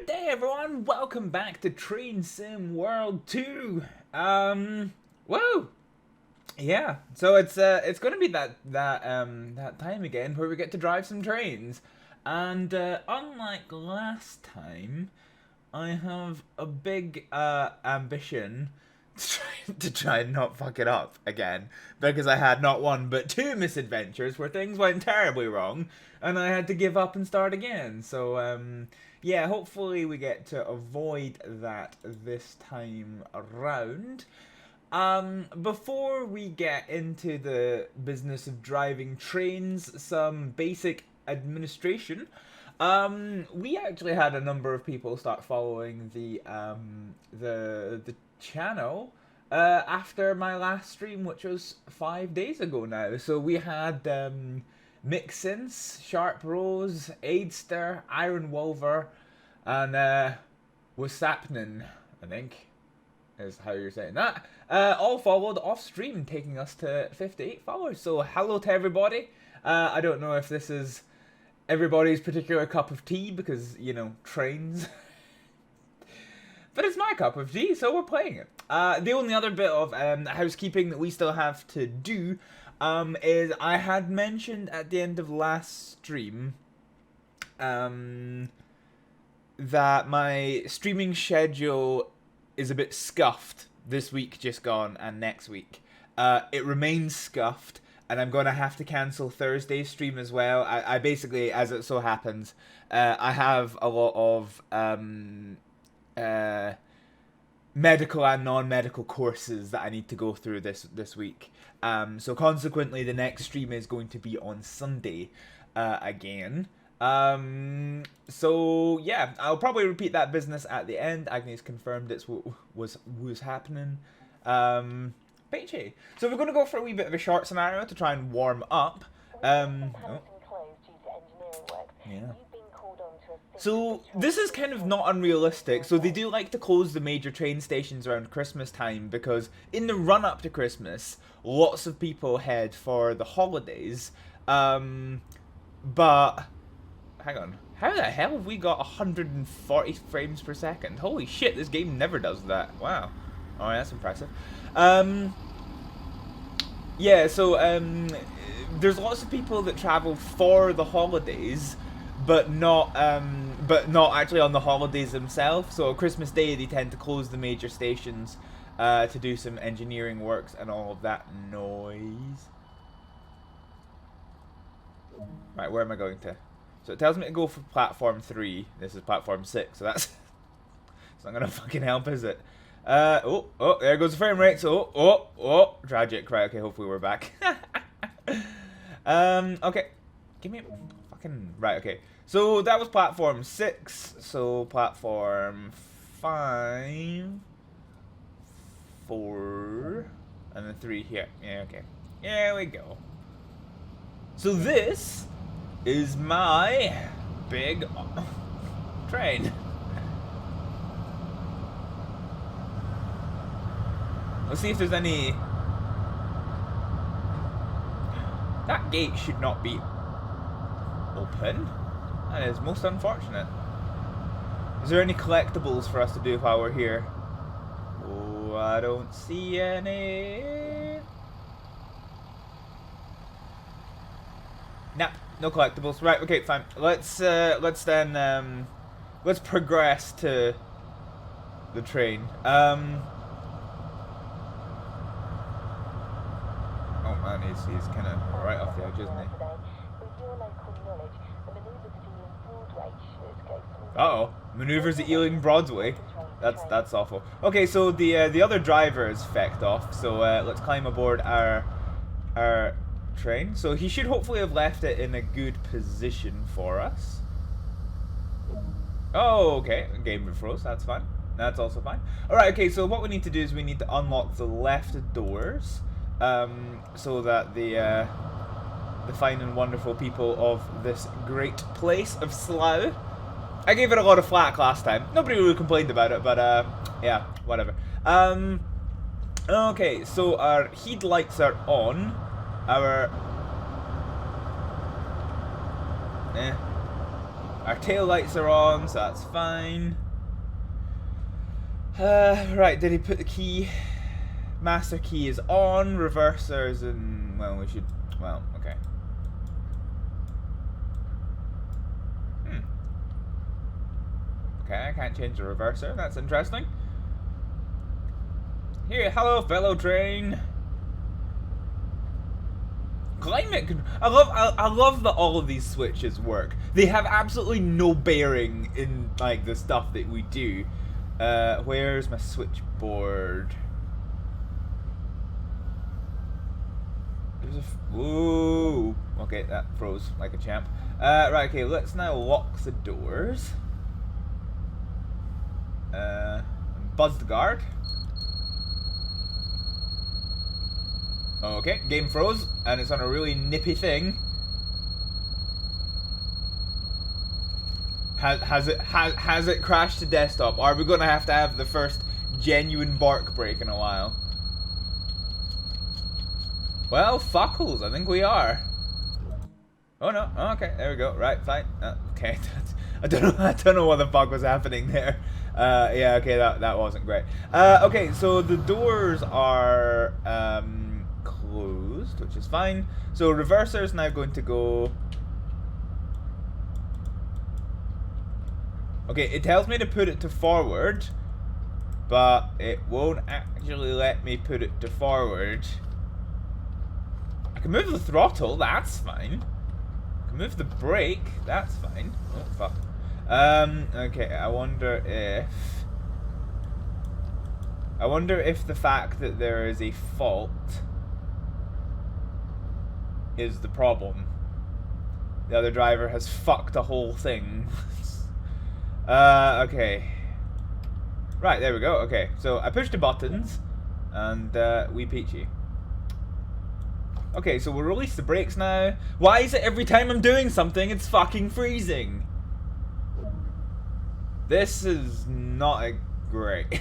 Good day, everyone. Welcome back to Train Sim World 2. Whoa. Yeah. So it's going to be that time again where we get to drive some trains. And unlike last time, I have a big ambition to try and not fuck it up again, because I had not one but two misadventures where things went terribly wrong and I had to give up and start again. So yeah, hopefully we get to avoid that this time around. Before we get into the business of driving trains, some basic administration. We actually had a number of people start following the channel after my last stream, which was 5 days ago now. So we had Mixins, Sharp Rose, Aidster, Iron Wolver, and Wasapnin, I think is how you're saying that. All followed off stream, taking us to 58 followers. So hello to everybody. I don't know if this is everybody's particular cup of tea because, you know, trains. But it's my cup of tea, so we're playing it. The only other bit of housekeeping that we still have to do is I had mentioned at the end of last stream that my streaming schedule is a bit scuffed this week just gone and next week. It remains scuffed, and I'm going to have to cancel Thursday's stream as well. I basically, as it so happens, I have a lot of medical and non-medical courses that I need to go through this week. So consequently, the next stream is going to be on Sunday again. So yeah, I'll probably repeat that business at the end. Agnes confirmed it's what was happening. Peachy. So we're going to go for a wee bit of a short scenario to try and warm up. Yeah. So this is kind of not unrealistic. So they do like to close the major train stations around Christmas time because in the run up to Christmas, lots of people head for the holidays. But hang on, how the hell have we got 140 frames per second? Holy shit, this game never does that. Wow. Oh, that's impressive. Yeah, so there's lots of people that travel for the holidays, but not actually on the holidays themselves. So Christmas Day they tend to close the major stations to do some engineering works and all of that noise. Right, where am I going to? So it tells me to go for platform 3. This is platform 6, so that's it's not gonna fucking help, is it? Oh, there goes the frame rate. So, oh, tragic. Right, okay, hopefully we're back. Okay. Give me a fucking... Right, okay. So, that was platform 6. So, platform 5. 4. And then 3 here. Yeah, okay. There we go. So, this is my big train. Let's see if there's any... That gate should not be open. That is most unfortunate. Is there any collectibles for us to do while we're here? Oh, I don't see any. Nah, no collectibles. Right, okay, fine. Let's then let's progress to the train. Oh man, he's kind of right off the edge, isn't he? Uh-oh, maneuvers at Ealing Broadway. That's awful. Okay, so the other driver is fecked off. So let's climb aboard our train. So he should hopefully have left it in a good position for us. Oh, okay, game froze. That's fine. That's also fine. All right. Okay, so what we need to do is we need to unlock the left doors. So that the fine and wonderful people of this great place of Slough. I gave it a lot of flack last time. Nobody really complained about it, but yeah, whatever. Okay, so our headlights are on. Our Our tail lights are on, so that's fine. Right, did he put the key? Master key is on, reversers, and, well, we should, well, okay. Okay, I can't change the reverser, that's interesting. Here, hello fellow train. Climate control. I love that all of these switches work. They have absolutely no bearing in, like, the stuff that we do. Where's my switchboard? There's a whoa. Okay, that froze like a champ. Right, okay, let's now lock the doors. Buzz the guard. Okay, game froze, and it's on a really nippy thing. Has it crashed to desktop? Are we gonna have to have the first genuine bark break in a while? Well, fuckles, I think we are. Oh no, oh, okay, there we go. Right, fine. Okay, I don't know what the fuck was happening there. Yeah, okay, that wasn't great. Okay, so the doors are closed, which is fine. So reverser is now going to go. Okay, it tells me to put it to forward, but it won't actually let me put it to forward. I can move the throttle, that's fine. I can move the brake, that's fine. Oh fuck. Okay, I wonder if the fact that there is a fault is the problem. The other driver has fucked the whole thing. Okay. Right, there we go. Okay, so I pushed the buttons, and we peachy. Okay, so we'll release the brakes now. Why is it every time I'm doing something, it's fucking freezing? This is not a great.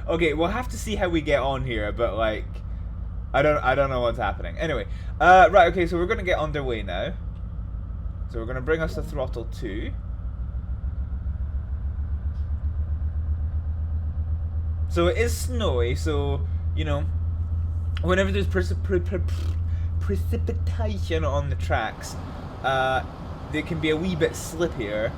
Okay, we'll have to see how we get on here, but like, I don't know what's happening. Anyway, right, okay, so we're gonna get underway now. So we're gonna bring us the throttle 2. So it is snowy, so, you know, whenever there's precipitation on the tracks, they can be a wee bit slippier.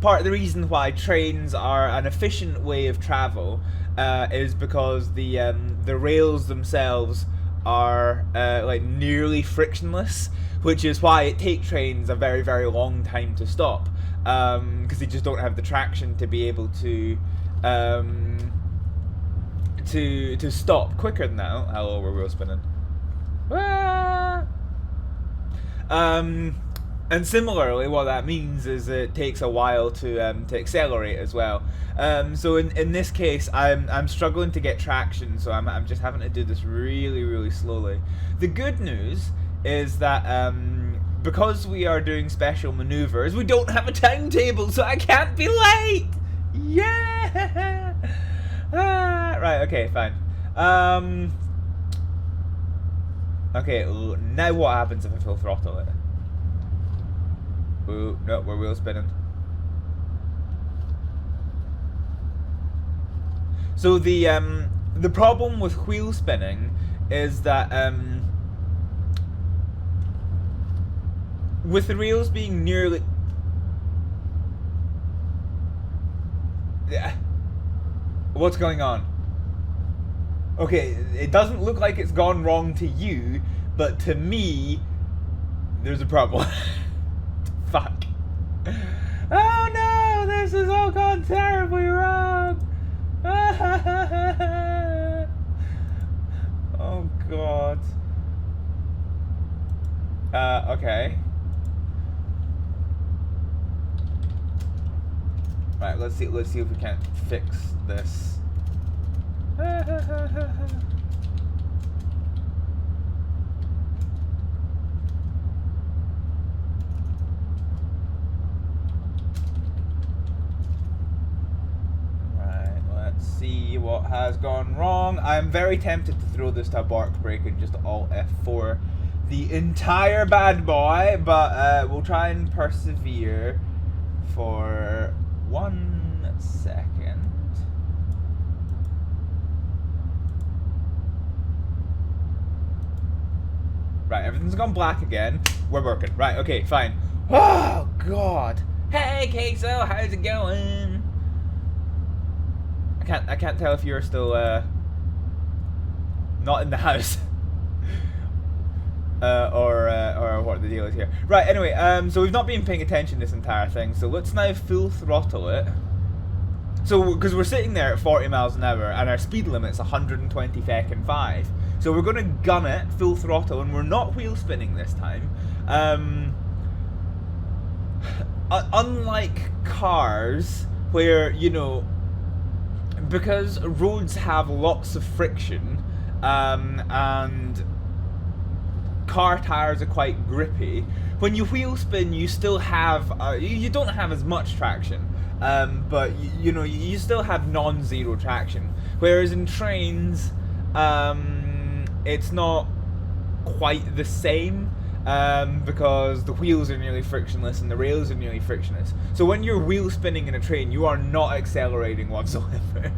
Part of the reason why trains are an efficient way of travel is because the rails themselves are like nearly frictionless, which is why it takes trains a very, very long time to stop, because they just don't have the traction to be able to stop quicker than that. Oh, hello, we're wheel spinning. Ah! And similarly, what that means is it takes a while to accelerate as well. So in this case, I'm struggling to get traction, so I'm just having to do this really, really slowly. The good news is that because we are doing special maneuvers, we don't have a timetable, so I can't be late. Yeah. Right. Okay. Fine. Okay. Now what happens if I full throttle it? Ooh, no, we're wheel spinning. So the problem with wheel spinning is that with the rails being nearly, yeah. What's going on? Okay, it doesn't look like it's gone wrong to you, but to me, there's a problem. Fuck. Oh no, this has all gone terribly wrong. Oh god. Okay. Right, let's see if we can fix this. See what has gone wrong. I'm very tempted to throw this to a bark break and just alt F4 the entire bad boy, but we'll try and persevere for 1 second. Right, everything's gone black again. We're working. Right, okay, fine. Oh, God. Hey, Queso, how's it going? I can't tell if you're still, not in the house. Or what the deal is here. Right, anyway, so we've not been paying attention this entire thing, so let's now full throttle it. So, because we're sitting there at 40 miles an hour, and our speed limit's 120 fucking 5. So we're going to gun it, full throttle, and we're not wheel spinning this time. Unlike cars, where, you know, because roads have lots of friction, and car tires are quite grippy, when you wheel spin you still have, you don't have as much traction, but you know, you still have non-zero traction, whereas in trains, it's not quite the same, because the wheels are nearly frictionless and the rails are nearly frictionless. So when you're wheel spinning in a train, you are not accelerating whatsoever,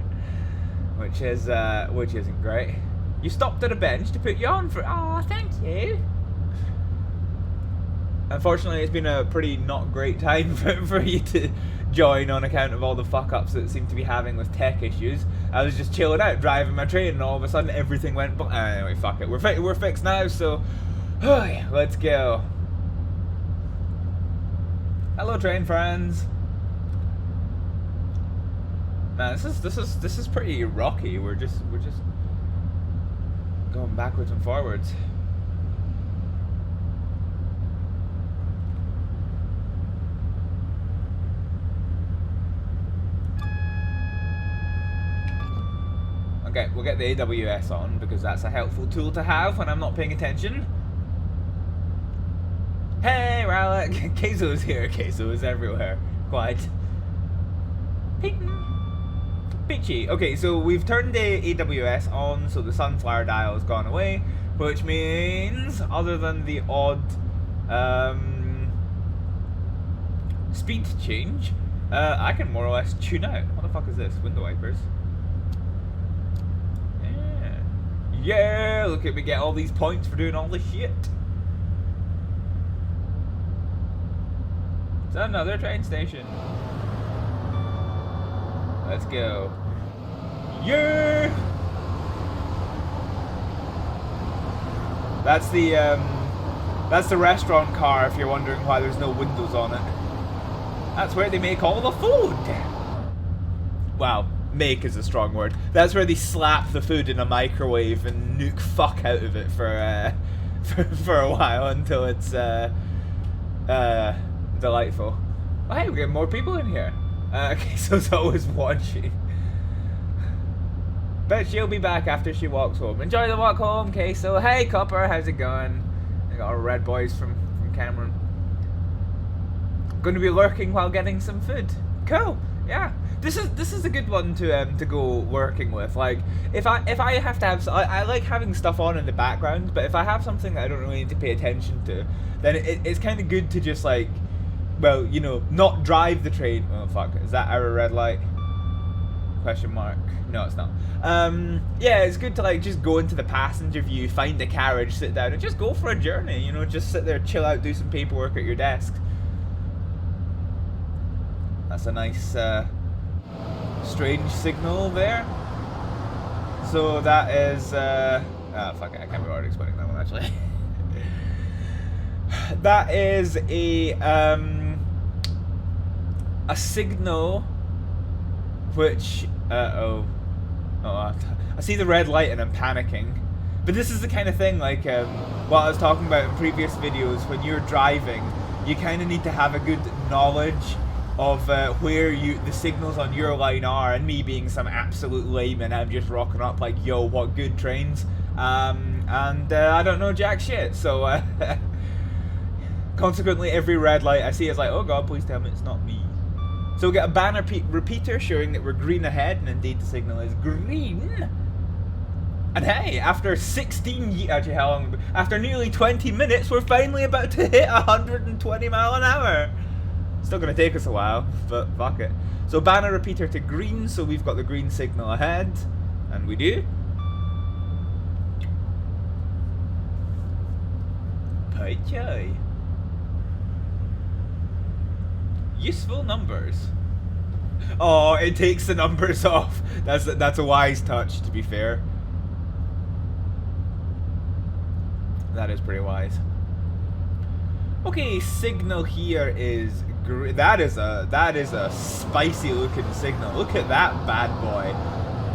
which isn't great. You stopped at a bench to put you on for. Oh, thank you. Unfortunately, it's been a pretty not great time for you to join on account of all the fuck-ups that seem to be having with tech issues. I was just chilling out, driving my train, and all of a sudden everything went anyway, fuck it. We're fixed now, so let's go. Hello, train friends. Man, this is pretty rocky. We're just going backwards and forwards. Okay, we'll get the AWS on because that's a helpful tool to have when I'm not paying attention. Hey, Rallick! Queso's here. Queso is everywhere. Quite. Ping! Peachy. Okay, so we've turned the AWS on, so the sunflower dial has gone away, which means, other than the odd speed change, I can more or less tune out. What the fuck is this? Window wipers. Yeah, look at me get all these points for doing all this shit. It's another train station. Let's go. Yeah! That's the restaurant car if you're wondering why there's no windows on it. That's where they make all the food. Wow. Make is a strong word. That's where they slap the food in a microwave and nuke fuck out of it for a while until it's delightful. Oh, hey, we get more people in here. Queso's always watching. Bet she'll be back after she walks home. Enjoy the walk home, Queso. Hey, Copper, how's it going? I got our red boys from Cameron. Going to be lurking while getting some food. Cool. Yeah. This is a good one to go working with. Like, if I have to have, I like having stuff on in the background, but if I have something that I don't really need to pay attention to, then it's kind of good to just, like, well, you know, not drive the train. Oh fuck, is that our red light? Question mark. No, it's not. Yeah, it's good to, like, just go into the passenger view, find a carriage, sit down, and just go for a journey. You know, just sit there, chill out, do some paperwork at your desk. That's a nice strange signal there. So that is fuck it, I can't be already explaining that one actually. That is a signal which I see the red light and I'm panicking. But this is the kind of thing, like what I was talking about in previous videos, when you're driving, you kind of need to have a good knowledge of where the signals on your line are, and me being some absolute layman, I'm just rocking up like, yo, what good trains? And I don't know jack shit, so consequently every red light I see is like, oh god, please tell me it's not me. So we get a banner repeater showing that we're green ahead, and indeed the signal is green. And hey, after 16 years, actually how long, after nearly 20 minutes, we're finally about to hit 120 mile an hour. Still gonna take us a while, but fuck it. So banner repeater to green, so we've got the green signal ahead, and we do. Okay. Useful numbers. Oh, it takes the numbers off. That's a wise touch, to be fair. That is pretty wise. Okay, signal here is that is a spicy looking signal. Look at that bad boy.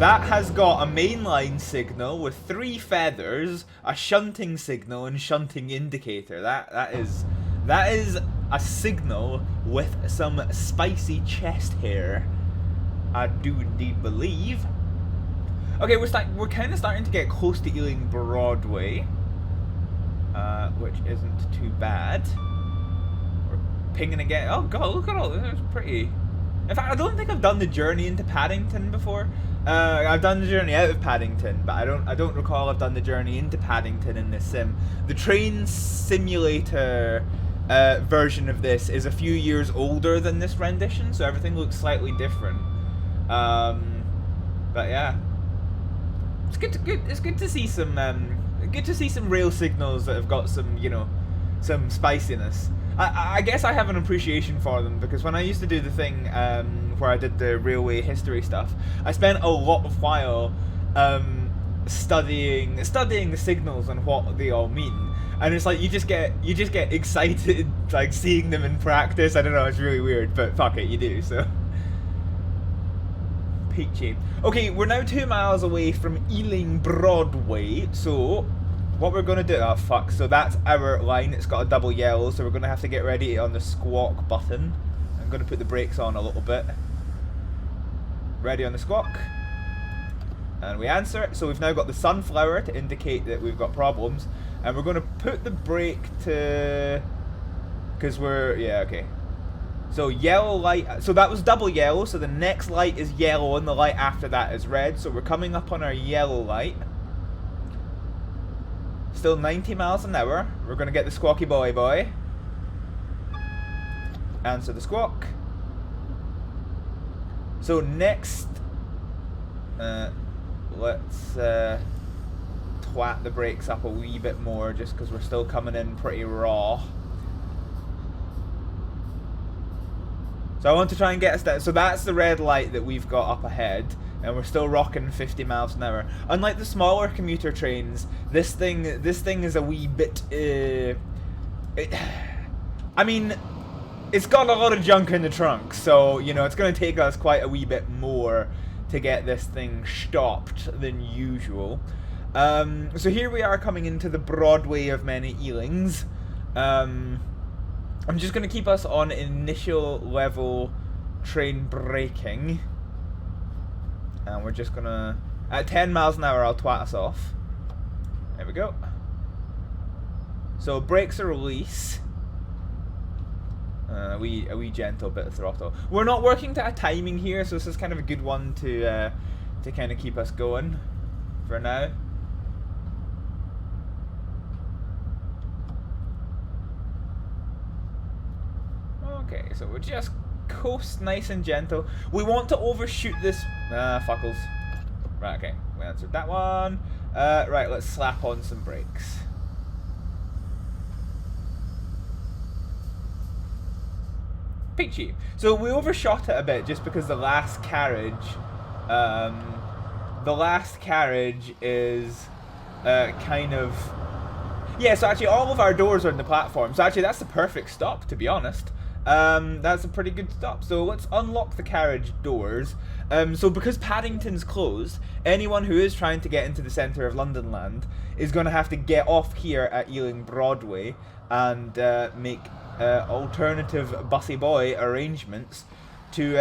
That has got a mainline signal with 3 feathers, a shunting signal, and shunting indicator. That is a signal with some spicy chest hair. I do indeed believe. Okay, we're kind of starting to get close to Ealing Broadway, which isn't too bad. We're pinging again. Oh god, look at all this. It's pretty. In fact, I don't think I've done the journey into Paddington before. I've done the journey out of Paddington, but I don't recall I've done the journey into Paddington in this sim. The train simulator version of this is a few years older than this rendition, so everything looks slightly different. But yeah, it's good to see some rail signals that have got some, you know, some spiciness. I guess I have an appreciation for them because when I used to do the thing where I did the railway history stuff, I spent a lot of while studying the signals and what they all mean. And it's like you just get excited like seeing them in practice. I don't know, it's really weird, but fuck it, you do. So peachy. Okay, we're now 2 miles away from Ealing Broadway. So what we're gonna do? Oh fuck! So that's our line. It's got a double yellow, so we're gonna have to get ready on the squawk button. I'm gonna put the brakes on a little bit. Ready on the squawk. And we answer it. So we've now got the sunflower to indicate that we've got problems. And we're going to put the brake to... Because we're... Yeah, okay. So yellow light... So that was double yellow. So the next light is yellow and the light after that is red. So we're coming up on our yellow light. Still 90 miles an hour. We're going to get the squawky boy. Answer the squawk. So next... let's... twat the brakes up a wee bit more just because we're still coming in pretty raw. So I want to try and get us down. So that's the red light that we've got up ahead, and we're still rocking 50 miles an hour. Unlike the smaller commuter trains, this thing is a wee bit. I mean, it's got a lot of junk in the trunk, so you know it's going to take us quite a wee bit more to get this thing stopped than usual. So here we are coming into the Broadway of many Ealings. I'm just going to keep us on initial level train braking. And we're just going to... At 10 miles an hour, I'll twat us off. There we go. So brakes are release. A wee gentle bit of throttle. We're not working to a timing here, so this is kind of a good one to kind of keep us going for now. Okay, so we'll just coast nice and gentle. We want to overshoot this... fuckles. Right, okay. We answered that one. Right, let's slap on some brakes. Peachy. So we overshot it a bit just because the last carriage... is kind of... Yeah, so actually all of our doors are in the platform. So actually that's the perfect stop, to be honest. That's a pretty good stop. So let's unlock the carriage doors. So because Paddington's closed, anyone who is trying to get into the centre of London land is going to have to get off here at Ealing Broadway and make alternative bussy boy arrangements to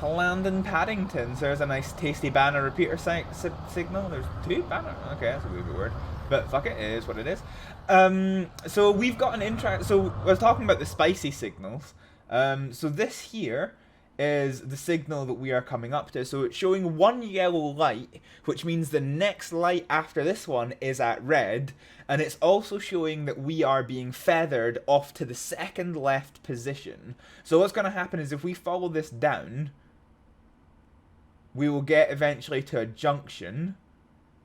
land in Paddington. So there's a nice tasty banner repeater signal. There's 2 banner. Okay, that's a wee bit weird. But fuck it, it is what it is. So we've got an so I was talking about the spicy signals. So this here is the signal that we are coming up to. So it's showing one yellow light, which means the next light after this one is at red. And it's also showing that we are being feathered off to the second left position. So what's going to happen is if we follow this down, we will get eventually to a junction.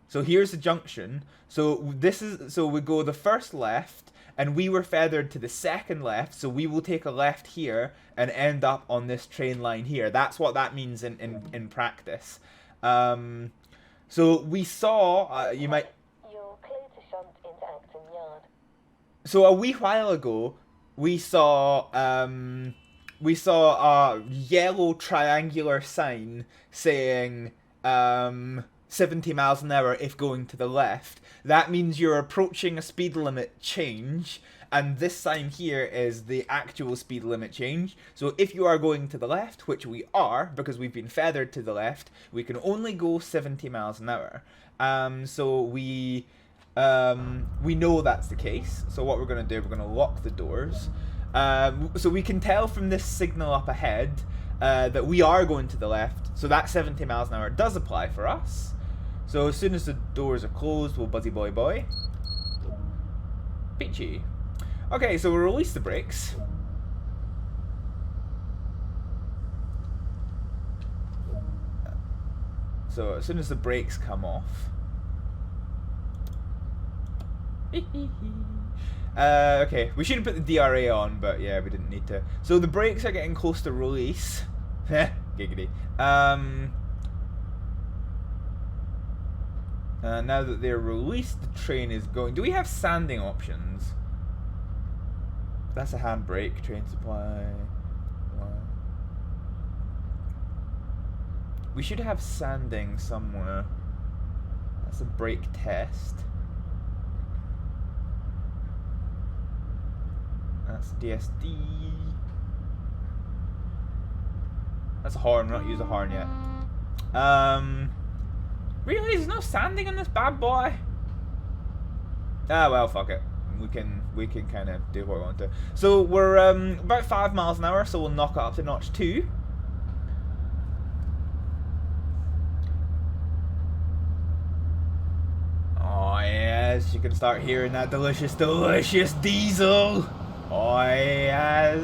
So here's the junction. So we go the first left, and we were feathered to the second left, so we will take a left here and end up on this train line here. That's what that means in practice. So we saw, you might... You're clear to shunt into Acton Yard. So a wee while ago, we saw a yellow triangular sign saying 70 miles an hour if going to the left. That means you're approaching a speed limit change, and this sign here is the actual speed limit change. So if you are going to the left, which we are, because we've been feathered to the left, we can only go 70 miles an hour. So we know that's the case. So what we're going to do, we're going to lock the doors. So we can tell from this signal up ahead that we are going to the left. So that 70 miles an hour does apply for us. So as soon as the doors are closed, we'll buzzy boy boy. Peachy. Okay, so we'll release the brakes. So as soon as the brakes come off. Okay, we should have put the DRA on, but yeah, we didn't need to. So the brakes are getting close to release. Giggity. Now that they're released, the train is going. Do we have sanding options? That's a handbrake. Train supply. We should have sanding somewhere. That's a brake test. That's DSD. That's a horn. We're not using a horn yet. Really? There's no sanding on this bad boy? Ah, well, fuck it. We can kind of do what we want to. So we're about 5 miles an hour, so we'll knock it up to notch 2. Oh yes, you can start hearing that delicious, delicious diesel. Oh yes.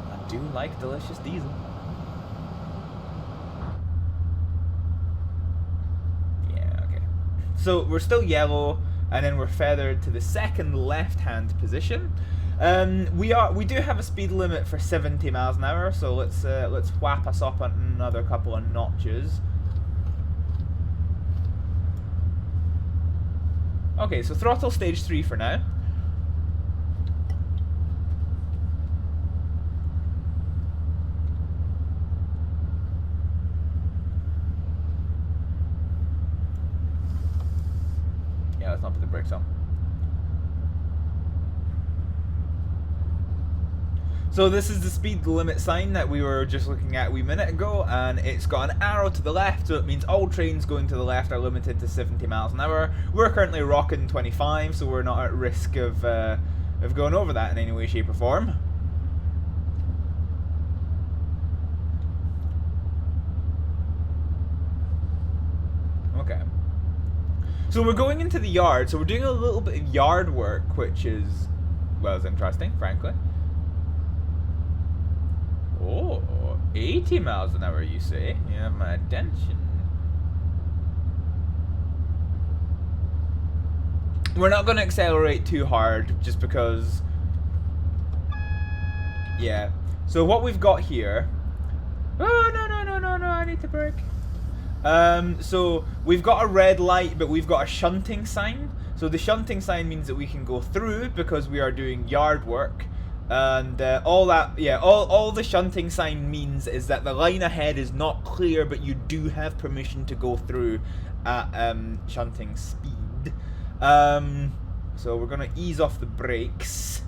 I do like delicious diesel. So we're still yellow, and then we're feathered to the second left-hand position. We do have a speed limit for 70 miles an hour, so let's whap us up another couple of notches. Okay, so throttle stage 3 for now. Let's not put the brakes on. So this is the speed limit sign that we were just looking at a wee minute ago, and it's got an arrow to the left, so it means all trains going to the left are limited to 70 miles an hour. We're currently rocking 25, so we're not at risk of going over that in any way, shape, or form. Okay. So we're going into the yard, so we're doing a little bit of yard work, which is, well, it's interesting, frankly. Oh, 80 miles an hour, you say? You have my attention. We're not going to accelerate too hard, just because... Yeah. So what we've got here... Oh, no, I need to brake. So we've got a red light, but we've got a shunting sign. So the shunting sign means that we can go through because we are doing yard work. And all the shunting sign means is that the line ahead is not clear, but you do have permission to go through at shunting speed. So we're going to ease off the brakes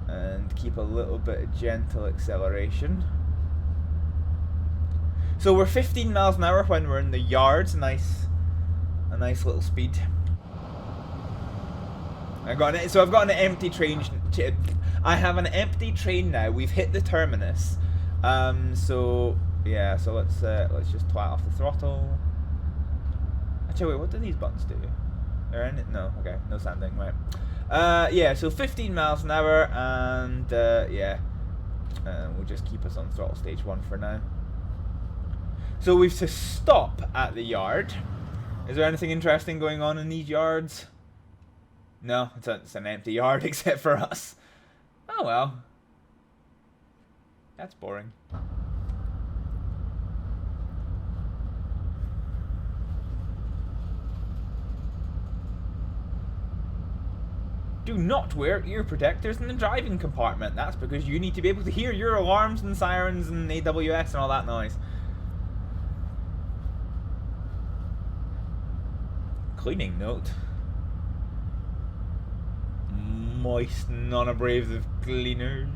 and keep a little bit of gentle acceleration. So we're 15 miles an hour when we're in the yards. A nice little speed. I've got an empty train. I have an empty train now. We've hit the terminus. So yeah, so let's just twat off the throttle. Actually, wait, what do these buttons do? Are any? No, okay, no sanding, right. Yeah, so 15 miles an hour, and yeah, we'll just keep us on throttle stage 1 for now. So we've to stop at the yard. Is there anything interesting going on in these yards? No, it's an empty yard except for us. Oh well. That's boring. Do not wear ear protectors in the driving compartment. That's because you need to be able to hear your alarms and sirens and AWS and all that noise. Cleaning note. Moist non-abrasive of cleaners.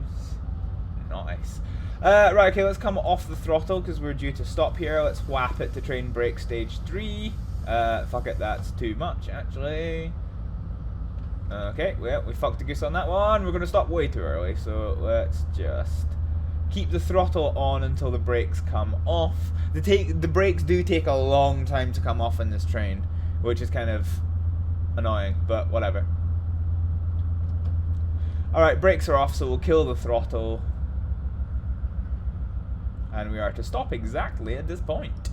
Nice. Right, okay, let's come off the throttle because we're due to stop here. Let's whap it to train brake stage 3. Fuck it, that's too much actually. Okay, well, we fucked a goose on that one. We're going to stop way too early, so let's just keep the throttle on until the brakes come off. The brakes do take a long time to come off in this train, which is kind of annoying, but whatever. Alright, brakes are off, so we'll kill the throttle. And we are to stop exactly at this point.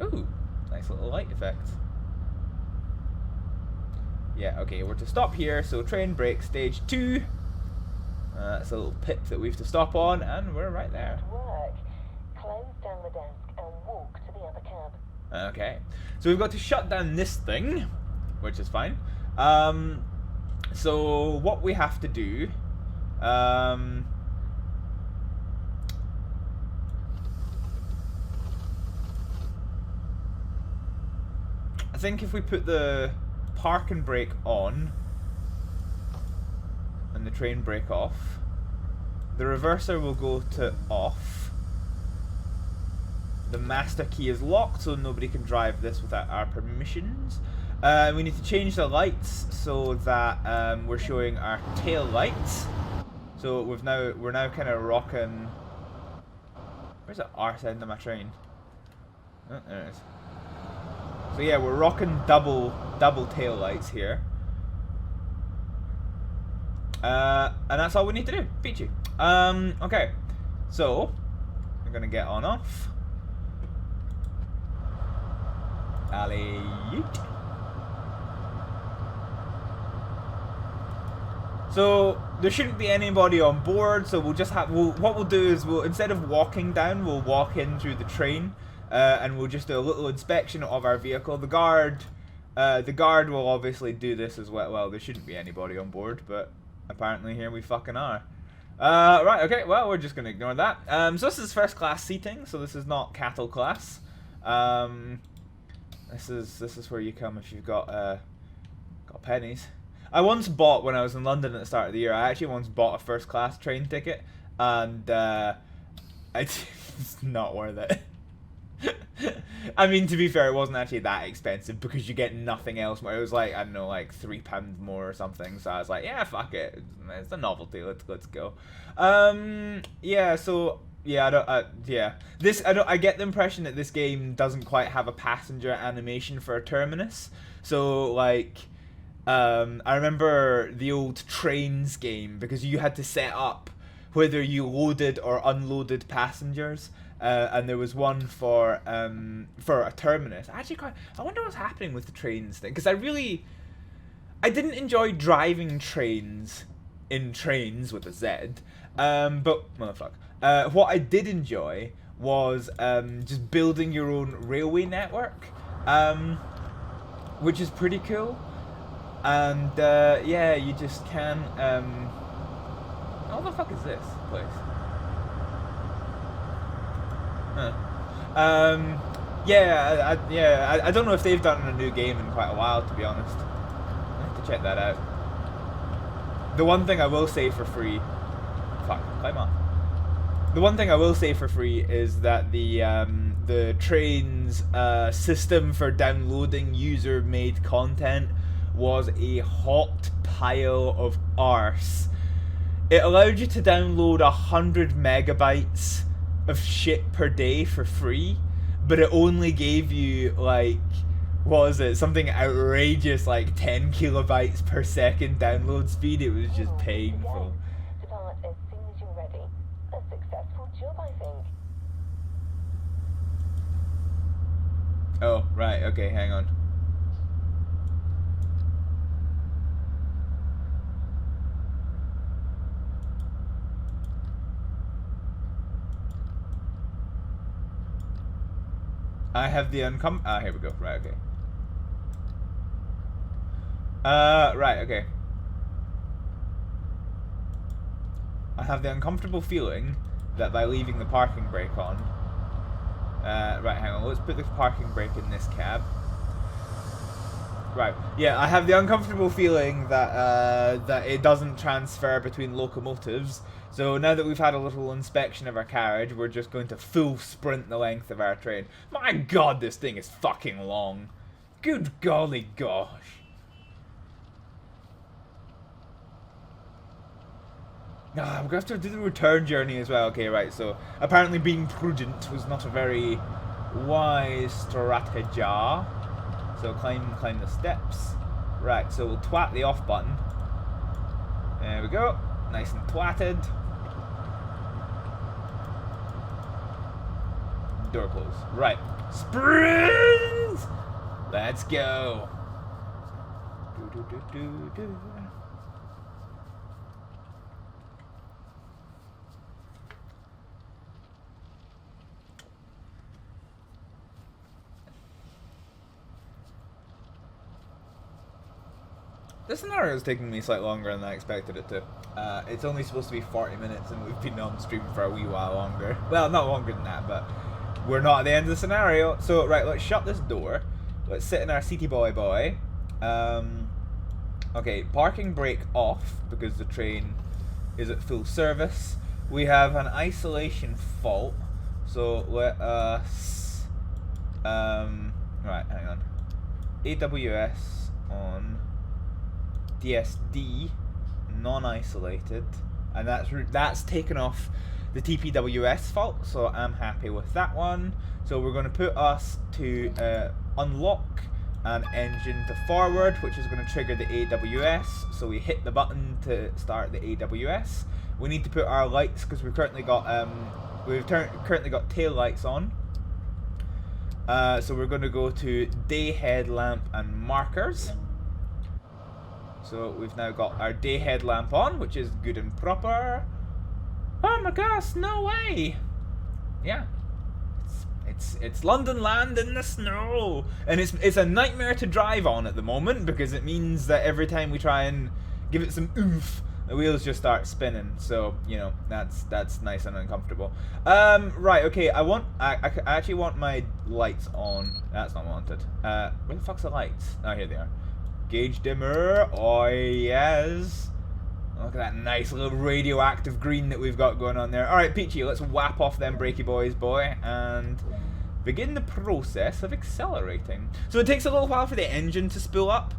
Ooh, nice little light effect. Yeah, okay, we're to stop here, so train brake stage 2. That's a little pit that we have to stop on, and we're right there. Work. Close down the desk and walk to the other cab. Okay, so we've got to shut down this thing, which is fine. So what we have to do, I think if we put the park and brake on and the train brake off, the reverser will go to off. The master key is locked, so nobody can drive this without our permissions. We need to change the lights so that we're showing our tail lights. So we're now kind of rocking. Where's the arse end of my train? Oh, there it is. So yeah, we're rocking double tail lights here. And that's all we need to do. Peachy. Okay. So we're gonna get on off. Alley. So there shouldn't be anybody on board, so we'll just have what we'll do is instead of walking down, we'll walk in through the train, and we'll just do a little inspection of our vehicle. The guard will obviously do this as well. Well, there shouldn't be anybody on board, but apparently here we fucking are. Right, okay, well, we're just gonna ignore that. So this is first class seating, so this is not cattle class. This is where you come if you've got pennies. I once bought, when I was in London at the start of the year, I actually once bought a first class train ticket, and it's not worth it. I mean, to be fair, it wasn't actually that expensive because you get nothing else. It was like, I don't know, like £3 more or something. So I was like, yeah, fuck it, it's a novelty. Let's go. Yeah. So yeah, I get the impression that this game doesn't quite have a passenger animation for a terminus. So like, I remember the old Trains game because you had to set up whether you loaded or unloaded passengers. And there was one for a terminus. I wonder what's happening with the trains thing, because I didn't enjoy driving trains in trains with a Z. But motherfuck, what I did enjoy was just building your own railway network, which is pretty cool. And yeah, you just can. What the fuck is this place? Yeah, I don't know if they've done a new game in quite a while, to be honest. I have to check that out. The one thing I will say for free, climb on. The one thing I will say for free is that the Trains system for downloading user-made content was a hot pile of arse. It allowed you to download 100 megabytes of shit per day for free, but it only gave you, like, what was it, something outrageous like 10 kilobytes per second download speed. It was just painful. Start as soon as you're ready. A successful job, I think. Oh, right, okay, hang on. I have the here we go. Right, okay. Right, okay. I have the uncomfortable feeling that by leaving the parking brake on... right, hang on. Let's put the parking brake in this cab. Right. Yeah, I have the uncomfortable feeling that that it doesn't transfer between locomotives. So now that we've had a little inspection of our carriage, we're just going to full sprint the length of our train. My god, this thing is fucking long. Good golly gosh. Ah, we're going to have to do the return journey as well. Okay, right, so apparently being prudent was not a very wise strategy. So climb the steps. Right, so we'll twat the off button. There we go. Nice and twatted. Door closed. Right. Sprint! Let's go. This scenario is taking me slightly longer than I expected it to. It's only supposed to be 40 minutes and we've been on stream for a wee while longer. Well, not longer than that, but we're not at the end of the scenario. So, right, let's shut this door. Let's sit in our seaty boy. Okay, parking brake off because the train is at full service. We have an isolation fault. So, let us... right, hang on. AWS on... DSD, non-isolated, and that's taken off the TPWS fault, so I'm happy with that one. So we're going to put us to unlock an engine to forward, which is going to trigger the AWS. So we hit the button to start the AWS. We need to put our lights because we've currently got currently got tail lights on. So we're going to go to day headlamp and markers. So we've now got our day headlamp on, which is good and proper. Oh my gosh, no way! Yeah, it's London land in the snow, and it's a nightmare to drive on at the moment because it means that every time we try and give it some oomph, the wheels just start spinning. So you know that's nice and uncomfortable. Right, okay. I actually want my lights on. That's not wanted. Where the fuck's the lights? Oh, here they are. Gauge dimmer, oh yes. Look at that nice little radioactive green that we've got going on there. Alright, Peachy, let's whap off them brakey boys, boy, and begin the process of accelerating. So it takes a little while for the engine to spool up,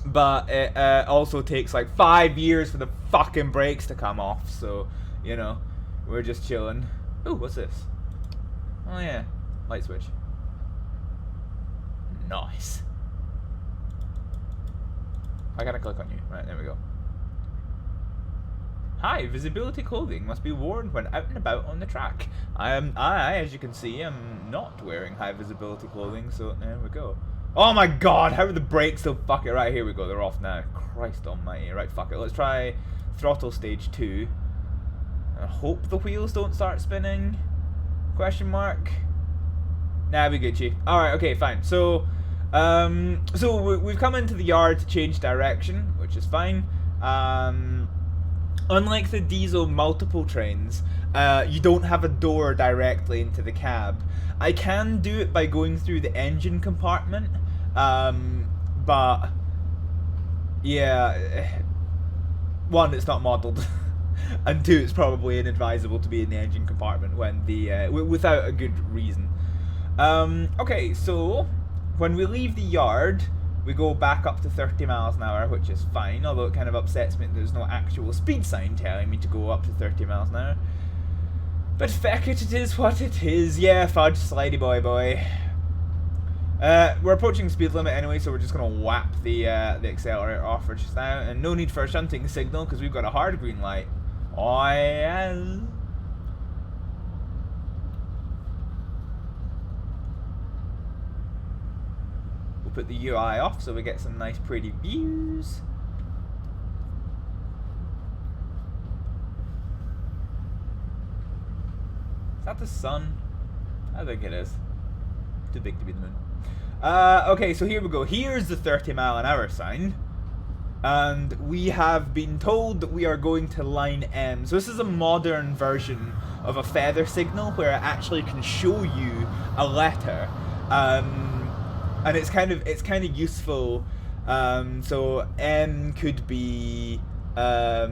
but it also takes like 5 years for the fucking brakes to come off, so, you know, we're just chilling. Ooh, what's this? Oh yeah, light switch. Nice. I gotta click on you. Right, there we go. High visibility clothing must be worn when out and about on the track. I, as you can see, am not wearing high visibility clothing, so there we go. Oh my god, how are the brakes still fuck it? Right, here we go, they're off now. Christ almighty. Right, fuck it. Let's try throttle stage 2. I hope the wheels don't start spinning. Question mark. Nah, we Gucci. Alright, okay, fine. So we've come into the yard to change direction, which is fine. Unlike the diesel multiple trains, you don't have a door directly into the cab. I can do it by going through the engine compartment, but yeah, one, it's not modelled, and two, it's probably inadvisable to be in the engine compartment when the without a good reason. Okay, so when we leave the yard, we go back up to 30 miles an hour, which is fine, although it kind of upsets me that there's no actual speed sign telling me to go up to 30 miles an hour. But feck it, it is what it is. Yeah, fudge, slidey boy. We're approaching speed limit anyway, so we're just going to whap the accelerator off for just now. And no need for a shunting signal, because we've got a hard green light. Oh, yeah. Put the UI off so we get some nice pretty views. Is that the sun? I think it is. Too big to be the moon. Okay, so here we go. Here's the 30 mile an hour sign. And we have been told that we are going to line M. So this is a modern version of a feather signal where it actually can show you a letter. And it's kind of useful. So M could be I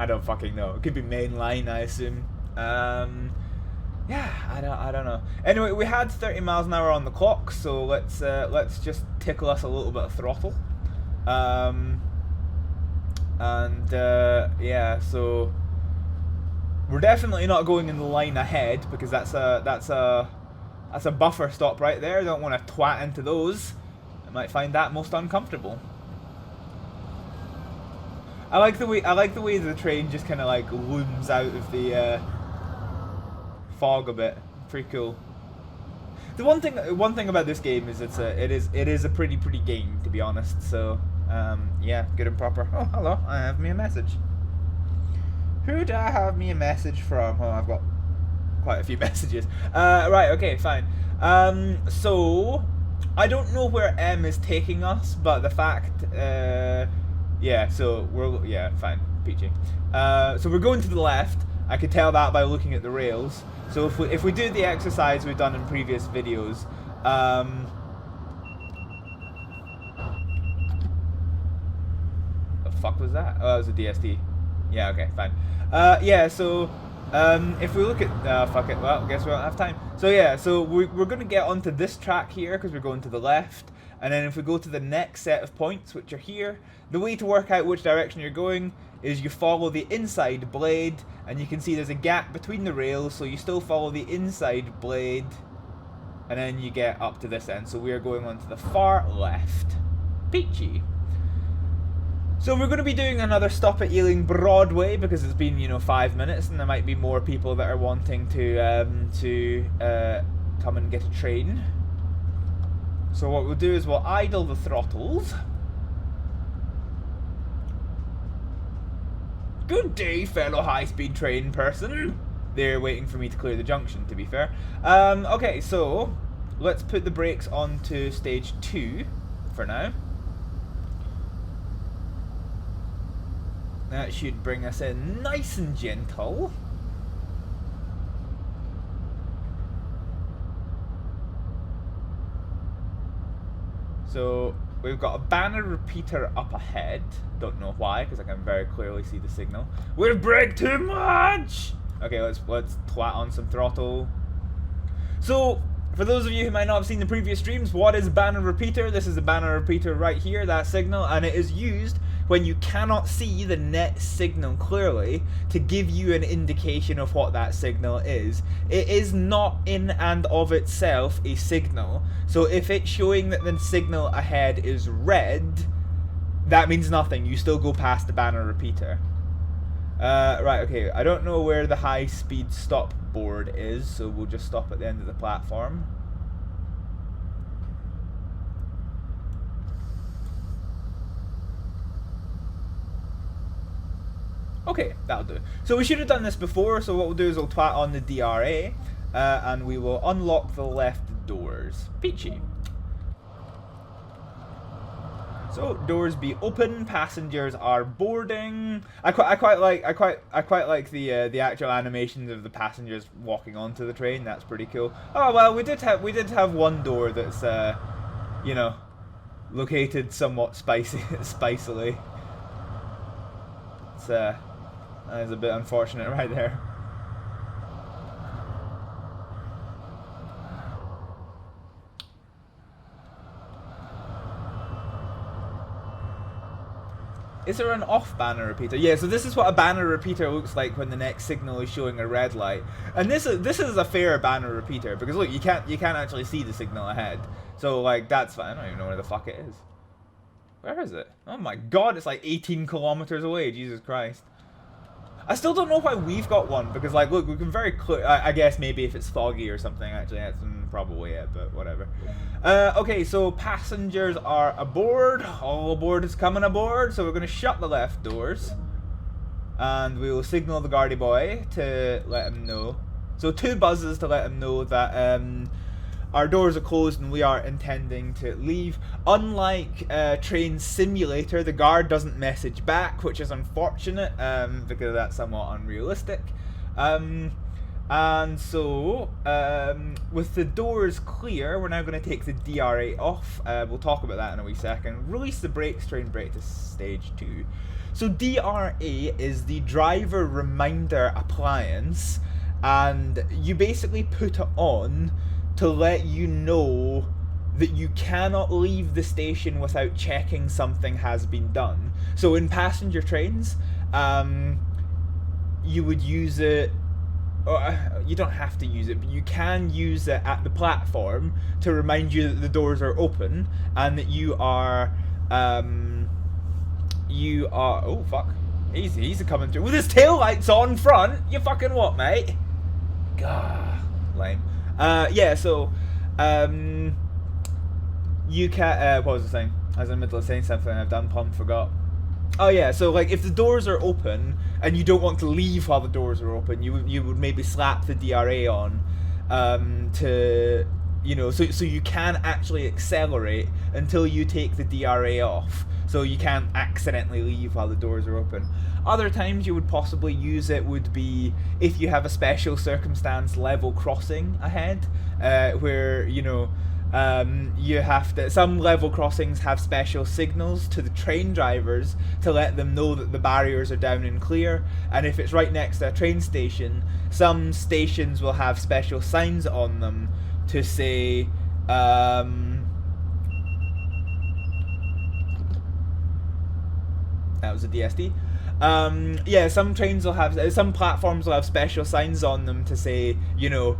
don't fucking know. It could be main line, I assume. Yeah, I don't know. Anyway, we had 30 miles an hour on the clock, so let's just tickle us a little bit of throttle. Yeah, so we're definitely not going in the line ahead because that's a buffer stop right there. Don't want to twat into those. I might find that most uncomfortable. I like the way the train just kind of like looms out of the fog a bit. Pretty cool. The one thing about this game is it is a pretty game, to be honest. So yeah, good and proper. Oh, hello. I have me a message. Who do I have me a message from? Oh, I've got quite a few messages. Right, okay, fine. So I don't know where M is taking us, but the fact, yeah, so fine, peachy. So we're going to the left. I could tell that by looking at the rails. So if we do the exercise we've done in previous videos, the fuck was that? Oh, that was a DST. Yeah, okay, fine. Yeah, so if we look at fuck it, well, I guess we don't have time. So yeah, so we're gonna get onto this track here because we're going to the left, and then if we go to the next set of points, which are here, the way to work out which direction you're going is you follow the inside blade, and you can see there's a gap between the rails, so you still follow the inside blade, and then you get up to this end. So we are going on to the far left. Peachy. So we're going to be doing another stop at Ealing Broadway because it's been, 5 minutes, and there might be more people that are wanting to come and get a train. So what we'll do is we'll idle the throttles. Good day, fellow high-speed train person. They're waiting for me to clear the junction, to be fair. Okay, so let's put the brakes onto stage 2 for now. That should bring us in nice and gentle. So we've got a banner repeater up ahead. Don't know why, because I can very clearly see the signal. We've braked too much! Okay, let's twat on some throttle. So, for those of you who might not have seen the previous streams, what is banner repeater? This is a banner repeater right here, that signal, and it is used when you cannot see the net signal clearly to give you an indication of what that signal is. It is not in and of itself a signal, so if it's showing that the signal ahead is red, that means nothing. You still go past the banner repeater. Right, okay, I don't know where the high speed stop board is, so we'll just stop at the end of the platform. Okay, that'll do. So we should have done this before, so what we'll do is we'll twat on the DRA, and we will unlock the left doors. Peachy. So doors be open, passengers are boarding. I quite like the actual animations of the passengers walking onto the train. That's pretty cool. Oh well, we did have one door that's located somewhat spicily. It's that is a bit unfortunate right there. Is there an off banner repeater? Yeah, so this is what a banner repeater looks like when the next signal is showing a red light. And this is a fair banner repeater because look, you can't actually see the signal ahead. So like that's fine. I don't even know where the fuck it is. Where is it? Oh my god, it's like 18 kilometers away. Jesus Christ. I still don't know why we've got one because like look, we can very clear. I guess maybe if it's foggy or something. Actually, that's probably it, but whatever. Okay, so passengers are aboard. All aboard is coming aboard. So we're gonna shut the left doors, and we will signal the guardy boy to let him know. So 2 buzzes to let him know that our doors are closed and we are intending to leave. Unlike Train Simulator, the guard doesn't message back, which is unfortunate because that's somewhat unrealistic. And so, with the doors clear, we're now going to take the DRA off. We'll talk about that in a wee second. Release the brakes, train brake to stage 2. So DRA is the driver reminder appliance, and you basically put it on to let you know that you cannot leave the station without checking something has been done. So in passenger trains, you would use it, or you don't have to use it, but you can use it at the platform to remind you that the doors are open and that you are, oh fuck, he's coming through with his tail lights on front. You fucking what, mate? Gah, lame. Yeah, so, you can, what was I saying? I was in the middle of saying something and I've done plumb forgot. Oh yeah, so like if the doors are open and you don't want to leave while the doors are open, you would maybe slap the DRA on, to, you know, so you can actually accelerate until you take the DRA off. So you can't accidentally leave while the doors are open. Other times you would possibly use it would be if you have a special circumstance level crossing ahead, where, you know, you have to, some level crossings have special signals to the train drivers to let them know that the barriers are down and clear. And if it's right next to a train station, some stations will have special signs on them to say, that was a DSD. Yeah, some trains will have, some platforms will have special signs on them to say, you know,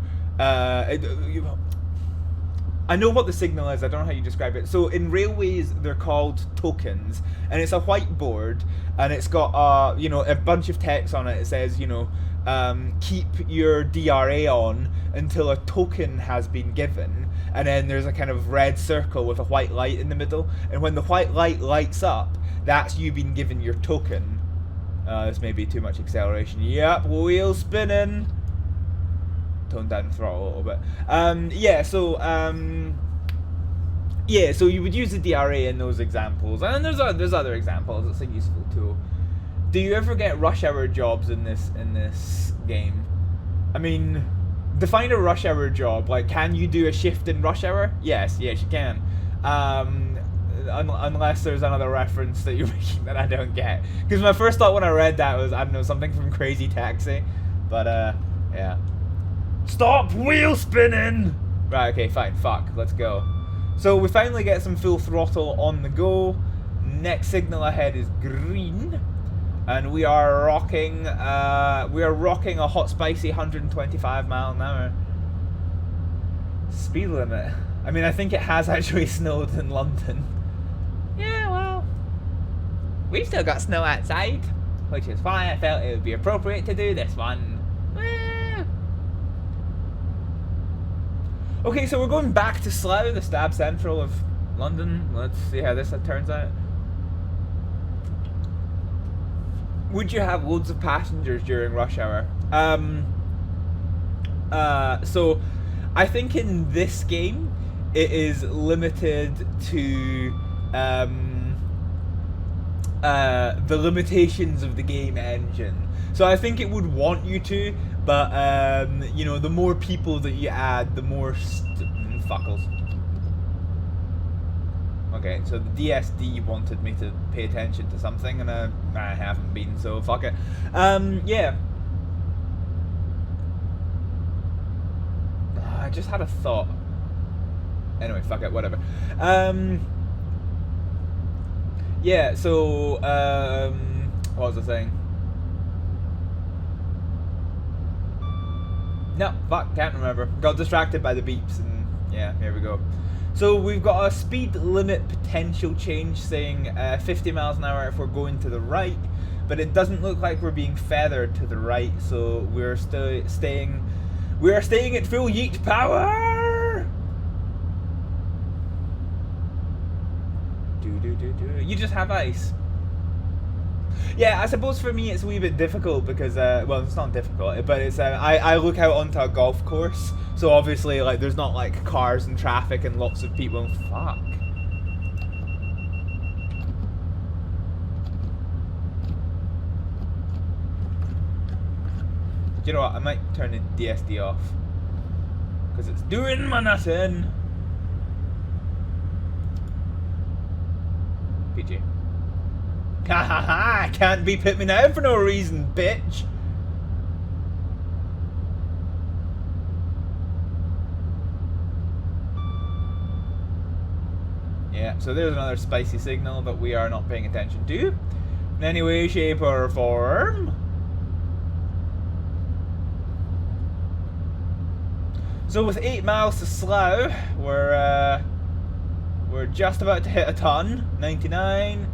I know what the signal is, I don't know how you describe it. So in railways, they're called tokens, and it's a whiteboard, and it's got, you know, a bunch of text on it. It says, you know, keep your DRA on until a token has been given, and then there's a kind of red circle with a white light in the middle, and when the white light lights up, that's you been given your token. This may be too much acceleration. Yep, wheel spinning. Tone down the throttle a little bit. Yeah, so yeah, so you would use the DRA in those examples, and there's other examples. It's a useful tool. Do you ever get rush hour jobs in this game? I mean, define a rush hour job. Like, can you do a shift in rush hour? Yes, you can. Unless there's another reference that you're making that I don't get. Because my first thought when I read that was, I don't know, something from Crazy Taxi. But, yeah. Stop wheel spinning! Right, okay, fine, fuck, let's go. So we finally get some full throttle on the go. Next signal ahead is green. And we are rocking a hot spicy 125 mile an hour. Speed limit. I mean, I think it has actually snowed in London. Yeah, well, we've still got snow outside, which is why I felt it would be appropriate to do this one. Okay, so we're going back to Slough, the stab central of London. Let's see how this turns out. Would you have loads of passengers during rush hour? So I think in this game it is limited to the limitations of the game engine. So I think it would want you to, but you know, the more people that you add, the more fuckles. Okay, so the DSD wanted me to pay attention to something, and I haven't been, so fuck it. Yeah. I just had a thought. Yeah, so, what was I saying? No, fuck, can't remember. Got distracted by the beeps and, yeah, here we go. So we've got a speed limit potential change saying 50 miles an hour if we're going to the right, but it doesn't look like we're being feathered to the right, so we're staying at full yeet power! You just have ice. Yeah, I suppose for me it's a wee bit difficult because, well, it's not difficult, but it's, I look out onto a golf course, so obviously, like, there's not, like, cars and traffic and lots of people. Fuck. Do you know what? I might turn the DSD off. Because it's doing my nothing. PG. Ha ha ha! Can't be put me now for no reason, bitch! Yeah, so there's another spicy signal that we are not paying attention to in any way, shape, or form. So with 8 miles to Slough, we're just about to hit a ton. 99.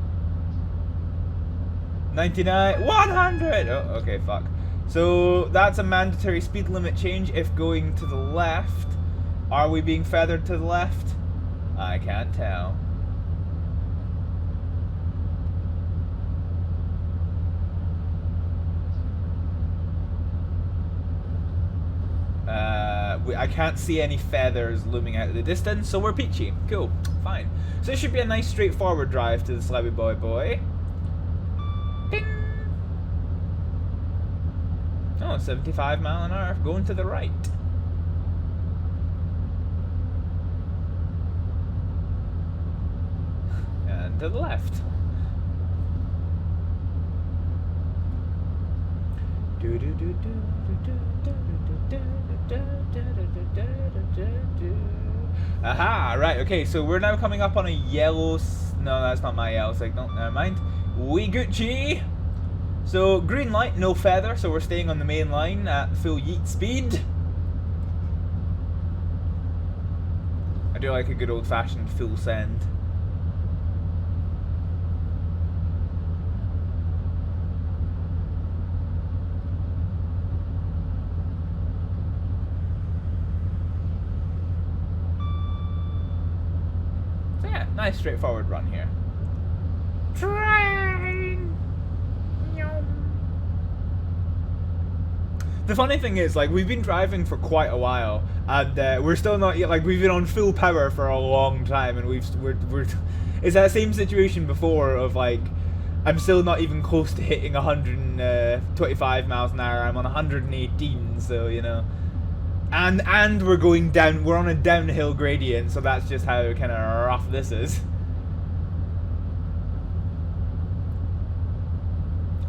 99, 100! Oh, okay, fuck. So that's a mandatory speed limit change if going to the left. Are we being feathered to the left? I can't tell. I can't see any feathers looming out of the distance, so we're peachy. Cool, fine. So it should be a nice straightforward drive to the Stalybridge. Bing! Oh, 75 mile an hour going to the right. And to the left. Aha, right, okay, so we're now coming up on a yellow... No, that's not my yellow signal, never mind. We Gucci! So, green light, no feather, so we're staying on the main line at full yeet speed. I do like a good old-fashioned full send. So yeah, nice straightforward run here. Train! The funny thing is, like, we've been driving for quite a while, and we're still not yet, like, we've been on full power for a long time, and we're it's that same situation before of, like, I'm still not even close to hitting 125 miles an hour, I'm on 118, so, you know. And we're going down, we're on a downhill gradient, so that's just how kind of rough this is.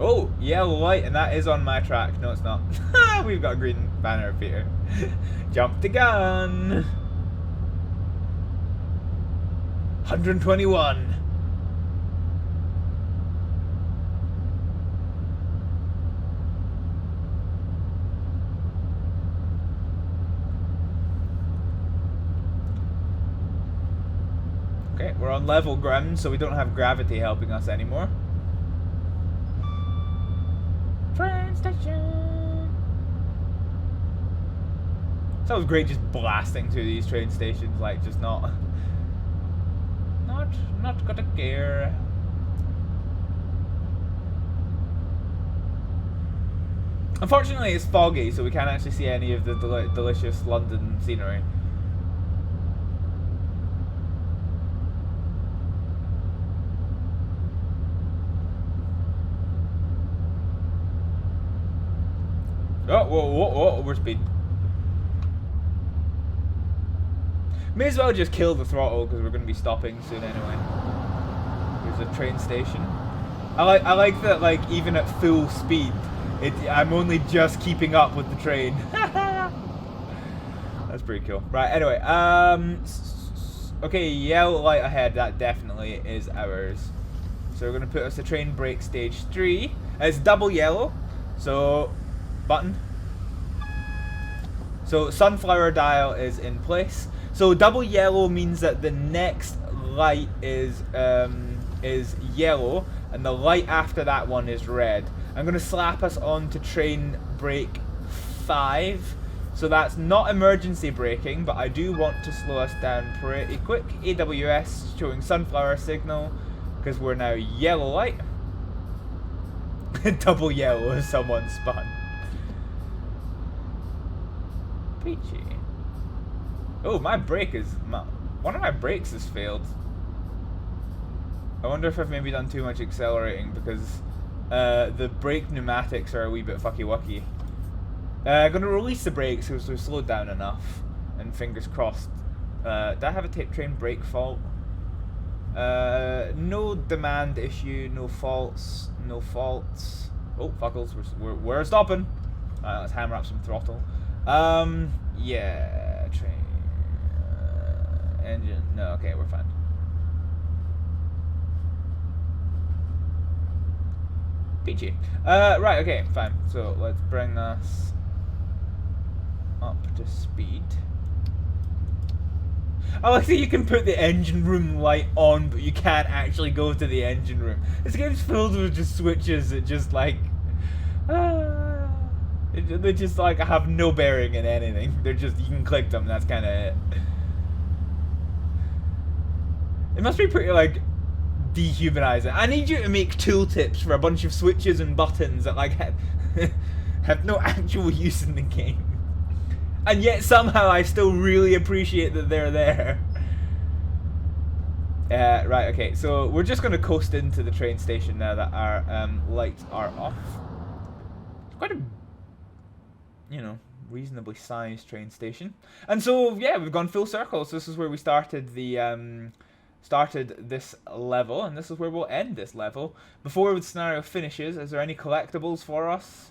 Oh, yellow light, and that is on my track. No, it's not. We've got a green banner up here. Jump the gun. 121. Okay, we're on level ground, so we don't have gravity helping us anymore. Train station. That was great, just blasting through these train stations, like just not gonna care. Unfortunately, it's foggy, so we can't actually see any of the delicious London scenery. Oh, whoa, overspeed. May as well just kill the throttle because we're going to be stopping soon anyway. There's a train station. I like that, like, even at full speed, I'm only just keeping up with the train. That's pretty cool. Right, anyway, okay, yellow light ahead, that definitely is ours. So we're going to put us to train brake stage 3. It's double yellow. So, button. So sunflower dial is in place. So double yellow means that the next light is yellow, and the light after that one is red. I'm going to slap us on to train brake 5. So that's not emergency braking, but I do want to slow us down pretty quick. AWS showing sunflower signal, because we're now yellow light. Double yellow as someone spun. Peachy. Oh, my brake is... one of my brakes has failed. I wonder if I've maybe done too much accelerating, because the brake pneumatics are a wee bit fucky-wucky. I'm going to release the brakes because we've slowed down enough. And fingers crossed. Do I have a train brake fault? No demand issue, no faults, no faults. Oh, fuckles, we're stopping. Let's hammer up some throttle. Yeah, train, engine, no, okay, we're fine. Peachy. Right, okay, fine. So let's bring us up to speed. I like that you can put the engine room light on, but you can't actually go to the engine room. This game's filled with just switches that just like... they just like have no bearing in anything. They're just, you can click them, that's kind of it. It must be pretty like dehumanizing. I need you to make tooltips for a bunch of switches and buttons that like have no actual use in the game. And yet somehow I still really appreciate that they're there. Right, okay, so we're just going to coast into the train station now that our lights are off. It's quite a, you know, reasonably sized train station. And so, yeah, we've gone full circle. So this is where we started the, started this level, and this is where we'll end this level. Before the scenario finishes, is there any collectibles for us?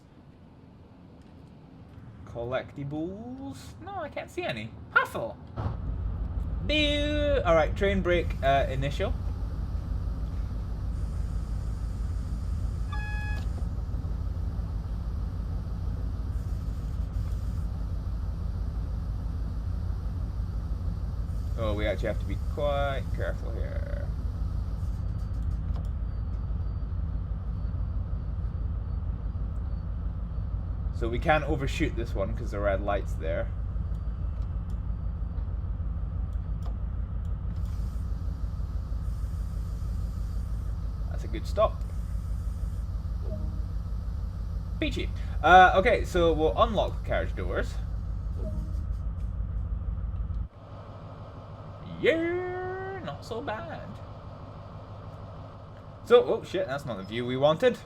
Collectibles? No, I can't see any. Huffle! Boo! Alright, train brake initial. Oh, we actually have to be quite careful here. So we can't overshoot this one because the red light's there. That's a good stop. Peachy. Okay, so we'll unlock the carriage doors. Yeah, not so bad. So, oh shit, that's not the view we wanted.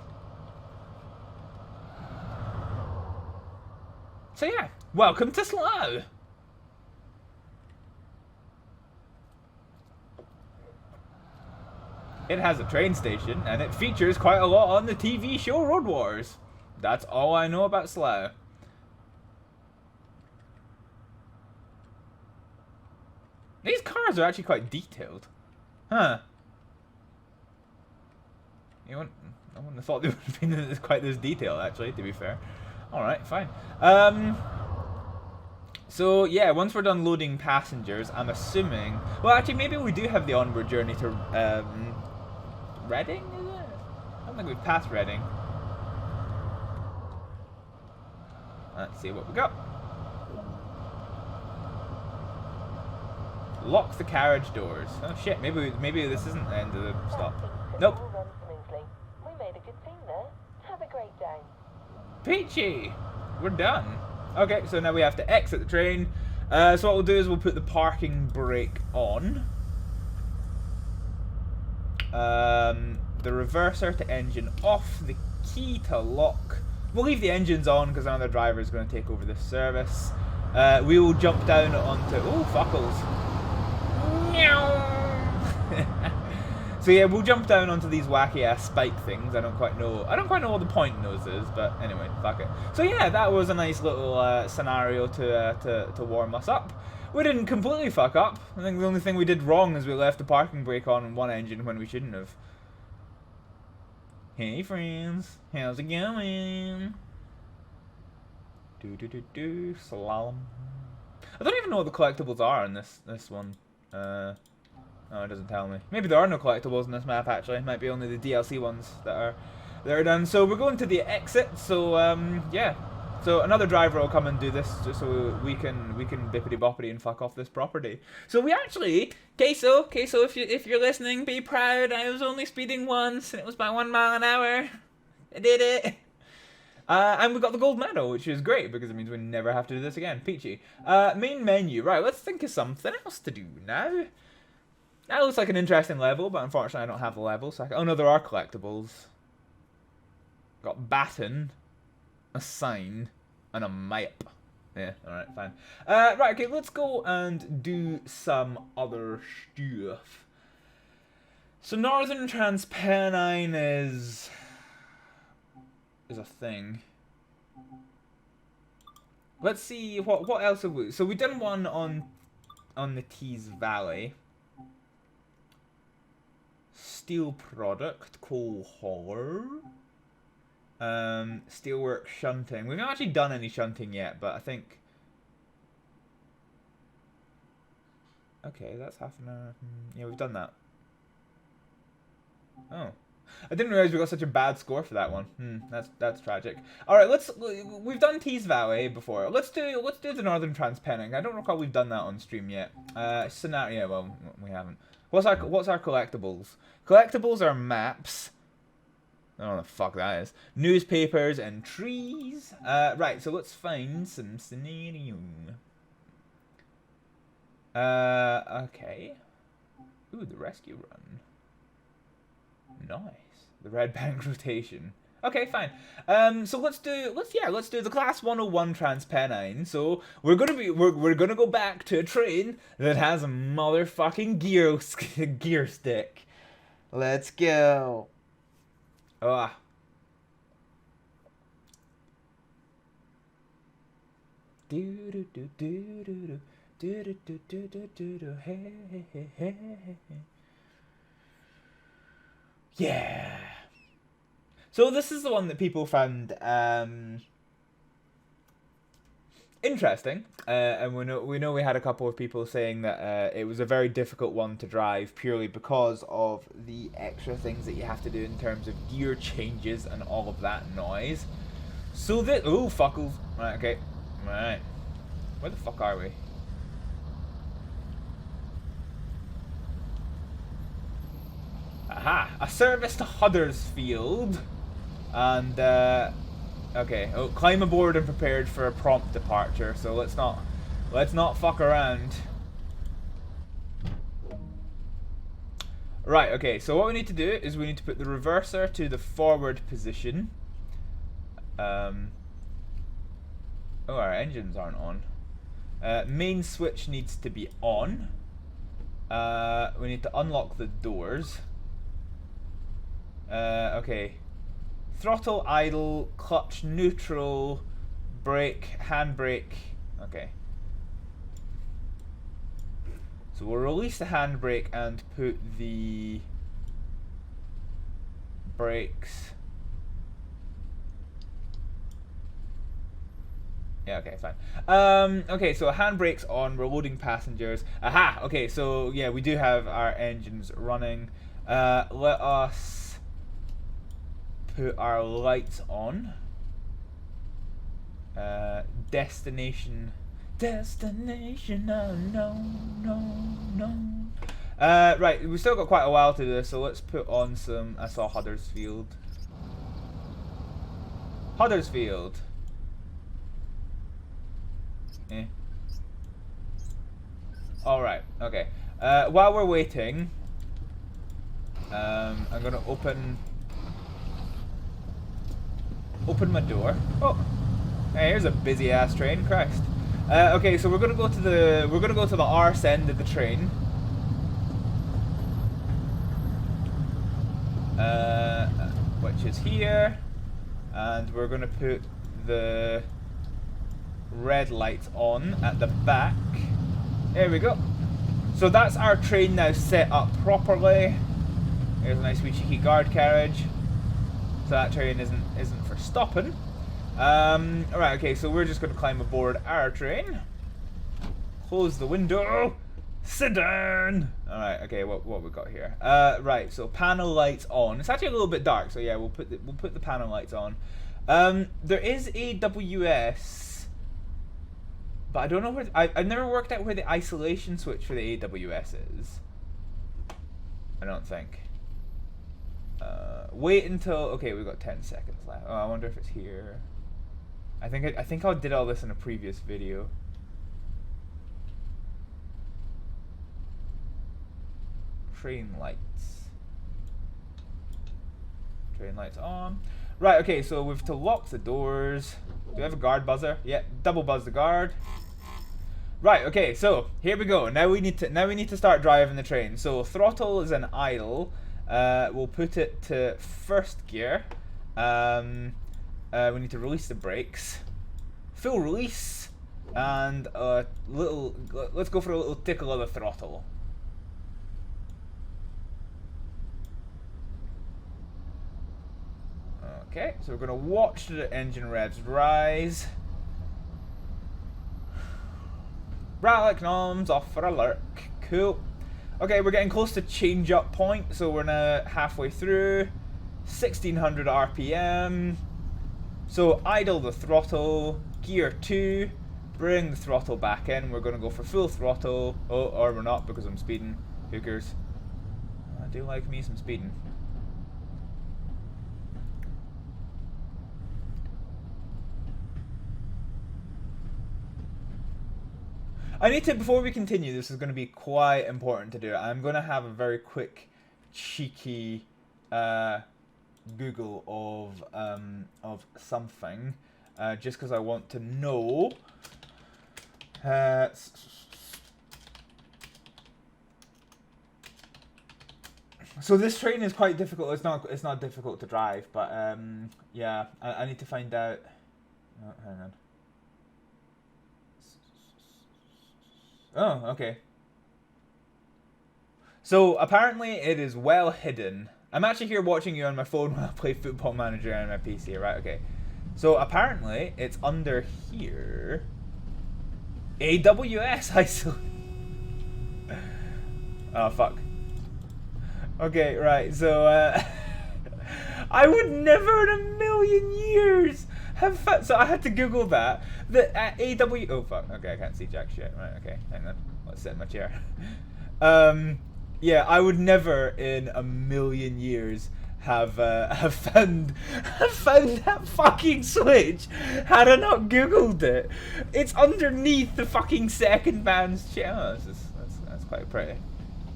So yeah, welcome to Slough. It has a train station, and it features quite a lot on the TV show Road Wars. That's all I know about Slough. These cars are actually quite detailed. Huh. I wouldn't have thought they would have been quite this detailed, actually, to be fair. Alright, fine. So, yeah, once we're done loading passengers, I'm assuming... Well, actually, maybe we do have the onward journey to, Reading, is it? I don't think we've passed Reading. Let's see what we got. Lock the carriage doors. Oh shit, maybe this isn't the end of the stop. Nope. We made a good team there. Have a great day. Peachy! We're done. Okay, so now we have to exit the train. So what we'll do is we'll put the parking brake on. The reverser to engine off. The key to lock. We'll leave the engines on because another driver is going to take over this service. We will jump down onto... Oh, fuckles. So yeah, we'll jump down onto these wacky ass spike things. I don't quite know what the point in those is, but anyway, fuck it. So yeah, that was a nice little scenario to warm us up. We didn't completely fuck up. I think the only thing we did wrong is we left the parking brake on one engine when we shouldn't have. Hey friends, how's it going? Slalom. I don't even know what the collectibles are in this one. Oh, it doesn't tell me. Maybe there are no collectibles in this map actually. It might be only the DLC ones that are done. So we're going to the exit. So yeah. So another driver will come and do this just so we can bippity boppity and fuck off this property. So we actually, Queso, if you're listening, be proud. I was only speeding once and it was by 1 mile an hour. I did it. And we got the gold medal, which is great because it means we never have to do this again. Peachy. Main menu. Right, let's think of something else to do now. That looks like an interesting level, but unfortunately I don't have the level. So oh no, there are collectibles. Got baton, a sign, and a map. Yeah, alright, fine. Right, okay, let's go and do some other stuff. So Northern Transpennine is a thing. Let's see what else have we. So we done one on the Tees Valley. Steel product, coal hauler. Steelwork shunting. We've not actually done any shunting yet, but I think. Okay, that's half an hour. Yeah, we've done that. Oh. I didn't realize we got such a bad score for that one. That's tragic. All right, we've done Tees Valley before. Let's do the Northern Transpennine. I don't recall we've done that on stream yet. Scenario. Well, we haven't. What's our collectibles? Collectibles are maps. I don't know what the fuck that is. Newspapers and trees. Right. So let's find some scenario. Okay. Ooh, the rescue run. Nice. The red bank rotation. Okay, fine. So let's do the class 101 Transpennine. So we're gonna go back to a train that has a motherfucking gear stick. Let's go. Ah. Yeah. So this is the one that people found interesting, and we know we had a couple of people saying that it was a very difficult one to drive purely because of the extra things that you have to do in terms of gear changes and all of that noise. So that fuckles. Right, okay, right. Where the fuck are we? Aha! A service to Huddersfield. And, okay. Oh, climb aboard and prepared for a prompt departure. So let's not fuck around. Right, okay. So what we need to do is we need to put the reverser to the forward position. Oh, our engines aren't on. Main switch needs to be on. We need to unlock the doors. Okay. Throttle, idle, clutch, neutral, brake, handbrake. Okay. So we'll release the handbrake and put the brakes. Yeah, okay, fine. Okay, so handbrake's on, we're loading passengers. Aha! Okay, so yeah, we do have our engines running. Let us put our lights on. Destination, oh no. Right, we've still got quite a while to do this, so let's put on some. I saw Huddersfield. Eh. Alright, okay. While we're waiting, I'm gonna open my door. Oh, hey, here's a busy ass train. Christ. Okay, so we're gonna go to the arse end of the train. Which is here, and we're gonna put the red lights on at the back. There we go. So that's our train now set up properly. There's a nice wee cheeky guard carriage. So that train isn't for stopping. Alright, okay, so we're just going to climb aboard our train. Close the window. Sit down. Alright, okay, what we got here? Right, so panel lights on. It's actually a little bit dark, so yeah, we'll put the panel lights on. There is AWS, but I don't know where I've never worked out where the isolation switch for the AWS is. I don't think. Wait until, okay, we've got 10 seconds left. Oh, I wonder if it's here. I think I did all this in a previous video. Train lights. Train lights on. Right, okay, so we have to lock the doors. Do we have a guard buzzer? Yeah, double buzz the guard. Right, okay, so here we go. Now we need to start driving the train. So throttle is an idle. We'll put it to first gear. We need to release the brakes. Full release. And let's go for a little tickle of the throttle. Okay, so we're going to watch the engine revs rise. Rally comms off for a lurk. Cool. Okay, we're getting close to change up point, so we're now halfway through. 1600 RPM. So idle the throttle, gear 2, bring the throttle back in. We're going to go for full throttle. Oh, or we're not because I'm speeding. Who cares? I do like me some speeding. I need to, before we continue, this is going to be quite important to do. I'm going to have a very quick, cheeky Google of something, just because I want to know. So this train is quite difficult. It's not difficult to drive, but yeah, I need to find out. Oh, hang on. Oh, okay. So apparently it is well hidden. I'm actually here watching you on my phone while I play Football Manager on my PC, right? Okay. So apparently it's under here. AWS isolation. Oh fuck. Okay, right. So I would never in a million years have so I had to Google that. Oh fuck, okay, I can't see jack shit. Right, okay, hang on. Let's sit in my chair. Yeah, I would never in a million years have found that fucking switch had I not Googled it. It's underneath the fucking second band's chair. That's quite pretty.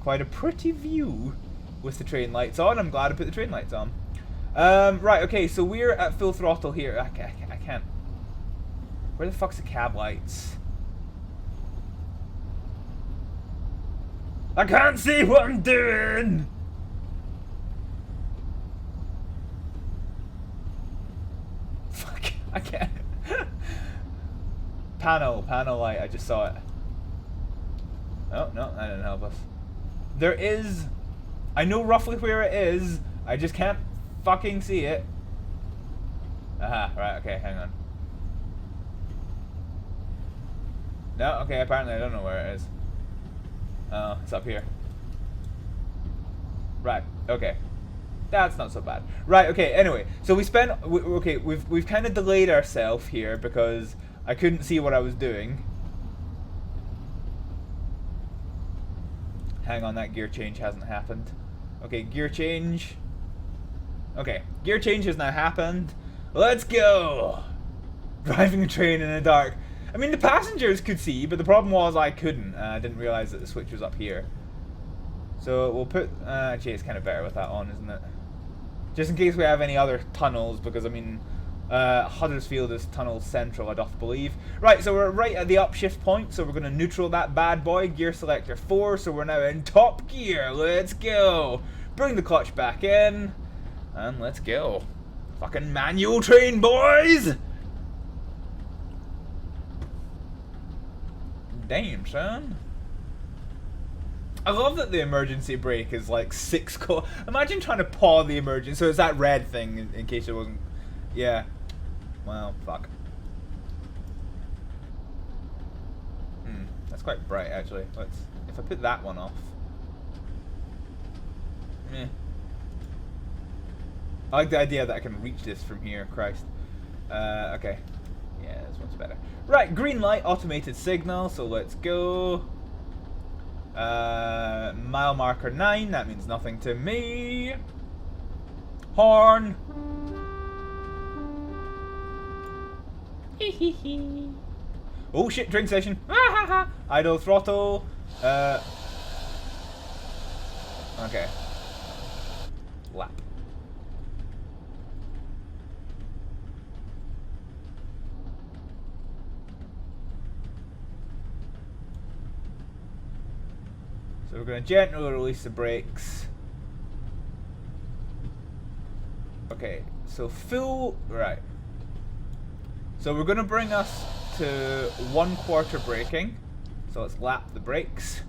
Quite a pretty view with the train lights on. I'm glad I put the train lights on. Right, okay, so we're at full throttle here. I can't. Where the fuck's the cab lights? I can't see what I'm doing! Fuck, I can't. Panel light, I just saw it. Oh, no, that didn't help us. There is... I know roughly where it is, I just can't fucking see it. Aha, right, okay, hang on. No, okay, apparently I don't know where it is. Oh, it's up here. Right, okay. That's not so bad. Right, okay, anyway. So we've kind of delayed ourselves here because I couldn't see what I was doing. Hang on, that gear change hasn't happened. Okay, gear change. Okay, gear change has now happened. Let's go! Driving a train in the dark. I mean, the passengers could see, but the problem was I couldn't. I didn't realize that the switch was up here. So we'll put... actually, it's kind of better with that on, isn't it? Just in case we have any other tunnels, because, I mean, Huddersfield is tunnel central, I doth believe. Right, so we're right at the upshift point, so we're going to neutral that bad boy. Gear selector 4, so we're now in top gear. Let's go! Bring the clutch back in, and let's go. Fucking manual train, boys! Damn, son. I love that the emergency brake is like 6 Imagine trying to paw the emergency. So it's that red thing in case it wasn't. Yeah. Well, fuck. That's quite bright actually. If I put that one off. Meh. I like the idea that I can reach this from here. Christ. Okay. Yeah, this one's better. Right, green light, automated signal. So let's go. Mile marker 9. That means nothing to me. Horn. Oh shit! Train station. Idle throttle. Okay. Lap. So we're going to gently release the brakes. Okay, so full, right. So we're going to bring us to 1/4 braking. So let's lap the brakes.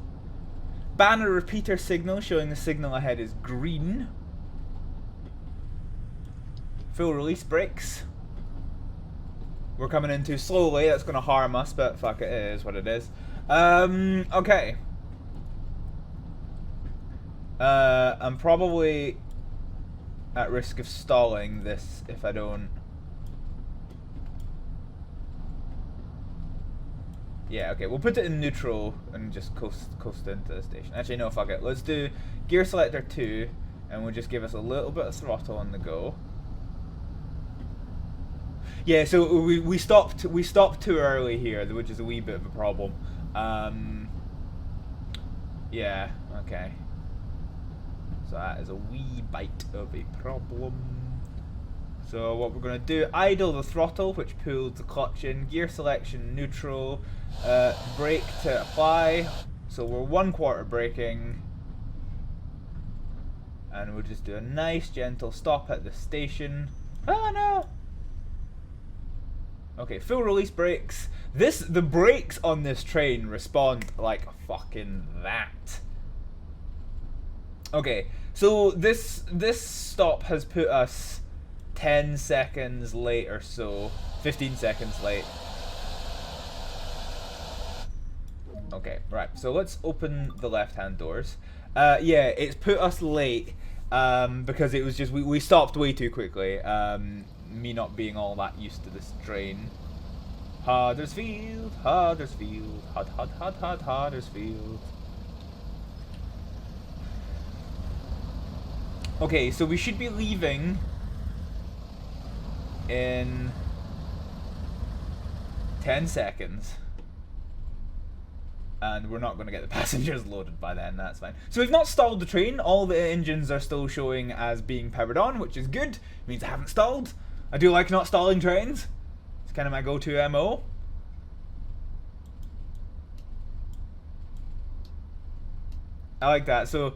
Banner repeater signal showing the signal ahead is green. Full release brakes. We're coming in too slowly, that's going to harm us, but fuck it, it is what it is. Okay. I'm probably at risk of stalling this if I don't. Yeah, okay, we'll put it in neutral and just coast into the station. Actually, no, fuck it. Let's do gear selector 2, and we'll just give us a little bit of throttle on the go. Yeah, so we stopped too early here, which is a wee bit of a problem. Yeah, okay. So that is a wee bite of a problem. So what we're going to do, idle the throttle, which pulls the clutch in, gear selection neutral, brake to apply. So we're 1/4 braking. And we'll just do a nice gentle stop at the station. Oh no! Okay, full release brakes. The brakes on this train respond like fucking that. Okay, so this stop has put us 10 seconds late or so, 15 seconds late. Okay, right, so let's open the left-hand doors. Yeah, it's put us late because it was just, we stopped way too quickly. Me not being all that used to this train. Huddersfield, Huddersfield, Huddersfield. Okay, so we should be leaving in 10 seconds. And we're not going to get the passengers loaded by then, that's fine. So we've not stalled the train, all the engines are still showing as being powered on, which is good. It means I haven't stalled. I do like not stalling trains. It's kind of my go-to MO. I like that. So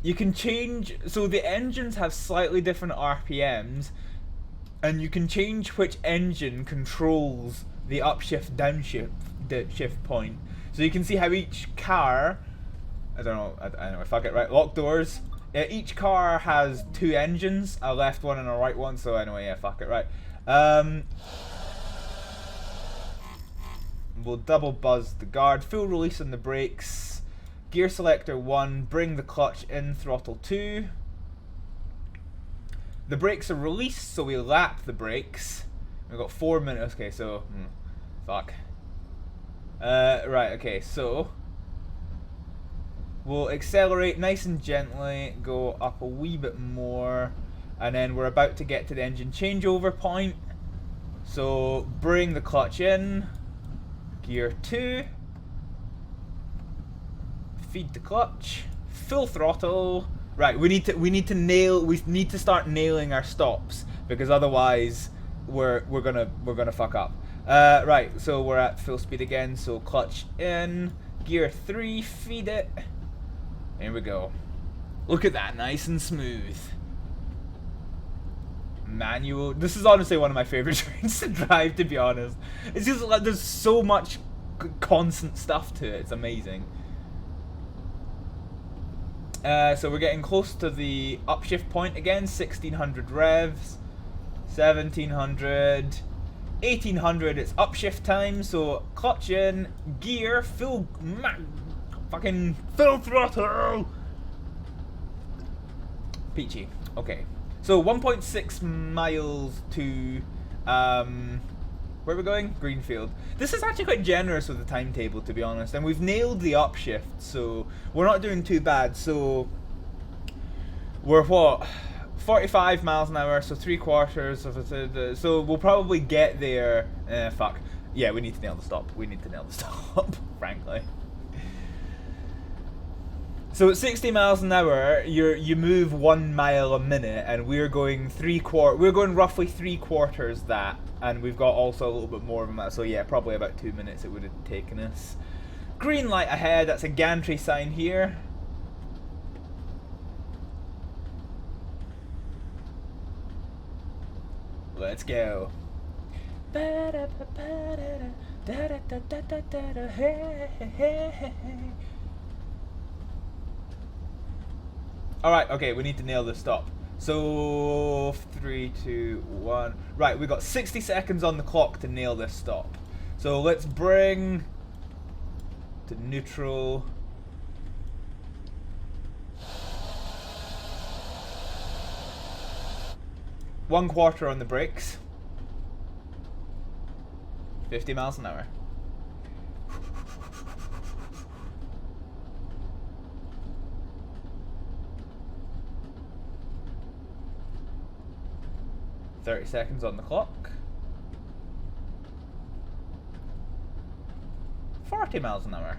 you can change, so the engines have slightly different RPMs, and you can change which engine controls the upshift, downshift point. So you can see how each car, I don't know, fuck it, right, lock doors. Yeah, each car has 2 engines, a left one and a right one, so anyway, yeah, fuck it, right. We'll double buzz the guard, full release on the brakes. Gear selector 1, bring the clutch in, throttle 2. The brakes are released, so we lap the brakes. We've got 4 minutes, okay, so, fuck. Right, okay, so we'll accelerate nice and gently, go up a wee bit more, and then we're about to get to the engine changeover point. So bring the clutch in, gear 2. Feed the clutch, full throttle. Right, we need to start nailing our stops because otherwise we're gonna fuck up. Right, so we're at full speed again. So clutch in, gear 3, feed it. Here we go. Look at that, nice and smooth. Manual. This is honestly one of my favorite trains to drive, to be honest. It's just like there's so much constant stuff to it. It's amazing. So we're getting close to the upshift point again. 1600 revs, 1700, 1800. It's upshift time. So clutch in, gear, fucking full throttle. Peachy. Okay. So 1.6 miles to where are we going? Greenfield. This is actually quite generous with the timetable, to be honest, and we've nailed the upshift, so we're not doing too bad. So we're what, 45 miles an hour, so 3/4 of it. So we'll probably get there. Fuck. Yeah, we need to nail the stop. We need to nail the stop, frankly. So at 60 miles an hour, you move 1 mile a minute, and we're going roughly 3/4 that, and we've got also a little bit more than that. So yeah, probably about 2 minutes it would have taken us. Green light ahead. That's a gantry sign here. Let's go. Alright, okay, we need to nail this stop. So, 3, 2, 1. Right, we got 60 seconds on the clock to nail this stop. So let's bring to neutral. One quarter on the brakes. 50 miles an hour. $30 seconds on the clock. 40 miles an hour.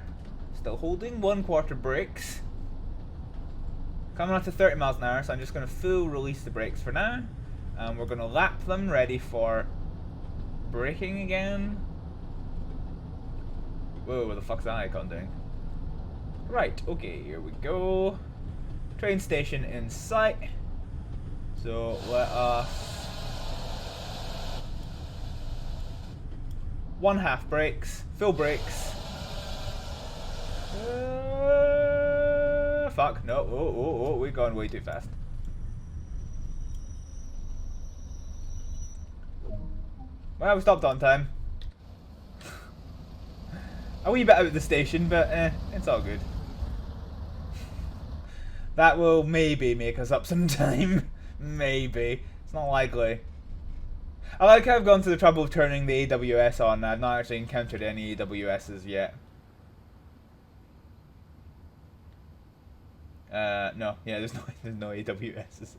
Still holding. 1/4 brakes. Coming up to 30 miles an hour, so I'm just going to full release the brakes for now. And we're going to lap them, ready for braking again. Whoa, what the fuck's that icon doing? Right, okay, here we go. Train station in sight. So let us... 1/2 brakes, full brakes. Fuck, no, oh, we've gone way too fast. Well, we stopped on time. A wee bit out of the station, but it's all good. That will maybe make us up some time. Maybe. It's not likely. I like how I've gone to the trouble of turning the AWS on. I've not actually encountered any AWSs yet. No. Yeah, there's no AWSs.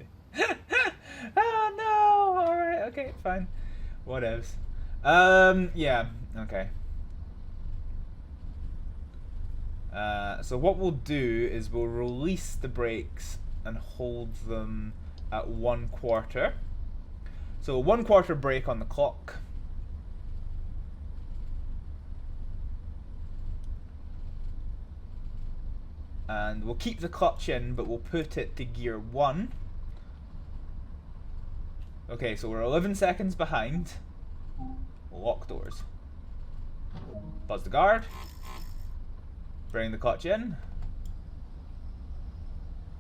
Oh no! Alright, okay, fine. Whatevs. Yeah, okay. So what we'll do is we'll release the brakes and hold them at 1/4. So 1/4 brake on the clock. And we'll keep the clutch in, but we'll put it to gear 1. Okay, so we're 11 seconds behind. We'll lock doors. Buzz the guard. Bring the clutch in.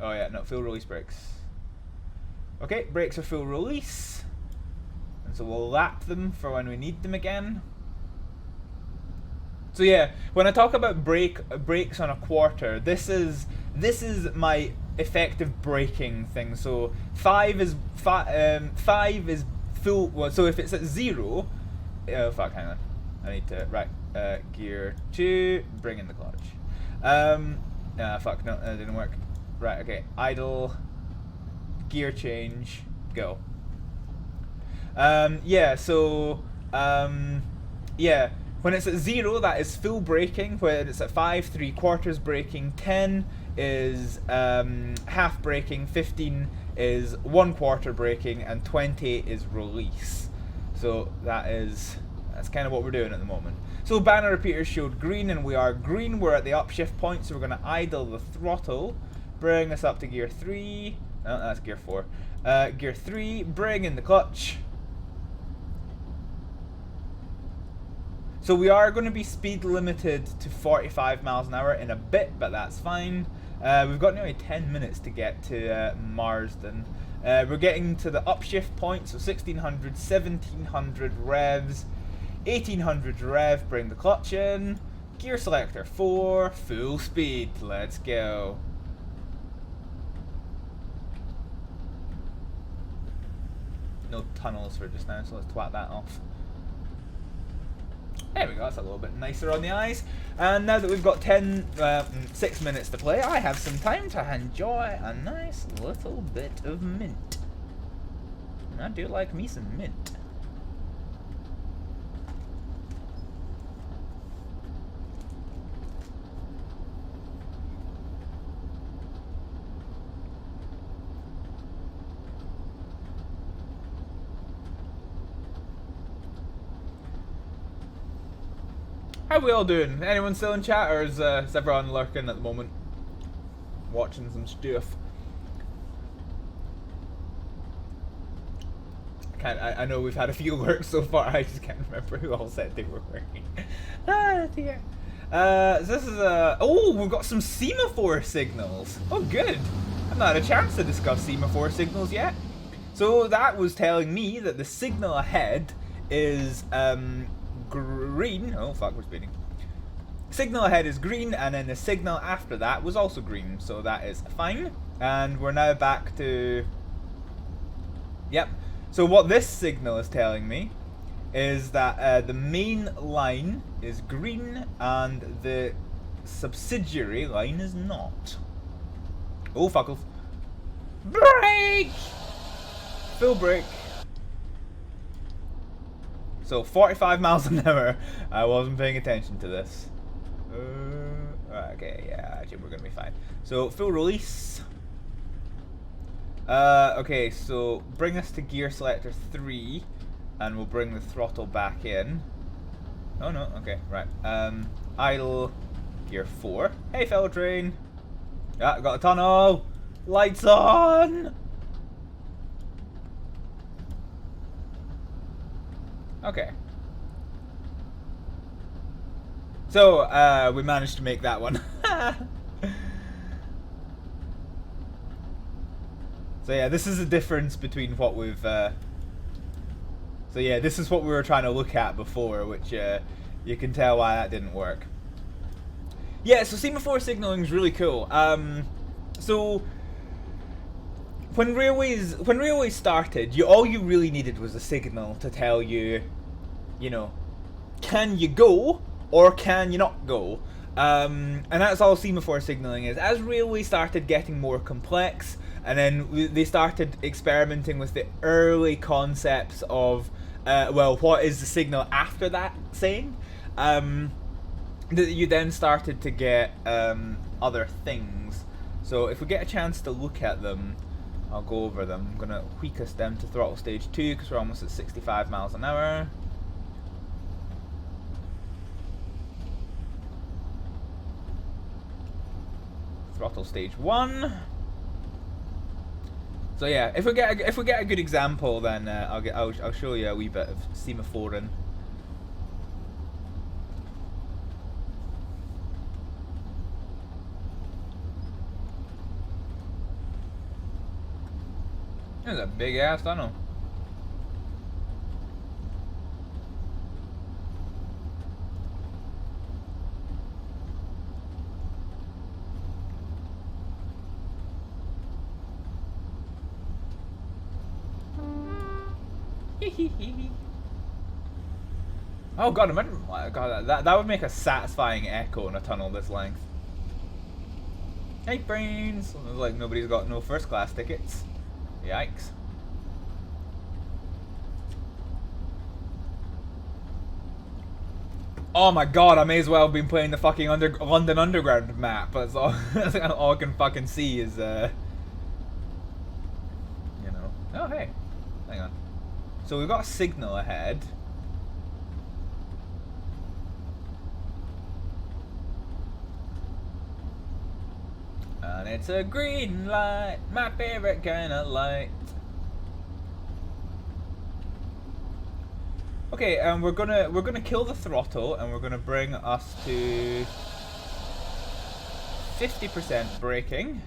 Oh yeah, no, full release brakes. Okay, brakes are full release. And so we'll lap them for when we need them again. So yeah, when I talk about brakes on a quarter, this is my effective braking thing. So 5 is full. Well, so if it's at 0, oh fuck, hang on, I need to gear 2, bring in the clutch. Fuck, no, that didn't work. Right, okay, idle, gear change, go. Yeah, so yeah. When it's at 0, that is full braking. When it's at 5, 3/4 braking. 10 is half braking. 15 is 1/4 braking, and 20 is release. So that's kind of what we're doing at the moment. So banner repeaters showed green, and we are green. We're at the upshift point, so we're going to idle the throttle, bring us up to gear 3. No, that's gear 4. Gear 3, bring in the clutch. So we are going to be speed limited to 45 miles an hour in a bit, but that's fine. We've got nearly 10 minutes to get to Marsden. We're getting to the upshift point, so 1600, 1700 revs, 1800 rev, bring the clutch in, gear selector 4, full speed, let's go. No tunnels for just now, so let's twat that off. There we go, that's a little bit nicer on the eyes. And now that we've got 6 minutes to play, I have some time to enjoy a nice little bit of mint. And I do like me some mint. How we all doing? Anyone still in chat, or is everyone lurking at the moment? Watching some stuff. I know we've had a few lurks so far, I just can't remember who all said they were lurking. Ah dear. So this is oh, we've got some semaphore signals. Oh good. I've not had a chance to discuss semaphore signals yet. So that was telling me that the signal ahead is green. Oh fuck, we're speeding. Signal ahead is green, and then the signal after that was also green, so that is fine. And we're now back to, yep. So what this signal is telling me is that the main line is green and the subsidiary line is not. Oh fuckles. Brake! Full brake. So 45 miles an hour. I wasn't paying attention to this. Okay, yeah, actually we're gonna be fine. So full release. Okay, so bring us to gear selector 3, and we'll bring the throttle back in. Oh no, okay, right. Idle gear 4. Hey, fellow train. Yeah, got a tunnel. Lights on. Okay. So, we managed to make that one. So yeah, this is the difference between what we've, so yeah, this is what we were trying to look at before, which, you can tell why that didn't work. Yeah, so semaphore signaling is really cool. So, when railways started, all you really needed was a signal to tell you, you know, can you go or can you not go? And that's all semaphore signaling is. As railways started getting more complex, and then they started experimenting with the early concepts of, well, what is the signal after that saying? You then started to get other things. So if we get a chance to look at them, I'll go over them. I'm gonna tweak us down to throttle stage 2 because we're almost at 65 miles an hour. Throttle stage 1. So yeah, if we get a good example, then I'll show you a wee bit of semaphoring. There's a big ass tunnel. Oh god, imagine, god, that would make a satisfying echo in a tunnel this length. Hey brains! Looks like nobody's got no first class tickets. Yikes. Oh my god, I may as well have been playing the fucking London Underground map. That's all, that's all I can fucking see is, you know. Oh hey, hang on. So we've got a signal ahead. And it's a green light, my favorite kind of light. Okay, and we're gonna kill the throttle, and we're gonna bring us to 50% braking.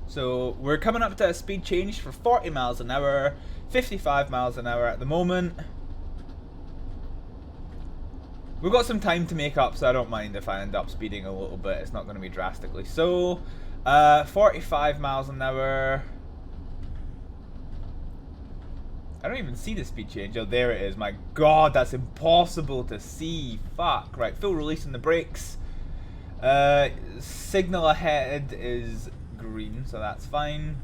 So we're coming up to a speed change for 40 miles an hour, 55 miles an hour at the moment. We've got some time to make up, so I don't mind if I end up speeding a little bit. It's not going to be drastically. So, 45 miles an hour. I don't even see the speed change. Oh, there it is. My god, that's impossible to see. Fuck. Right, full release on the brakes. Signal ahead is green, so that's fine.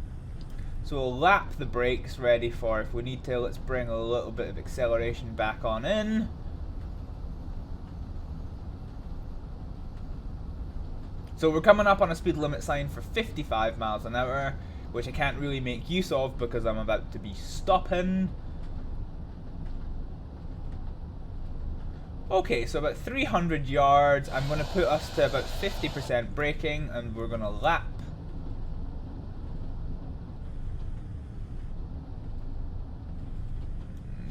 So we'll lap the brakes ready for if we need to. Let's bring a little bit of acceleration back on in. So we're coming up on a speed limit sign for 55 miles an hour, which I can't really make use of because I'm about to be stopping. Okay, so about 300 yards. I'm going to put us to about 50% braking, and we're going to lap.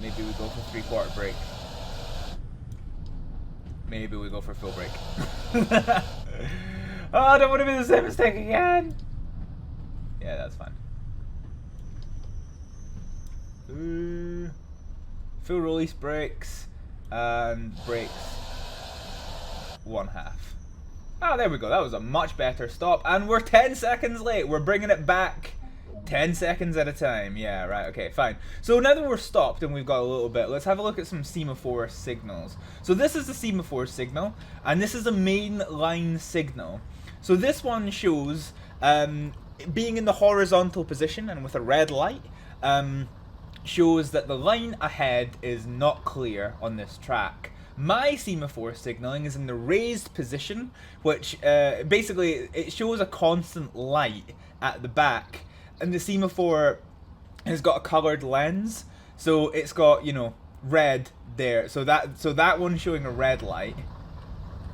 Maybe we go for 3/4 brake. Maybe we go for full brake. Oh, I don't want to be the same mistake again. Yeah, that's fine. Full release brakes and brakes 1/2. Oh, there we go. That was a much better stop, and we're 10 seconds late. We're bringing it back 10 seconds at a time. Yeah, right, okay, fine. So now that we're stopped and we've got a little bit, let's have a look at some semaphore signals. So this is the semaphore signal, and this is a main line signal. So this one shows being in the horizontal position and with a red light, shows that the line ahead is not clear on this track. My semaphore signaling is in the raised position, which basically it shows a constant light at the back, and the semaphore has got a coloured lens, so it's got, you know, red there. So that one's showing a red light,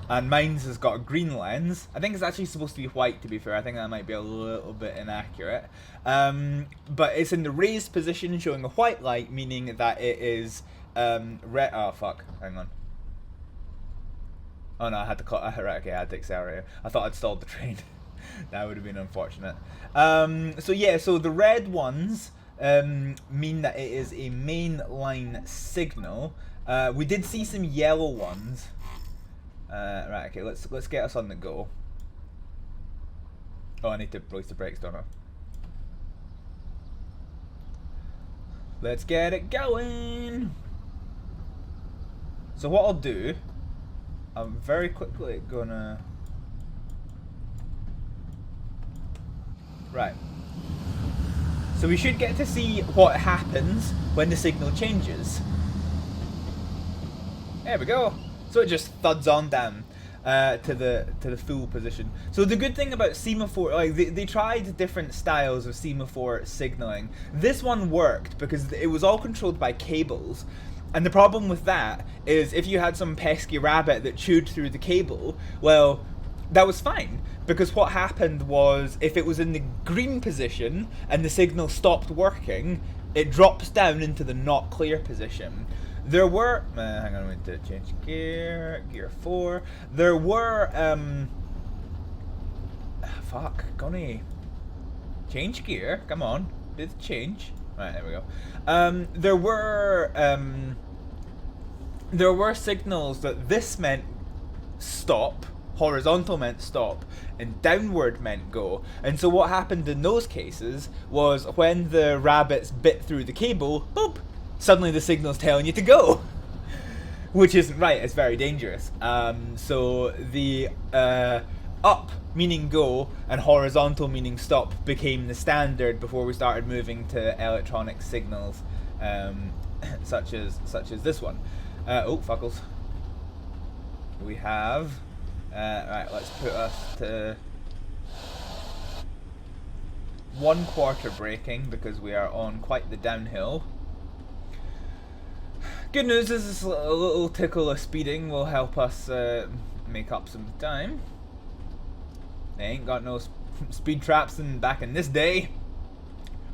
and mine's has got a green lens. I think it's actually supposed to be white, to be fair. I think that might be a little bit inaccurate. But it's in the raised position, showing a white light, meaning that it is red. Oh fuck! Hang on. Oh no, I had to cut. Right, okay, I had to accelerate. I thought I'd stalled the train. That would have been unfortunate. So yeah, so the red ones mean that it is a main line signal. We did see some yellow ones. Right, okay, let's get us on the go. Oh, I need to release the brakes, don't I? Let's get it going. So what I'll do, I'm very quickly gonna... Right. So we should get to see what happens when the signal changes. There we go. So it just thuds on down to the full position. So the good thing about semaphore, like they tried different styles of semaphore signaling. This one worked because it was all controlled by cables. And the problem with that is if you had some pesky rabbit that chewed through the cable, well, that was fine. Because what happened was, if it was in the green position and the signal stopped working, it drops down into the not clear position. There were, hang on, I need to change gear, gear 4. There were, fuck, gonna change gear, come on, do the change. Right, there we go. There were signals that this meant stop, horizontal meant stop, and downward meant go. And so what happened in those cases was when the rabbits bit through the cable, boop, suddenly the signal's telling you to go. Which isn't right, it's very dangerous. So the up meaning go and horizontal meaning stop became the standard before we started moving to electronic signals such as this one. Oh, fuckles. We have... right, let's put us to 1/4 braking because we are on quite the downhill. Good news is this a little tickle of speeding will help us make up some time. They ain't got no speed traps back in this day.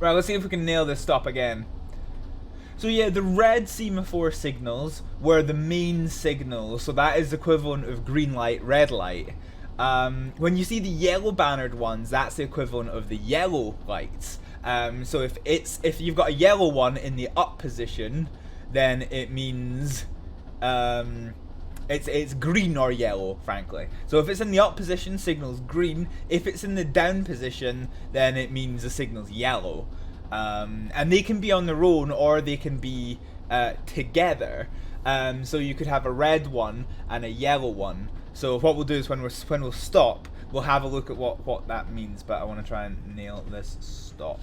Right, let's see if we can nail this stop again. So yeah, the red semaphore signals were the main signals, so that is the equivalent of green light, red light. When you see the yellow bannered ones, that's the equivalent of the yellow lights. So if you've got a yellow one in the up position, then it means it's green or yellow, frankly. So if it's in the up position, signal's green. If it's in the down position, then it means the signal's yellow. And they can be on their own or they can be together. So you could have a red one and a yellow one. So what we'll do is when we'll stop, we'll have a look at what that means. But I want to try and nail this stop.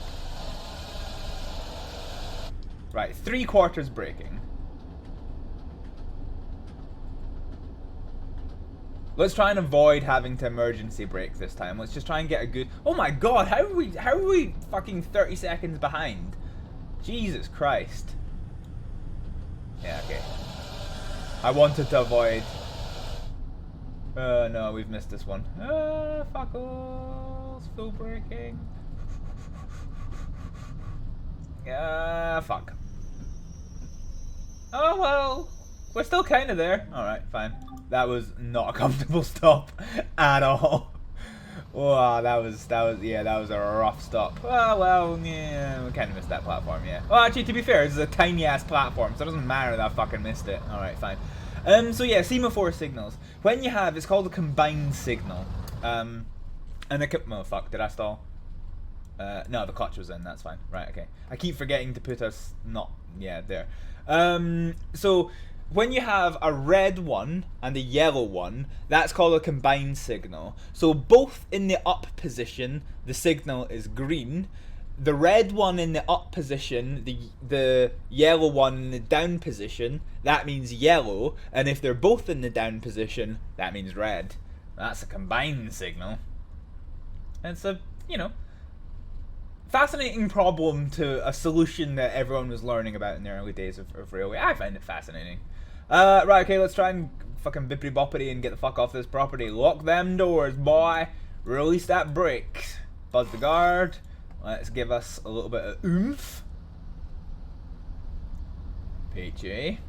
Right, 3/4 braking. Let's try and avoid having to emergency brake this time. Let's just try and get a good... Oh my god, how are we fucking 30 seconds behind? Jesus Christ. Yeah, okay. I wanted to avoid... no, we've missed this one. Fuckles. Full braking. Fuck. Oh well. We're still kind of there. Alright, fine. That was not a comfortable stop at all. Wow, that was a rough stop. Oh, well, yeah, we kind of missed that platform, yeah. Well, actually, to be fair, this is a tiny-ass platform, so it doesn't matter that I fucking missed it. Alright, fine. So yeah, semaphore signals. When you have, it's called a combined signal. And oh, fuck, did I stall? No, the clutch was in, that's fine. Right, okay. I keep forgetting to put us, there. So... when you have a red one and a yellow one, that's called a combined signal. So both in the up position, the signal is green. The red one in the up position, the yellow one in the down position, that means yellow. And if they're both in the down position, that means red. That's a combined signal. And it's a, fascinating problem to a solution that everyone was learning about in the early days of railway. I find it fascinating. Right, okay, let's try and fucking bippity boppity and get the fuck off this property. Lock them doors, boy. Release that brake. Buzz the guard. Let's give us a little bit of oomph. Peachy.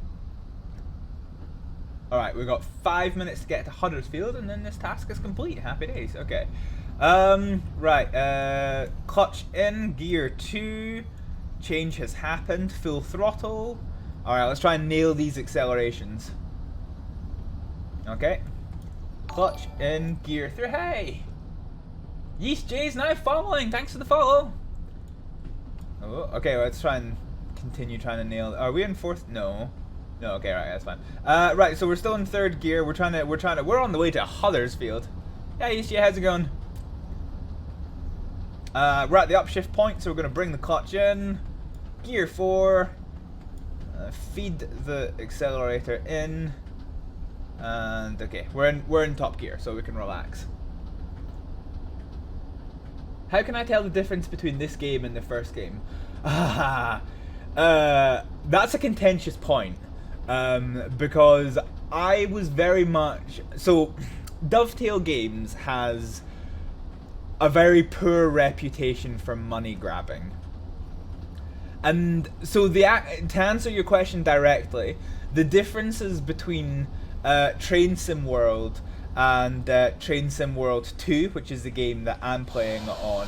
Alright, we've got 5 minutes to get to Huddersfield and then this task is complete. Happy days, okay. Right, clutch in, gear 2. Change has happened, full throttle. Alright, let's try and nail these accelerations. Okay. Clutch in, gear 3. Hey! Yeast J's now following! Thanks for the follow! Oh, okay, let's try and continue trying to nail... Are we in 4th? No. No, okay, right, that's fine. Right, so we're still in 3rd gear. We're on the way to Huddersfield. Yeah, Yeast J, how's it going? We're at the upshift point, so we're going to bring the clutch in. Gear 4. Feed the accelerator in, and okay, we're in top gear, so we can relax. How can I tell the difference between this game and the first game? That's a contentious point, because I was very much so. Dovetail Games has a very poor reputation for money grabbing. And so to answer your question directly, the differences between Train Sim World and Train Sim World 2, which is the game that I'm playing on,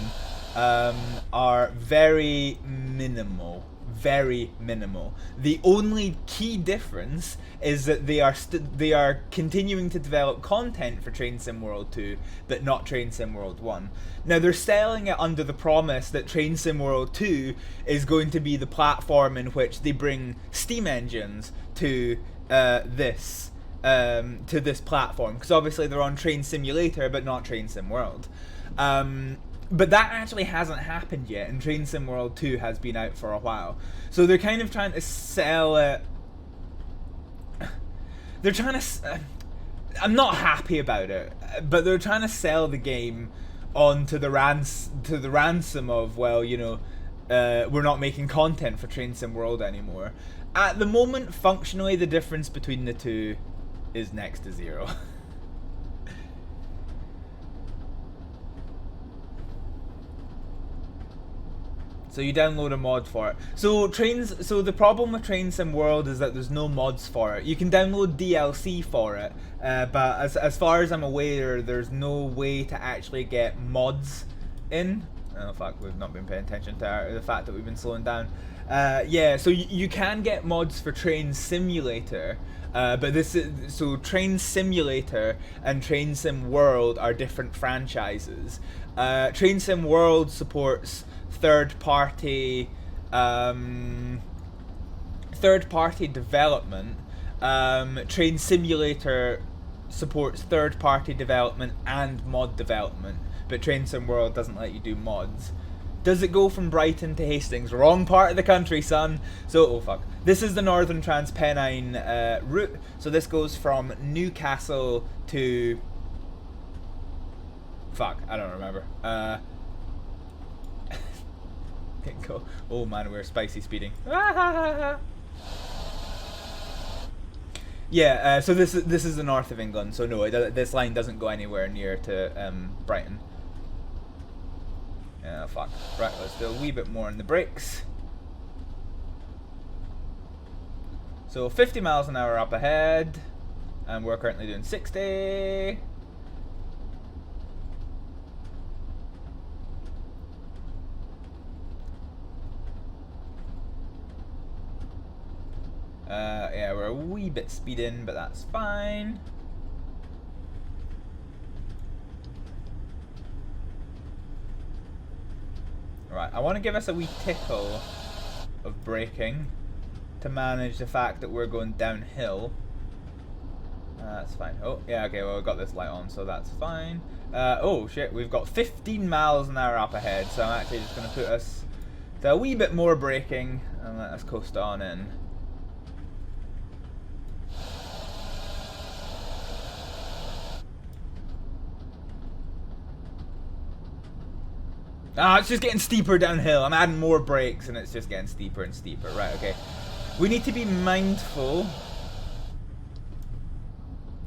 are very minimal. Very minimal. The only key difference is that they are continuing to develop content for Train Sim World 2, but not Train Sim World 1. Now they're selling it under the promise that Train Sim World 2 is going to be the platform in which they bring steam engines to this platform, because obviously they're on Train Simulator but not Train Sim World. But that actually hasn't happened yet, and Train Sim World 2 has been out for a while. So they're kind of trying to sell it... They're trying to... I'm not happy about it, but they're trying to sell the game onto the ransom of, well, we're not making content for Train Sim World anymore. At the moment, functionally, the difference between the two is next to zero. So you download a mod for it. So the problem with Train Sim World is that there's no mods for it. You can download DLC for it, but as far as I'm aware, there's no way to actually get mods in. Oh fuck, we've not been paying attention to the fact that we've been slowing down. Yeah, so you can get mods for Train Simulator, but so Train Simulator and Train Sim World are different franchises. Train Sim World supports third-party development. Train Simulator supports third-party development and mod development, but Train Sim World doesn't let you do mods. Does it go from Brighton to Hastings? Wrong part of the country, son. So, oh fuck. This is the Northern Transpennine route. So this goes from Newcastle to... Fuck, I don't remember. Go. Oh man, we're spicy speeding. Yeah, so this is the north of England. So no, this line doesn't go anywhere near to Brighton. Yeah, fuck. Right, let's do a wee bit more on the brakes. So 50 miles an hour up ahead, and we're currently doing 60. Yeah, we're a wee bit speeding, but that's fine. Right, I want to give us a wee tickle of braking to manage the fact that we're going downhill. That's fine. Oh, yeah, okay, well, we've got this light on, so that's fine. Oh, shit, we've got 15 miles an hour up ahead, so I'm actually just going to put us to a wee bit more braking and let us coast on in. Ah, it's just getting steeper downhill. I'm adding more brakes and it's just getting steeper and steeper. Right, okay. We need to be mindful.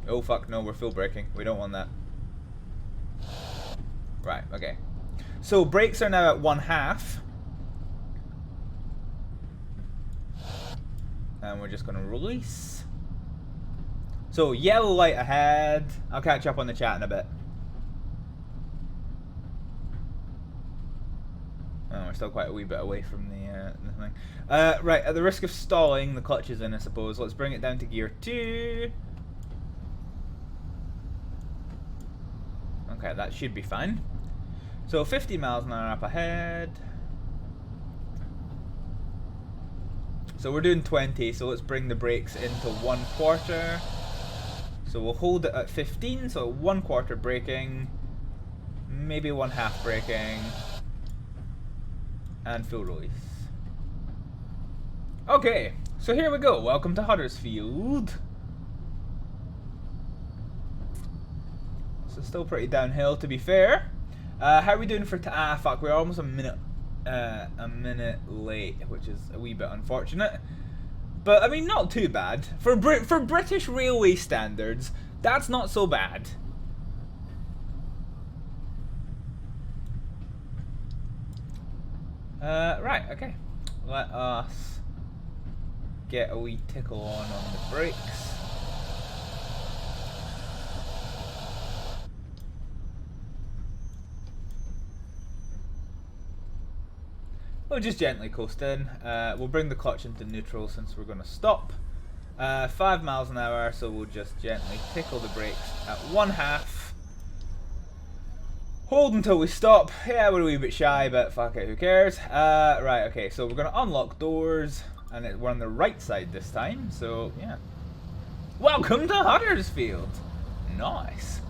Oh, fuck, no, we're full braking. We don't want that. Right, okay. So, brakes are now at 1/2. And we're just going to release. So, yellow light ahead. I'll catch up on the chat in a bit. Oh, we're still quite a wee bit away from the thing. Right, at the risk of stalling, the clutch is in, I suppose. Let's bring it down to gear 2. Okay, that should be fine. So 50 miles an hour up ahead. So we're doing 20, so let's bring the brakes into 1/4. So we'll hold it at 15, so 1/4 braking. Maybe 1/2 braking. And full release. Okay, so here we go. Welcome to Huddersfield. So still pretty downhill, to be fair. How are we doing for fuck, we're almost a minute late, which is a wee bit unfortunate. But I mean, not too bad for British railway standards. That's not so bad. Right, okay. Let us get a wee tickle on the brakes. We'll just gently coast in. We'll bring the clutch into neutral since we're going to stop. 5 miles an hour, so we'll just gently tickle the brakes at 1/2. Hold until we stop. Yeah, we're a wee bit shy, but fuck it, who cares? Right, okay, so we're going to unlock doors, and we're on the right side this time, so yeah. Welcome to Huddersfield! Nice.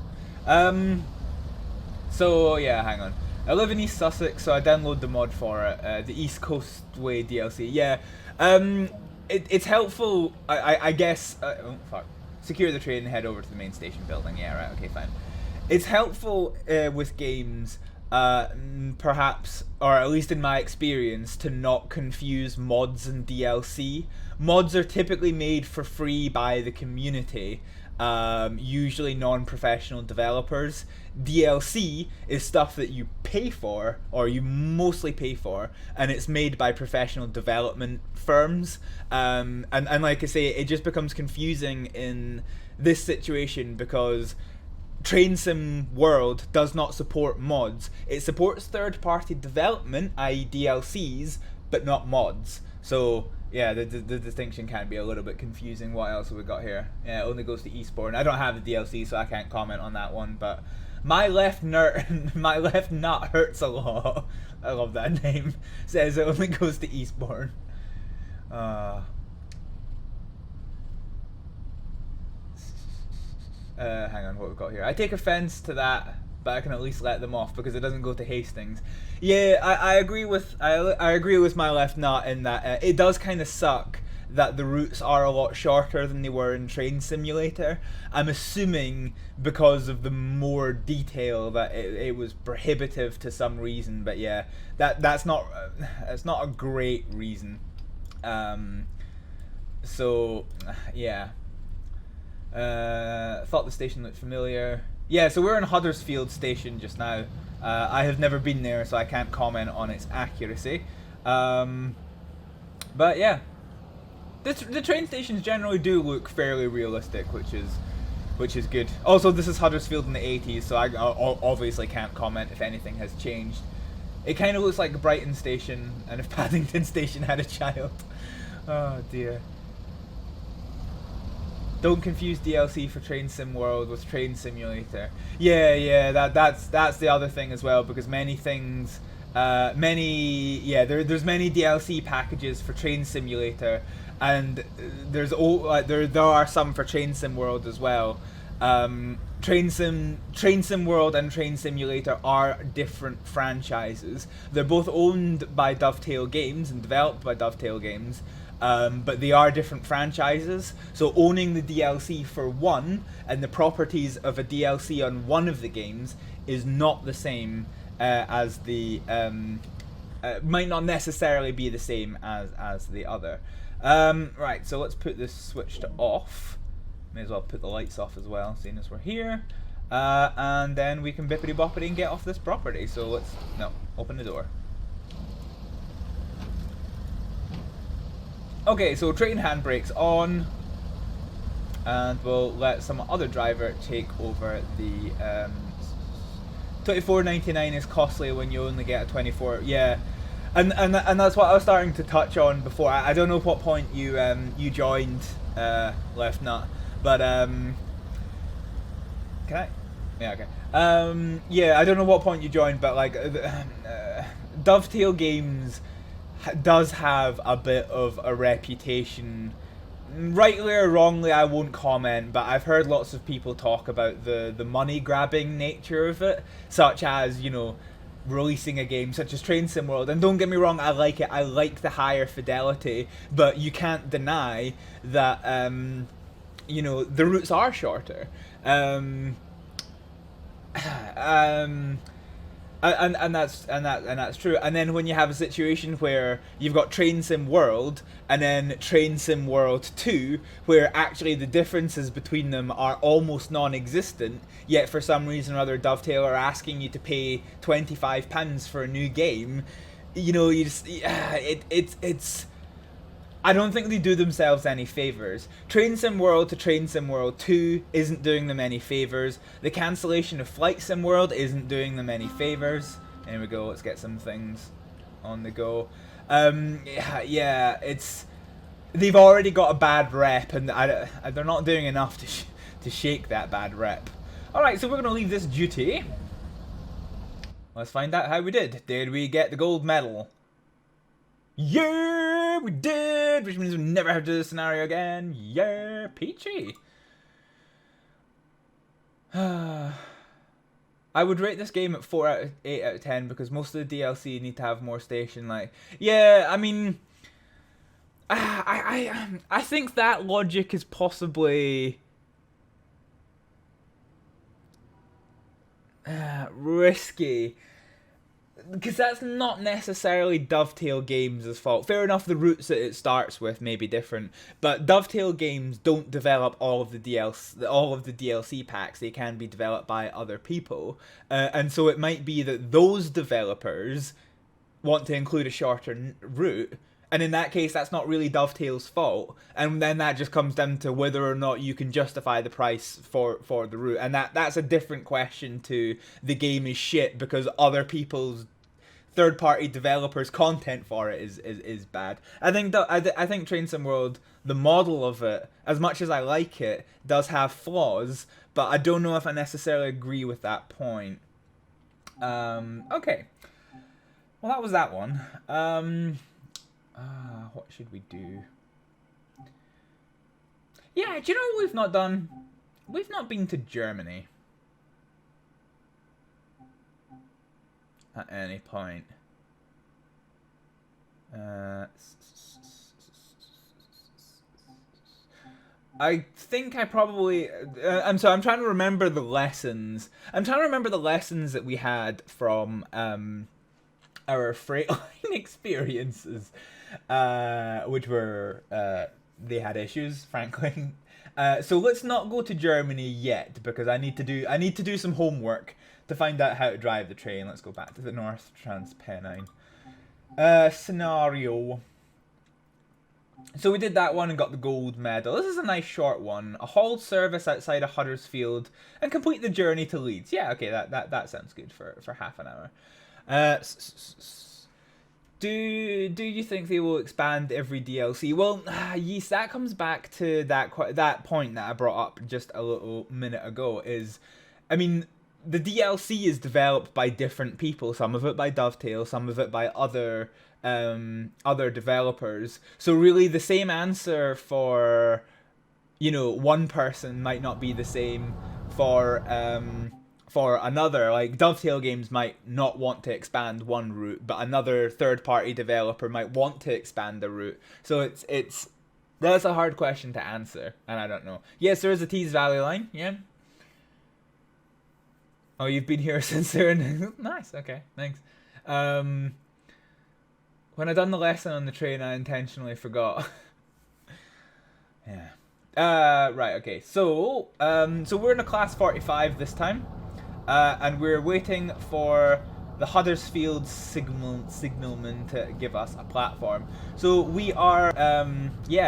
So, yeah, hang on. I live in East Sussex, so I download the mod for it, the East Coast Way DLC. Yeah, it's helpful, I guess. Oh, fuck. Secure the train and head over to the main station building. Yeah, right, okay, fine. It's helpful with games, perhaps, or at least in my experience, to not confuse mods and DLC. Mods are typically made for free by the community, usually non-professional developers. DLC is stuff that you pay for, or you mostly pay for, and it's made by professional development firms. And like I say, it just becomes confusing in this situation because Train Sim World does not support mods. It supports third-party development, i.e. DLCs, but not mods. So yeah, the distinction can be a little bit confusing. What else have we got here? Yeah, it only goes to Eastbourne. I don't have the DLC, so I can't comment on that one. But my left nut hurts a lot. I love that name. Says it only goes to Eastbourne. Hang on, what we've got here. I take offense to that, but I can at least let them off because it doesn't go to Hastings. Yeah, I agree with I agree with my left nut in that it does kind of suck that the routes are a lot shorter than they were in Train Simulator. I'm assuming because of the more detail that it was prohibitive to some reason, but yeah, that's not a great reason. So yeah. Thought the station looked familiar. Yeah, so we're in Huddersfield Station just now. I have never been there, so I can't comment on its accuracy. But yeah, the train stations generally do look fairly realistic, which is good. Also, this is Huddersfield in the 80s, so I obviously can't comment if anything has changed. It kind of looks like Brighton Station, and if Paddington Station had a child. Oh dear. Don't confuse DLC for Train Sim World with Train Simulator. Yeah, that's the other thing as well, because many things, there's many DLC packages for Train Simulator, and there are some for Train Sim World as well. Train Sim World and Train Simulator are different franchises. They're both owned by Dovetail Games and developed by Dovetail Games. But they are different franchises, so owning the DLC for one and the properties of a DLC on one of the games is not the same as the might not necessarily be the same as the other. Right, so let's put this switch to off. May as well put the lights off as well, seeing as we're here. And then we can bippity boppity and get off this property. So open the door. Okay, so train handbrake's on, and we'll let some other driver take over the $24.99 is costly when you only get a 24. Yeah, and that's what I was starting to touch on before. I don't know what point you joined, Left Nut, but can I? Yeah, okay. Yeah, I don't know what point you joined, but like Dovetail Games does have a bit of a reputation, rightly or wrongly I won't comment, but I've heard lots of people talk about the money grabbing nature of it, such as, you know, releasing a game such as Train Sim World. And don't get me wrong, I like it, I like the higher fidelity, but you can't deny that you know, the routes are shorter. And that's true. And then when you have a situation where you've got Train Sim World and then Train Sim World 2, where actually the differences between them are almost non-existent, yet for some reason or other Dovetail are asking you to pay £25 for a new game, you know, you just it's I don't think they do themselves any favours. Train Sim World to Train Sim World 2 isn't doing them any favours. The cancellation of Flight Sim World isn't doing them any favours. There we go, let's get some things on the go. Yeah, they've already got a bad rep, and they're not doing enough to shake that bad rep. Alright, so we're going to leave this duty. Let's find out how we did. Did we get the gold medal? Yeah, we did, which means we never have to do this scenario again. Yeah, peachy. I would rate this game at 8 out of 10 because most of the DLC need to have more station. Like, yeah, I mean, I think that logic is possibly risky. because that's not necessarily Dovetail Games' fault. Fair enough, the routes that it starts with may be different, but Dovetail Games don't develop all of the DLC packs. They can be developed by other people, and so it might be that those developers want to include a shorter route. And in that case, that's not really Dovetail's fault. And then that just comes down to whether or not you can justify the price for the route. And that's a different question to the game is shit because other people's third-party developers' content for it is bad. I think Train Sim World, the model of it, as much as I like it, does have flaws. But I don't know if I necessarily agree with that point. Okay. Well, that was that one. What should we do? Yeah, do you know what we've not done? We've not been to Germany. At any point. I think I probably... I'm trying to remember the lessons. I'm trying to remember the lessons that we had from our freight line experiences. Which were... they had issues, frankly. So let's not go to Germany yet, because I need to do some homework to find out how to drive the train. Let's go back to the North Transpennine. Scenario. So we did that one and got the gold medal. This is a nice short one. A hauled service outside of Huddersfield and complete the journey to Leeds. Yeah, okay, that sounds good for half an hour. Do you think they will expand every DLC? Well, yes, that comes back to that point that I brought up just a little minute ago. Is, I mean, the DLC is developed by different people. Some of it by Dovetail, some of it by other developers. So really, the same answer for, one person might not be the same for another. Like, Dovetail Games might not want to expand one route, but another third-party developer might want to expand the route. So that's a hard question to answer, and I don't know. Yes, there is a Tees Valley line, yeah. Oh, you've been here since they're in... Nice, okay, thanks. When I done the lesson on the train, I intentionally forgot. Yeah. Right, okay, so we're in a class 45 this time. And we're waiting for the Huddersfield signalman to give us a platform. So we are,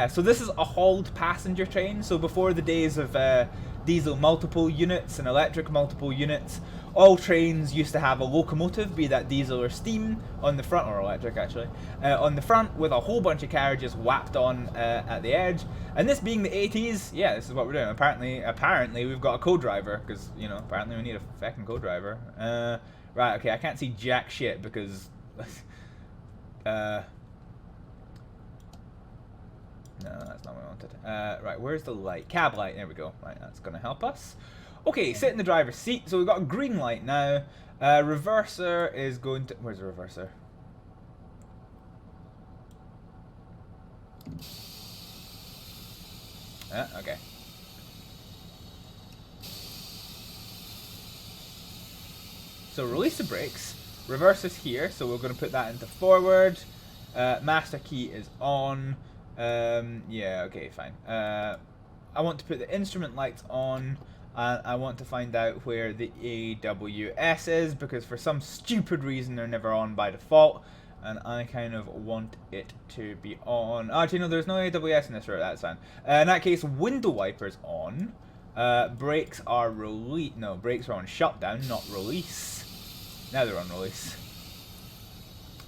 so this is a hauled passenger train. So before the days of diesel multiple units and electric multiple units, all trains used to have a locomotive, be that diesel or steam, on the front, or electric actually, on the front with a whole bunch of carriages whapped on at the edge. And this being the 80s, yeah, this is what we're doing. Apparently we've got a co-driver, because, apparently we need a fucking co-driver. Right, okay, I can't see jack shit because... No, that's not what I wanted. Right, where's the light? Cab light, there we go. Right, that's going to help us. Okay, sit in the driver's seat. So we've got a green light now. Reverser is going to... Where's the reverser? Okay. So release the brakes. Reverser's here, so we're going to put that into forward. Master key is on. Yeah, okay, fine. I want to put the instrument lights on, and I want to find out where the AWS is, because for some stupid reason they're never on by default, and I kind of want it to be on. Actually, no, there's no AWS in this route, that's fine. In that case, window wipers on. Brakes are release. No, brakes are on shutdown, not release. Now they're on release.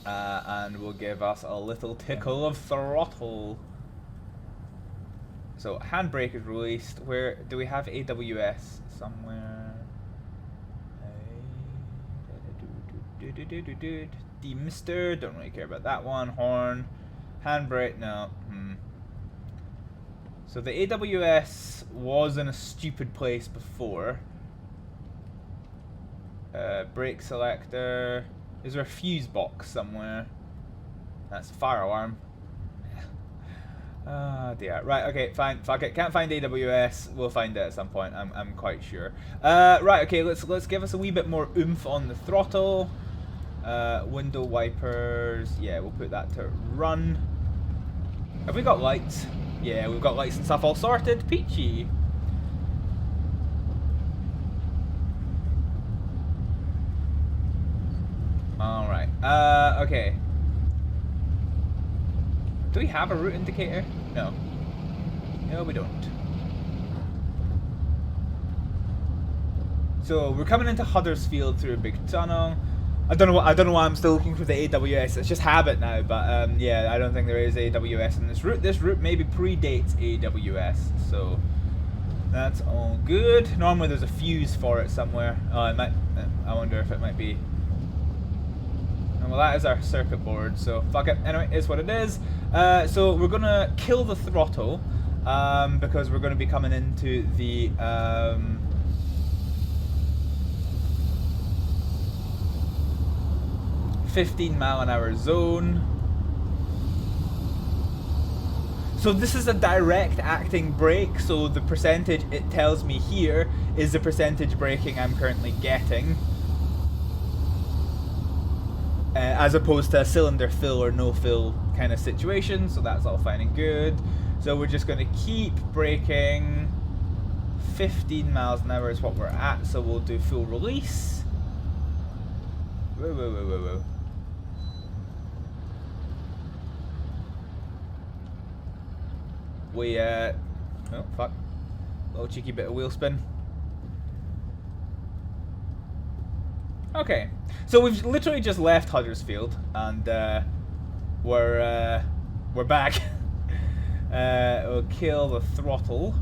And will give us a little tickle of throttle. So handbrake is released. Where do we have AWS somewhere? Demister, don't really care about that one. Horn, handbrake, no. So the AWS was in a stupid place before. Brake selector. Is there a fuse box somewhere? That's a fire alarm. Oh dear. Right, okay, fine. Fuck it. Can't find AWS. We'll find it at some point. I'm quite sure. Right, okay, let's give us a wee bit more oomph on the throttle. Window wipers. Yeah, we'll put that to run. Have we got lights? Yeah, we've got lights and stuff all sorted. Peachy. Alright. Okay. Do we have a route indicator? No. No, we don't. So we're coming into Huddersfield through a big tunnel. I don't know why I'm still looking for the AWS. It's just habit now, but yeah, I don't think there is AWS in this route. This route maybe predates AWS, so that's all good. Normally there's a fuse for it somewhere. Oh, it might. I wonder if it might be. Well, that is our circuit board, so fuck it. Anyway, it's what it is. So we're gonna kill the throttle because we're gonna be coming into the 15-mile-an-hour zone. So this is a direct acting brake, so the percentage it tells me here is the percentage braking I'm currently getting, as opposed to a cylinder fill or no fill kind of situation, so that's all fine and good. So we're just going to keep braking. 15 miles an hour is what we're at, so we'll do full release. Whoa, whoa, whoa, whoa, whoa. We, oh, fuck. Little cheeky bit of wheel spin. Okay. So we've literally just left Huddersfield, and, we're back. We'll kill the throttle.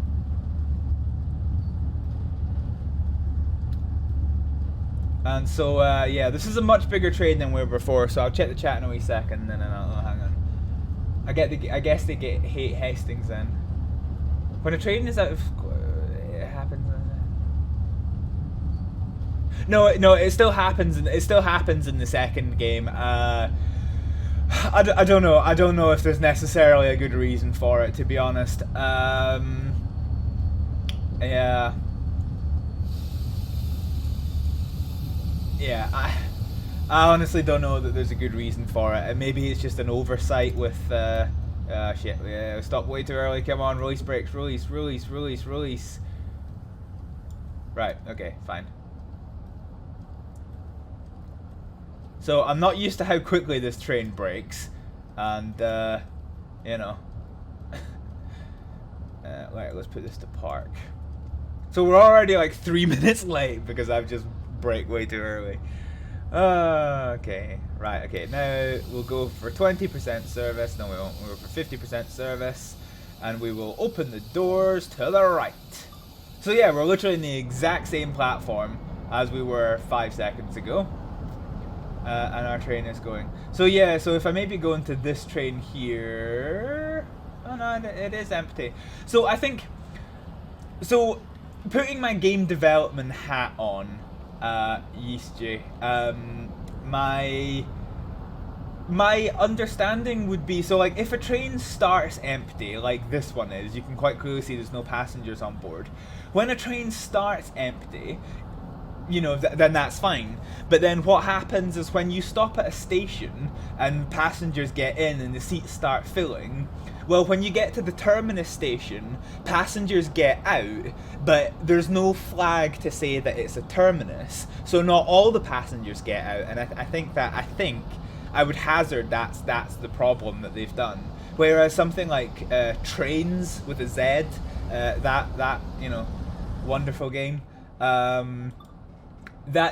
And so, yeah, this is a much bigger train than we were before, so I'll check the chat in a wee second, and then I'll hang on. I guess they hate Hastings then. When a train is out of, it happens. No, it still happens. It still happens in the second game. I don't know. I don't know if there's necessarily a good reason for it, to be honest. Yeah. Yeah. I honestly don't know that there's a good reason for it. And maybe it's just an oversight with, shit, yeah, stop way too early, come on, release brakes, release. Right, okay, fine. So, I'm not used to how quickly this train brakes, and, you know. Right, let's put this to park. So we're already like 3 minutes late because I've just braked way too early. Okay, right, okay, now we'll go for 20% service, no we won't, we'll go for 50% service, and we will open the doors to the right. So yeah, we're literally in the exact same platform as we were 5 seconds ago, and our train is going. So yeah, so if I maybe go into this train here, oh no, it is empty. So I think, so putting my game development hat on, Yeastjay, my understanding would be, so like if a train starts empty, like this one is, you can quite clearly see there's no passengers on board. When a train starts empty, you know, then that's fine. But then what happens is when you stop at a station and passengers get in and the seats start filling, well, when you get to the terminus station, passengers get out, but there's no flag to say that it's a terminus, so not all the passengers get out, and I think I would hazard that's the problem that they've done. Whereas something like Trains with a Z, that you know, wonderful game, that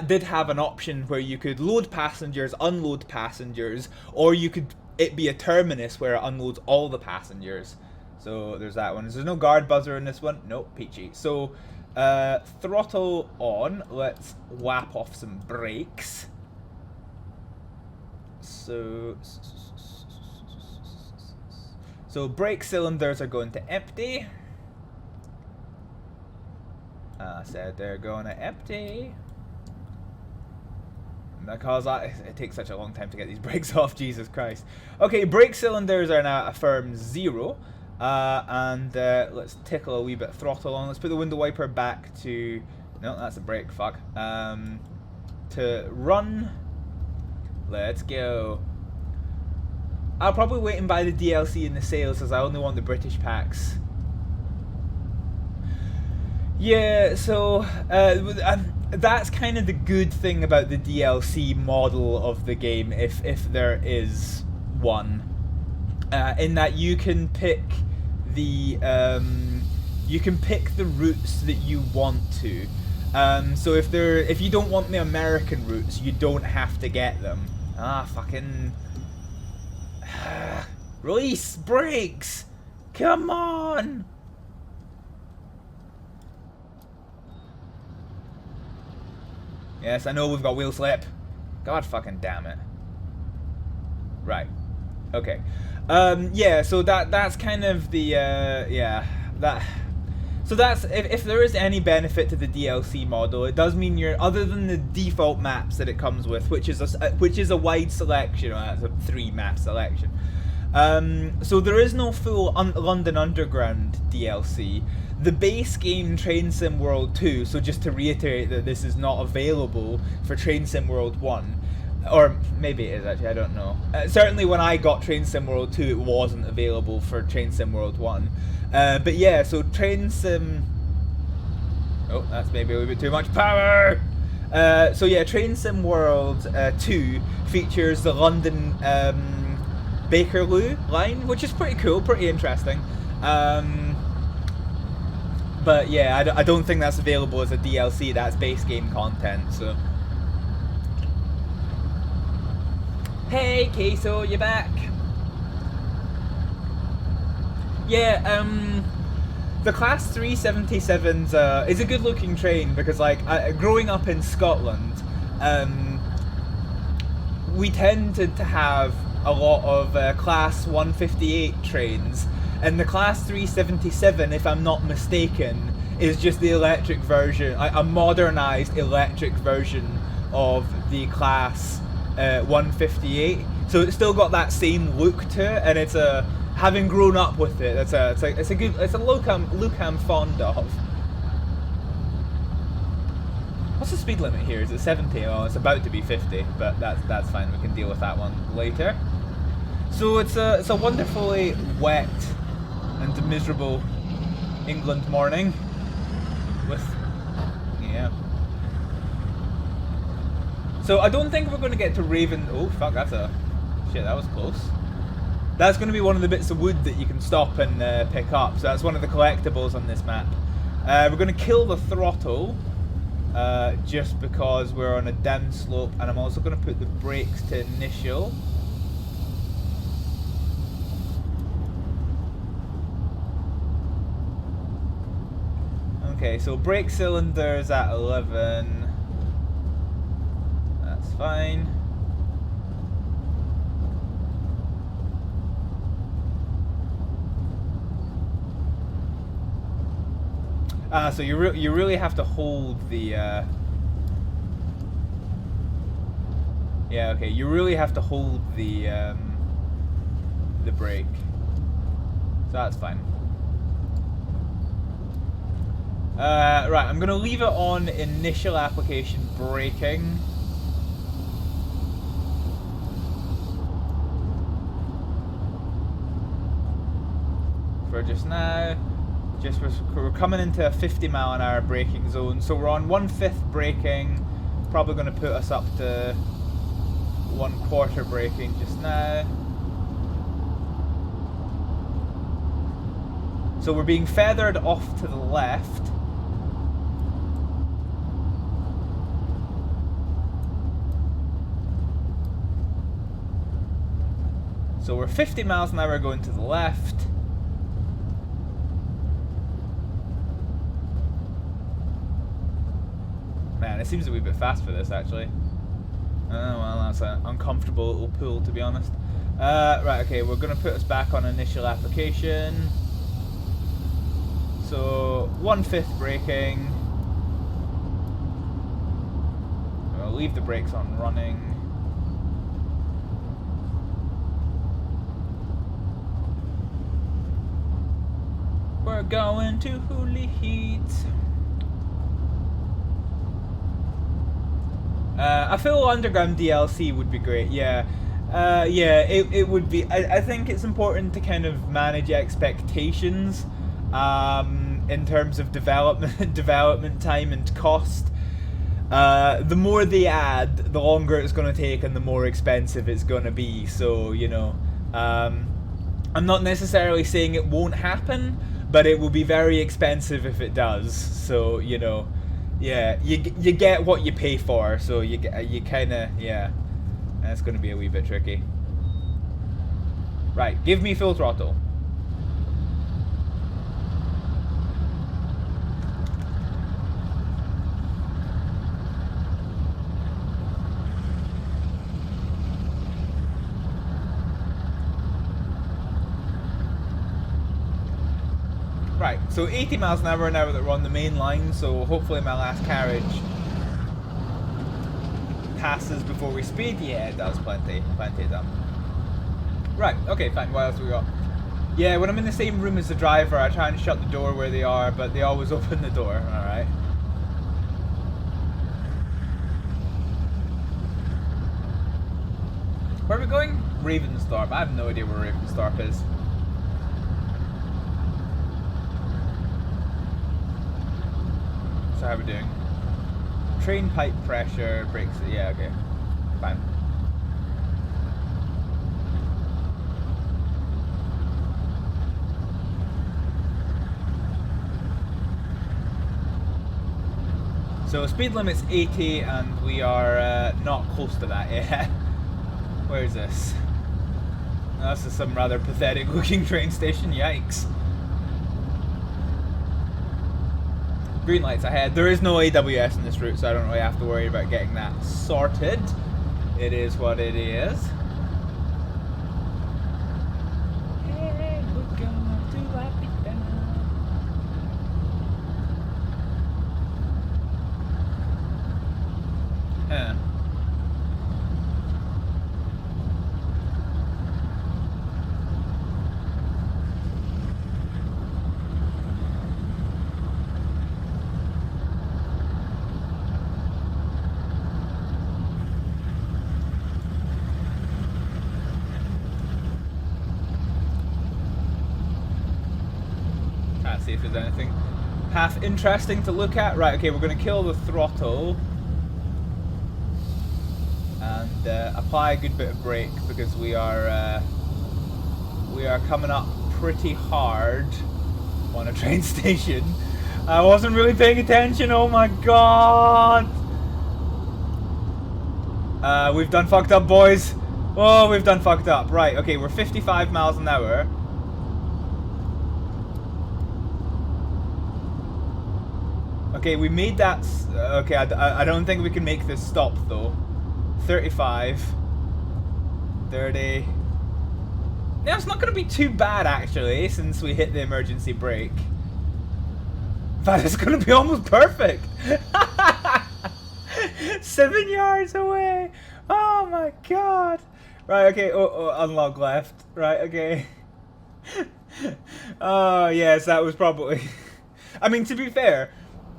did have an option where you could load passengers, unload passengers, or you could it be a terminus where it unloads all the passengers. So there's that one. There's no guard buzzer in this one. Nope, peachy. So throttle on. Let's whap off some brakes. So brake cylinders are going to empty. I said they're going to empty. Because it takes such a long time to get these brakes off, Jesus Christ. Okay, brake cylinders are now a firm 0. And let's tickle a wee bit of throttle on. Let's put the window wiper back to... No, that's a brake, fuck. To run. Let's go. I'll probably wait and buy the DLC in the sales as I only want the British packs. Yeah, so that's kind of the good thing about the DLC model of the game, if there is one, in that you can pick the routes that you want to. So if you don't want the American routes, you don't have to get them. Fucking release brakes! Come on! Yes, I know we've got wheel slip. God fucking damn it. Right. Okay. Yeah, so that's kind of the so that's if there is any benefit to the DLC model, it does mean you're, other than the default maps that it comes with, which is a wide selection, that's a 3-map selection. So there is no full London Underground DLC. The base game Train Sim World 2, so just to reiterate that this is not available for Train Sim World 1, or maybe it is actually, I don't know. Certainly when I got Train Sim World 2, it wasn't available for Train Sim World 1. But yeah, so Train Sim... Oh, that's maybe a little bit too much power! So yeah, Train Sim World 2 features the London Bakerloo line, which is pretty cool, pretty interesting. But yeah, I don't think that's available as a DLC, that's base game content, so... Hey, Queso, you're back! Yeah, the Class 377's is a good looking train because, like, growing up in Scotland, we tended to have a lot of Class 158 trains, and the Class 377, if I'm not mistaken, is just the electric version, a modernised electric version of the Class 158. So it's still got that same look to it, and it's a, having grown up with it, it's a look I'm fond of. What's the speed limit here? Is it 70? Oh, it's about to be 50, but that's fine. We can deal with that one later. So it's a wonderfully wet and miserable England morning with, yeah. So I don't think we're going to get to Raven. Oh fuck, shit, that was close. That's going to be one of the bits of wood that you can stop and pick up. So that's one of the collectibles on this map. We're going to kill the throttle just because we're on a down slope, and I'm also going to put the brakes to initial. Okay, so brake cylinders at 11. That's fine. So you really have to hold the yeah, okay, you really have to hold the brake. So that's fine. Right, I'm gonna leave it on initial application braking. For just now. We're coming into a 50-mile-an-hour braking zone, so we're on 1/5 braking. Probably going to put us up to 1/4 braking just now. So we're being feathered off to the left. So we're 50 miles an hour going to the left. Man, it seems a wee bit fast for this, actually. Oh, well, that's an uncomfortable little pull, to be honest. Right, okay, we're going to put us back on initial application. So, 1/5 braking. We'll leave the brakes on running. We're going to Leeds. A full underground DLC would be great. Yeah. Yeah, it would be. I think it's important to kind of manage expectations in terms of development time and cost. The more they add, the longer it's going to take and the more expensive it's going to be. So, you know, I'm not necessarily saying it won't happen, but it will be very expensive if it does. So, you know, yeah, you get what you pay for. So you kind of, yeah, that's going to be a wee bit tricky. Right, give me full throttle. Right, so 80 miles an hour now that we're on the main line, so hopefully my last carriage passes before we speed. Yeah, it does, plenty of them. Right, okay, fine, what else we got? Yeah, when I'm in the same room as the driver, I try and shut the door where they are, but they always open the door, alright. Where are we going? Ravensthorpe. I have no idea where Ravensthorpe is. So how are we doing? Train pipe pressure, brakes, yeah, okay. Fine. So speed limit's 80 and we are not close to that yet. Where is this? Oh, this is some rather pathetic looking train station, yikes. Green lights ahead. There is no AWS in this route, so I don't really have to worry about getting that sorted. It is what it is. Hey, we're gonna do it down. Huh. See if there's anything half interesting to look at. Right, okay, we're going to kill the throttle and apply a good bit of brake because we are coming up pretty hard on a train station. I wasn't really paying attention. Oh my god! We've done fucked up, boys. Oh, we've done fucked up. Right, okay, we're 55 miles an hour. Okay, we made that. Okay, I don't think we can make this stop though. 35, 30. No, it's not going to be too bad actually, since we hit the emergency brake. In fact, it's going to be almost perfect. 7 yards away. Oh my god. Right, okay. Oh, unlock left. Right, okay. Oh yes, that was probably. I mean, to be fair.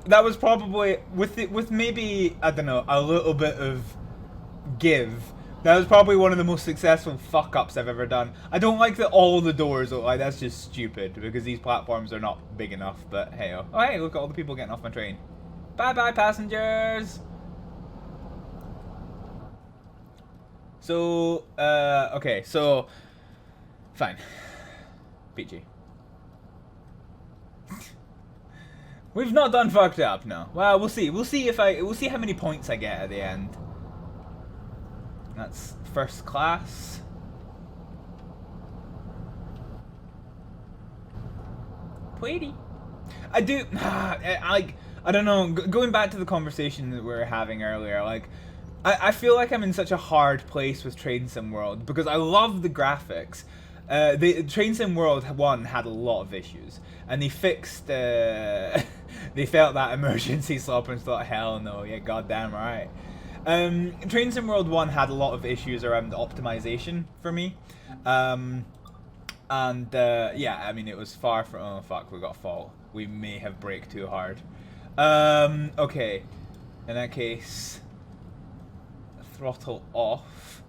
That was probably, with maybe, I don't know, a little bit of give, that was probably one of the most successful fuck-ups I've ever done. I don't like that all the doors look like, that's just stupid, because these platforms are not big enough, but hey-oh. Oh, hey, look at all the people getting off my train. Bye-bye, passengers! So, okay, so, fine. PG. We've not done fucked up, no. Well, we'll see. We'll see how many points I get at the end. That's first class. Pretty. I do. I don't know. Going back to the conversation that we were having earlier, like, I feel like I'm in such a hard place with Train Sim World because I love the graphics. The Train Sim World 1 had a lot of issues, and they fixed. They felt that emergency stop and thought, hell no, yeah, goddamn right. Train Sim World 1 had a lot of issues around optimization for me, yeah, I mean it was far from. Oh fuck, we got fault. We may have braked too hard. Okay, in that case. throttle off.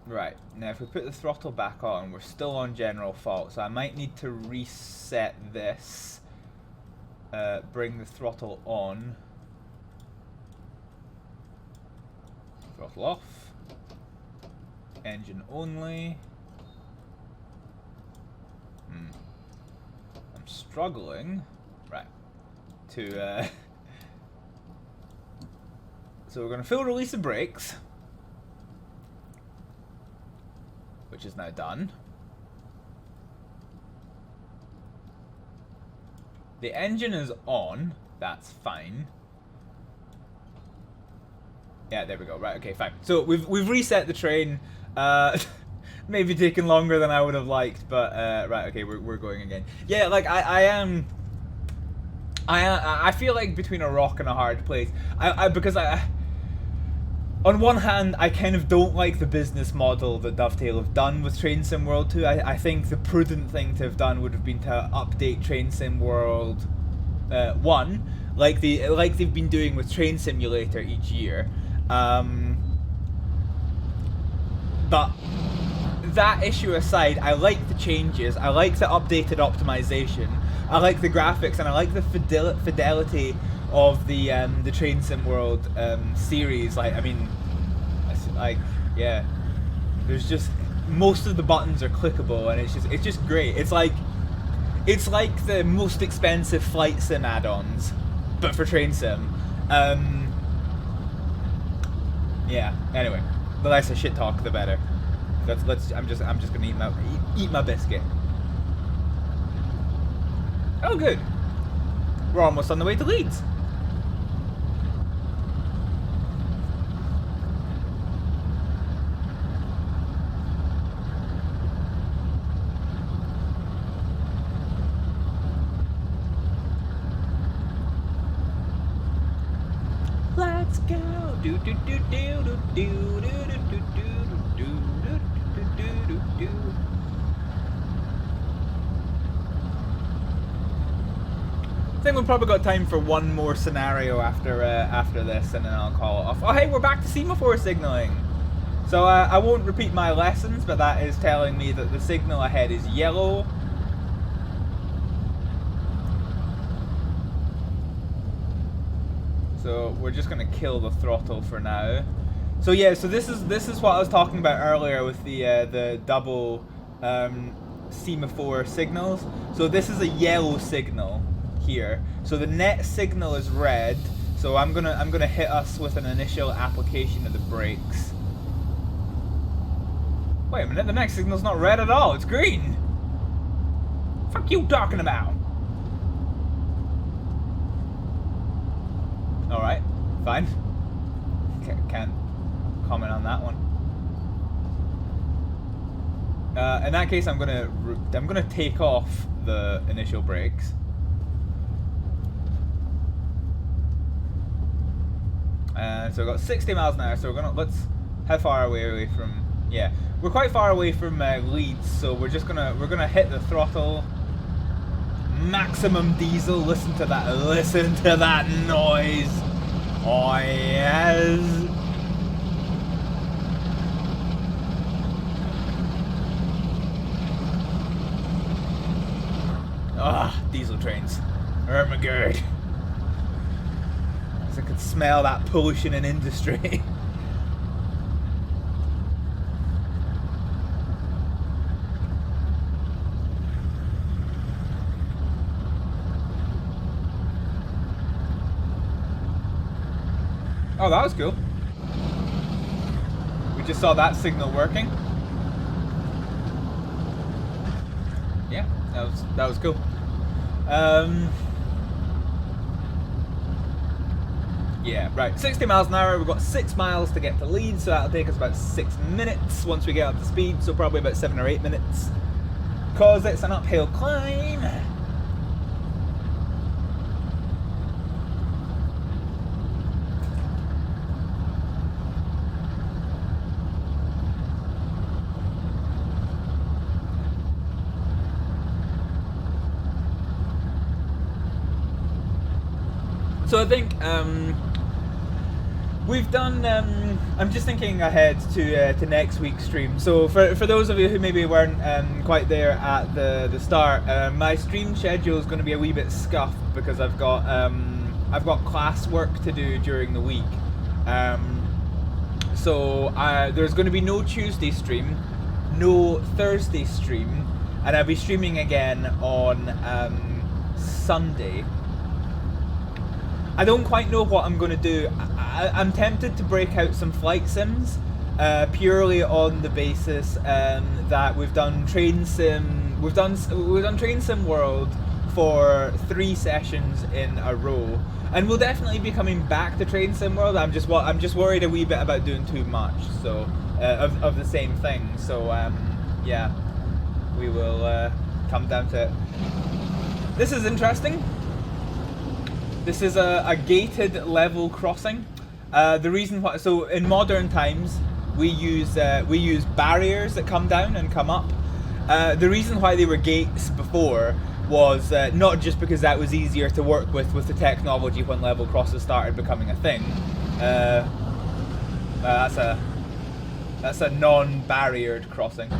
Right, now if we put the throttle back on, we're still on general fault, so I might need to reset this. Bring the throttle on. Throttle off. Engine only. I'm struggling. Right. To, so we're going to full release the brakes. Which is now done. The engine is on. That's fine. Yeah, there we go. Right, okay, fine. So we've reset the train. Maybe taking longer than I would have liked, but right, okay, we're going again. Yeah, like I feel like between a rock and a hard place. Because on one hand, I kind of don't like the business model that Dovetail have done with Train Sim World 2. I think the prudent thing to have done would have been to update Train Sim World 1, like they've been doing with Train Simulator each year. But that issue aside, I like the changes. I like the updated optimization. I like the graphics, and I like the fidelity of the Train Sim World series. Like, I mean, like, yeah, there's just most of the buttons are clickable, and it's just great. It's like the most expensive flight sim add-ons, but for Train Sim. Yeah. Anyway, the less I shit talk, the better. I'm just gonna eat my biscuit. Oh, good. We're almost on the way to Leeds. Let's go. Do do do do do do do do do do do do. I think we've probably got time for one more scenario after this, and then I'll call it off. Oh, hey, we're back to Semaphore Signaling. So I won't repeat my lessons, but that is telling me that the signal ahead is yellow. So we're just gonna kill the throttle for now. So yeah, so this is what I was talking about earlier with the double semaphore signals. So this is a yellow signal here. So the net signal is red. So I'm gonna hit us with an initial application of the brakes. Wait a minute, the next signal's not red at all. It's green. Fuck you talking about? Alright, fine. Can't comment on that one. In that case, I'm gonna take off the initial brakes. And so we've got 60 miles an hour. So how far away are we from? Yeah, we're quite far away from Leeds. So we're gonna hit the throttle. Maximum diesel. Listen to that noise. Oh yes. Ah, diesel trains. Hurt my gird. I could smell that pollution in industry. Oh, that was cool. We just saw that signal working. Yeah, that was cool. Yeah, right. 60 miles an hour. We've got 6 miles to get to Leeds, so that'll take us about 6 minutes once we get up to speed. So probably about 7 or 8 minutes, cause it's an uphill climb. So I think we've done. I'm just thinking ahead to next week's stream. So for those of you who maybe weren't quite there at the start, my stream schedule is going to be a wee bit scuffed because I've got class work to do during the week. So there's going to be no Tuesday stream, no Thursday stream, and I'll be streaming again on Sunday. I don't quite know what I'm going to do. I'm tempted to break out some flight sims, purely on the basis that we've done Train Sim. We've done Train Sim World for 3 sessions in a row, and we'll definitely be coming back to Train Sim World. I'm just worried a wee bit about doing too much, so of the same thing. So yeah, we will come down to it. This is interesting. This is a gated level crossing. The reason why, so in modern times we use barriers that come down and come up. The reason why they were gates before was not just because that was easier to work with the technology when level crosses started becoming a thing. That's a non-barriered crossing.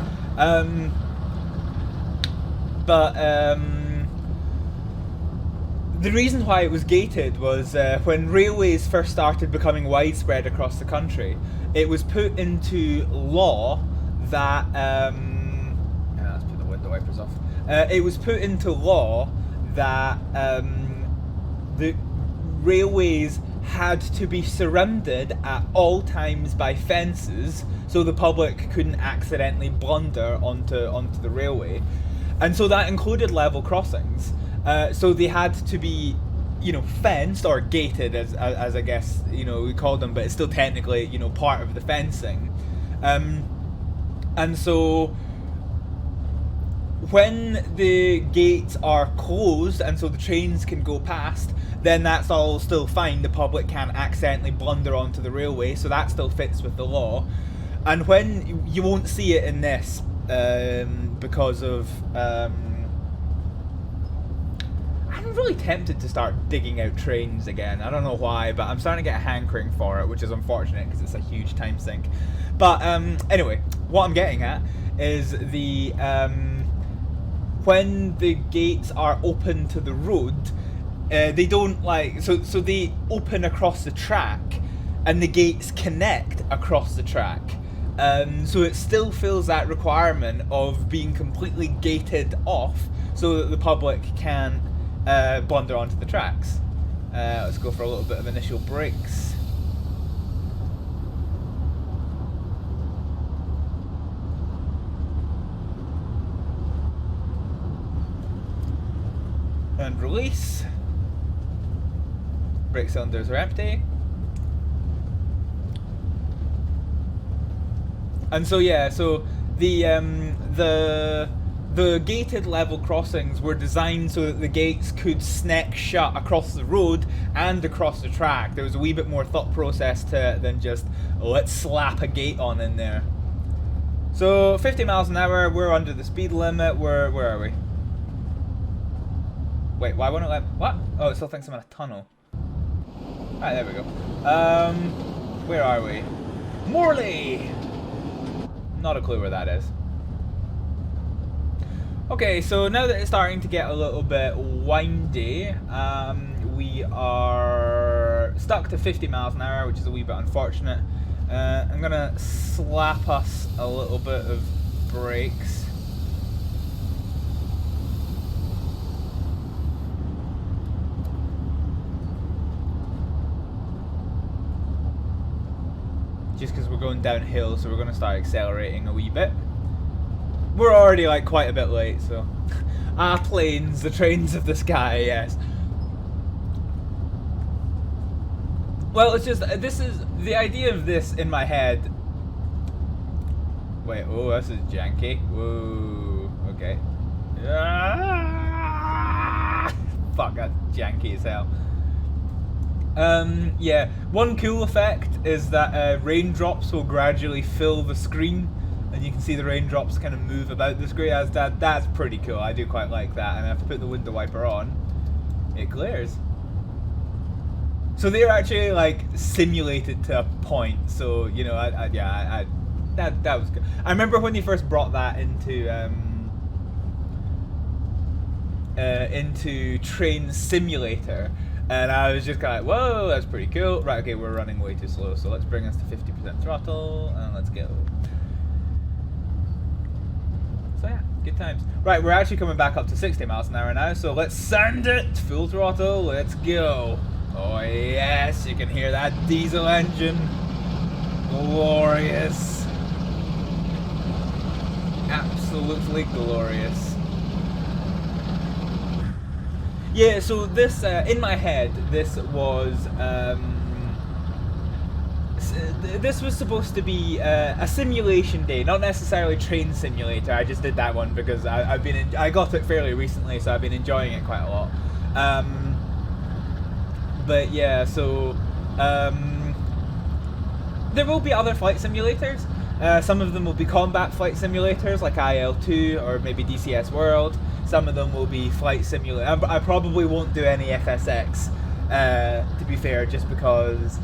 The reason why it was gated was when railways first started becoming widespread across the country, it was put into law that let's put the window wipers off. It was put into law that the railways had to be surrounded at all times by fences, so the public couldn't accidentally blunder onto the railway, and so that included level crossings. So they had to be, fenced or gated, as I guess we call them, but it's still technically part of the fencing. And so when the gates are closed and so the trains can go past, then that's all still fine. The public can't accidentally blunder onto the railway, so that still fits with the law. And when you won't see it in this because of I'm really tempted to start digging out trains again. I don't know why, but I'm starting to get a hankering for it, which is unfortunate because it's a huge time sink. But anyway, what I'm getting at is the when the gates are open to the road, they don't so they open across the track, and the gates connect across the track. So it still fills that requirement of being completely gated off, so that the public can blunder onto the tracks. Let's go for a little bit of initial brakes. And release. Brake cylinders are empty. And so yeah, so the gated level crossings were designed so that the gates could snap shut across the road and across the track. There was a wee bit more thought process to it than just, let's slap a gate on in there. So 50 miles an hour, we're under the speed limit. Where are we? Wait, why won't it let... What? Oh, it still thinks I'm in a tunnel. Alright, there we go. Where are we? Morley! Not a clue where that is. Okay, so now that it's starting to get a little bit windy, we are stuck to 50 miles an hour, which is a wee bit unfortunate. I'm gonna slap us a little bit of brakes. Just because we're going downhill, so we're gonna start accelerating a wee bit. We're already quite a bit late, so planes, the trains of the sky, yes. Well, it's just this is the idea of this in my head. Wait, oh, this is janky. Whoa, okay. Fuck, that's janky as hell. Yeah, one cool effect is that raindrops will gradually fill the screen, and you can see the raindrops kind of move about the screen. That's pretty cool. I do quite like that. And I have to put the window wiper on. It glares. So they're actually like simulated to a point. So you know, that was good. I remember when they first brought that into Train Simulator, and I was just kind of like, whoa, that's pretty cool. Right, okay, we're running way too slow, so let's bring us to 50% throttle, and let's go. So yeah, good times. Right, we're actually coming back up to 60 miles an hour now, so let's send it! Full throttle, let's go. Oh yes, you can hear that diesel engine. Glorious. Absolutely glorious. Yeah, so this, in my head, this was supposed to be a simulation day, not necessarily Train Simulator. I just did that one because I got it fairly recently, so I've been enjoying it quite a lot. But yeah, so there will be other flight simulators. Some of them will be combat flight simulators like IL-2 or maybe DCS World. Some of them will be flight simulators. I probably won't do any FSX, to be fair, just because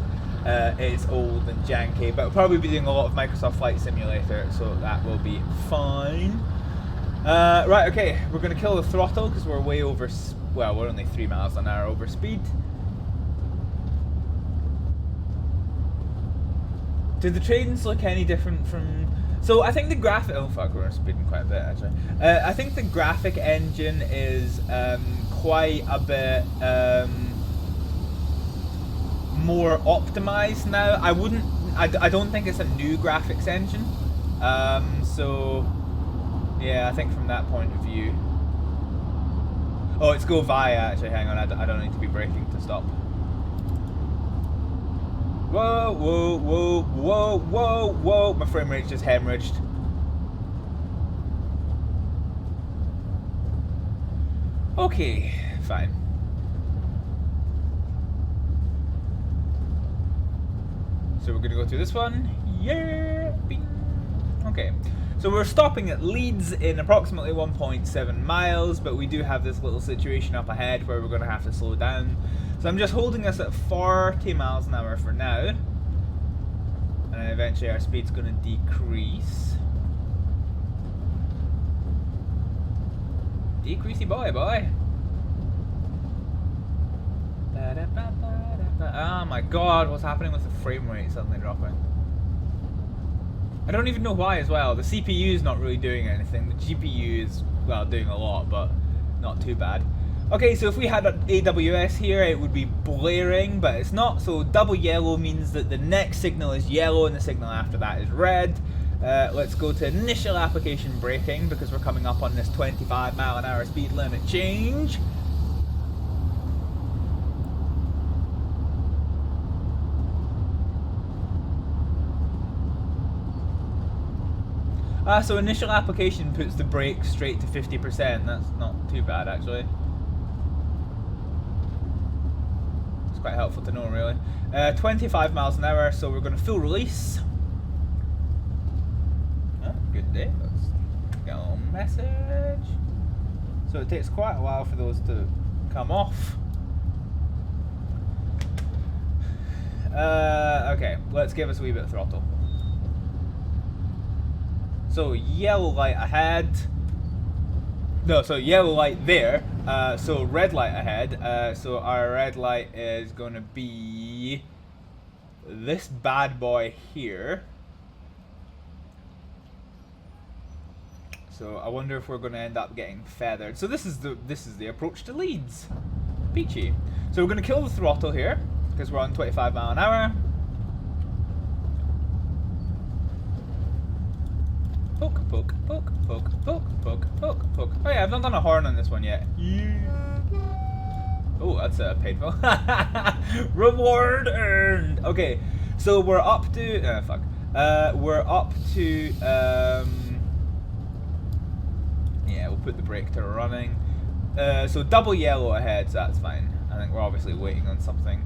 it's old and janky. But I'll probably be doing a lot of Microsoft Flight Simulator, so that will be fine. Right, okay, we're going to kill the throttle because we're way over... Well, we're only 3 miles an hour over speed. Do the trains look any different from... So I think the graphic... Oh fuck, we're speeding quite a bit actually. I think the graphic engine is quite a bit more optimized now. I don't think it's a new graphics engine. So yeah, I think from that point of view... Oh, it's go via actually, hang on, I don't need to be braking to stop. Whoa, whoa, whoa, whoa, whoa, whoa. My frame rate's just hemorrhaged. Okay, fine. So we're gonna go through this one. Yeah. Bing. Okay. So we're stopping at Leeds in approximately 1.7 miles, but we do have this little situation up ahead where we're gonna have to slow down. So I'm just holding us at 40 miles an hour for now. And then eventually our speed's going to decrease. Decreasey boy. Oh my god, what's happening with the frame rate suddenly dropping? I don't even know why as well. The CPU is not really doing anything. The GPU is, well, doing a lot, but not too bad. Okay, so if we had an AWS here, it would be blaring, but it's not. So double yellow means that the next signal is yellow and the signal after that is red. Let's go to initial application braking because we're coming up on this 25 mile an hour speed limit change. So initial application puts the brake straight to 50%. That's not too bad actually. Quite helpful to know, really. 25 miles an hour, so we're going to full release. Oh, good day. Let's get a little message. So it takes quite a while for those to come off. Okay, let's give us a wee bit of throttle. So yellow light ahead. No, so yellow light there, so red light ahead, so our red light is going to be this bad boy here. So I wonder if we're going to end up getting feathered. So this is the approach to Leeds. Peachy. So we're going to kill the throttle here, because we're on 25 mile an hour. Poke, poke, poke, poke, poke, poke, poke, poke. Oh yeah, I've not done a horn on this one yet. Oh, that's painful. Reward earned. Okay, so we're up to we're up to yeah, we'll put the brake to running. So double yellow ahead, so that's fine. I think we're obviously waiting on something.